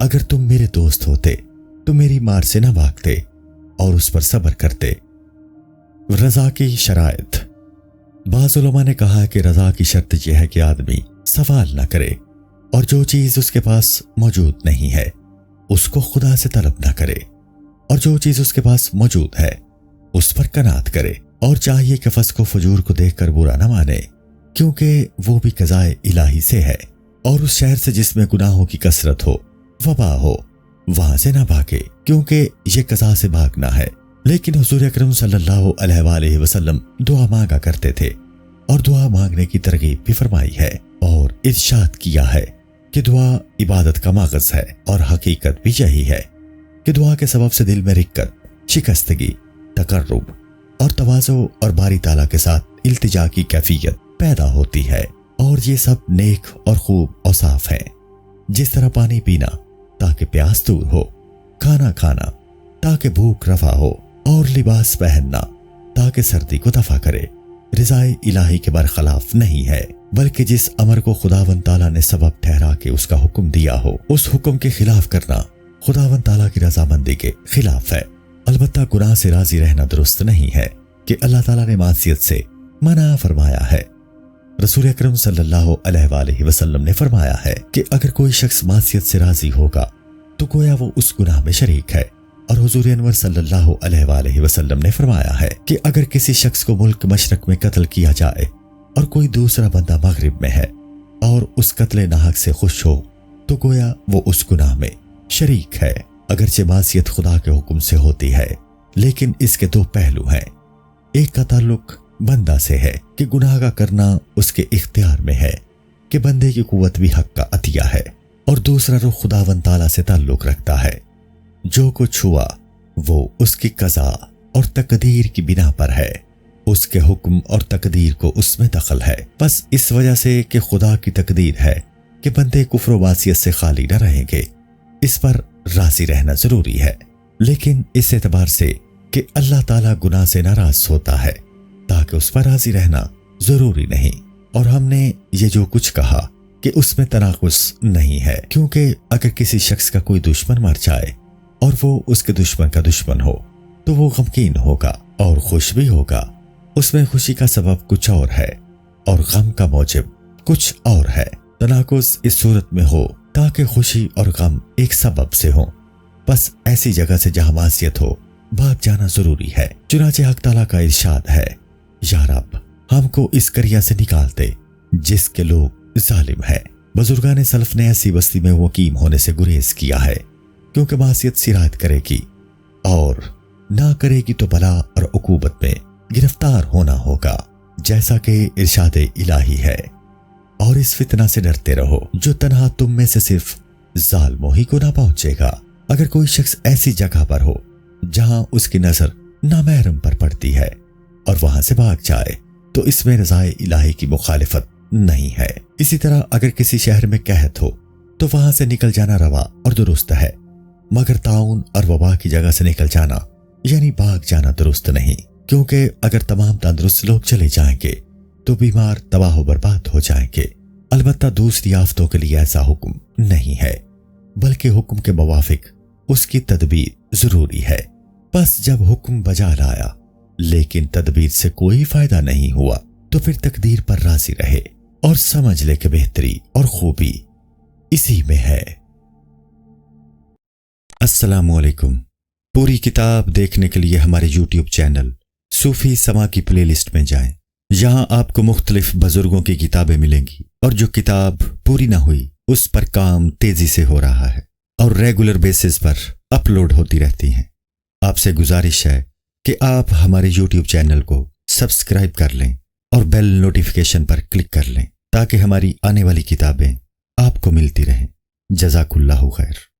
اگر تم میرے دوست ہوتے تو میری مار سے نہ بھاگتے اور اس پر صبر کرتے۔ رضا کی شرائط۔ بعض علماء نے کہا کہ رضا کی شرط یہ ہے کہ آدمی سوال نہ کرے اور جو چیز اس کے پاس موجود نہیں ہے اس کو خدا سے طلب نہ کرے، اور جو چیز اس کے پاس موجود ہے اس پر قناعت کرے، اور چاہیے کہ فسق و فجور کو دیکھ کر برا نہ مانے، کیونکہ وہ بھی قضائے الہی سے ہے، اور اس شہر سے جس میں گناہوں کی کثرت ہو، وبا ہو، وہاں سے نہ بھاگے، کیونکہ یہ قضا سے بھاگنا ہے۔ لیکن حضور اکرم صلی اللہ علیہ وآلہ وسلم دعا مانگا کرتے تھے، اور دعا مانگنے کی ترغیب بھی فرمائی ہے اور ارشاد کیا ہے کہ دعا عبادت کا مغز ہے، اور حقیقت بھی یہی ہے کہ دعا کے سبب سے دل میں رقت، شکستگی، تقرب اور تواضع اور باری تعالیٰ کے ساتھ التجا کی کیفیت پیدا ہوتی ہے، اور یہ سب نیک اور خوب اوصاف ہیں، جس طرح پانی پینا تاکہ پیاس دور ہو، کھانا کھانا تاکہ بھوک رفع ہو، اور لباس پہننا تاکہ سردی کو دفع کرے، رضائے الہی کے برخلاف نہیں ہے، بلکہ جس امر کو خداوند تعالیٰ نے سبب ٹھہرا کے اس کا حکم دیا ہو اس حکم کے خلاف کرنا خداوند تعالیٰ کی رضامندی کے خلاف ہے۔ البتہ گناہ سے راضی رہنا درست نہیں ہے کہ اللہ تعالیٰ نے معصیت سے منع فرمایا ہے۔ رسول اکرم صلی اللہ علیہ وآلہ وسلم نے فرمایا ہے کہ اگر کوئی شخص معصیت سے راضی ہوگا تو گویا وہ اس گناہ میں شریک ہے، اور حضور انور صلی اللہ علیہ وآلہ وسلم نے فرمایا ہے کہ اگر کسی شخص کو ملک مشرق میں قتل کیا جائے اور کوئی دوسرا بندہ مغرب میں ہے اور اس قتل ناحق سے خوش ہو تو گویا وہ اس گناہ میں شریک ہے۔ اگرچہ معصیت خدا کے حکم سے ہوتی ہے، لیکن اس کے دو پہلو ہیں۔ ایک کا تعلق بندہ سے ہے کہ گناہ کا کرنا اس کے اختیار میں ہے کہ بندے کی قوت بھی حق کا عطیہ ہے، اور دوسرا رخ خداوند تعالیٰ سے تعلق رکھتا ہے۔ جو کچھ ہوا وہ اس کی قضا اور تقدیر کی بنا پر ہے، اس کے حکم اور تقدیر کو اس میں دخل ہے، بس اس وجہ سے کہ خدا کی تقدیر ہے کہ بندے کفر و معصیت سے خالی نہ رہیں گے، اس پر راضی رہنا ضروری ہے۔ لیکن اس اعتبار سے کہ اللہ تعالیٰ گناہ سے ناراض ہوتا ہے تاکہ اس پر راضی رہنا ضروری نہیں، اور ہم نے یہ جو کچھ کہا کہ اس میں تناقض نہیں ہے، کیونکہ اگر کسی شخص کا کوئی دشمن مر جائے اور وہ اس کے دشمن کا دشمن ہو تو وہ غمگین ہوگا اور خوش بھی ہوگا، اس میں خوشی کا سبب کچھ اور ہے اور غم کا موجب کچھ اور ہے۔ تناقض اس صورت میں ہو تاکہ خوشی اور غم ایک سبب سے ہوں، بس ایسی جگہ سے جہاں معصیت ہو بھاگ جانا ضروری ہے۔ چنانچہ حق تعالیٰ کا ارشاد ہے، یا رب ہم کو اس قریہ سے نکال دے جس کے لوگ ظالم ہیں۔ بزرگان سلف نے ایسی بستی میں مقیم ہونے سے گریز کیا ہے، کیونکہ معصیت سرایت کرے گی، اور نہ کرے گی تو بلا اور عقوبت میں گرفتار ہونا ہوگا، جیسا کہ ارشاد الہی ہے۔ اور اس فتنہ سے ڈرتے رہو جو تنہا تم میں سے صرف ظالموں ہی کو نہ پہنچے گا۔ اگر کوئی شخص ایسی جگہ پر ہو جہاں اس کی نظر نامحرم پر پڑتی ہے اور وہاں سے بھاگ جائے تو اس میں رضائے الہی کی مخالفت نہیں ہے۔ اسی طرح اگر کسی شہر میں قحط ہو تو وہاں سے نکل جانا روا اور درست ہے، مگر طاعون اور وبا کی جگہ سے نکل جانا یعنی بھاگ جانا درست نہیں، کیونکہ اگر تمام تندرست لوگ چلے جائیں گے تو بیمار تباہ و برباد ہو جائیں گے۔ البتہ دوسری آفتوں کے لیے ایسا حکم نہیں ہے، بلکہ حکم کے موافق اس کی تدبیر ضروری ہے۔ بس جب حکم بجا لایا لیکن تدبیر سے کوئی فائدہ نہیں ہوا تو پھر تقدیر پر راضی رہے اور سمجھ لے کہ بہتری اور خوبی اسی میں ہے۔ السلام علیکم۔ پوری کتاب دیکھنے کے لیے ہمارے یوٹیوب چینل صوفی سما کی پلے لسٹ میں جائیں، یہاں آپ کو مختلف بزرگوں کی کتابیں ملیں گی، اور جو کتاب پوری نہ ہوئی اس پر کام تیزی سے ہو رہا ہے اور ریگولر بیسس پر اپلوڈ ہوتی رہتی ہیں۔ آپ سے گزارش ہے کہ آپ ہمارے یوٹیوب چینل کو سبسکرائب کر لیں اور بیل نوٹیفیکیشن پر کلک کر لیں تاکہ ہماری آنے والی کتابیں آپ کو ملتی رہیں۔ جزاک اللہ خیر۔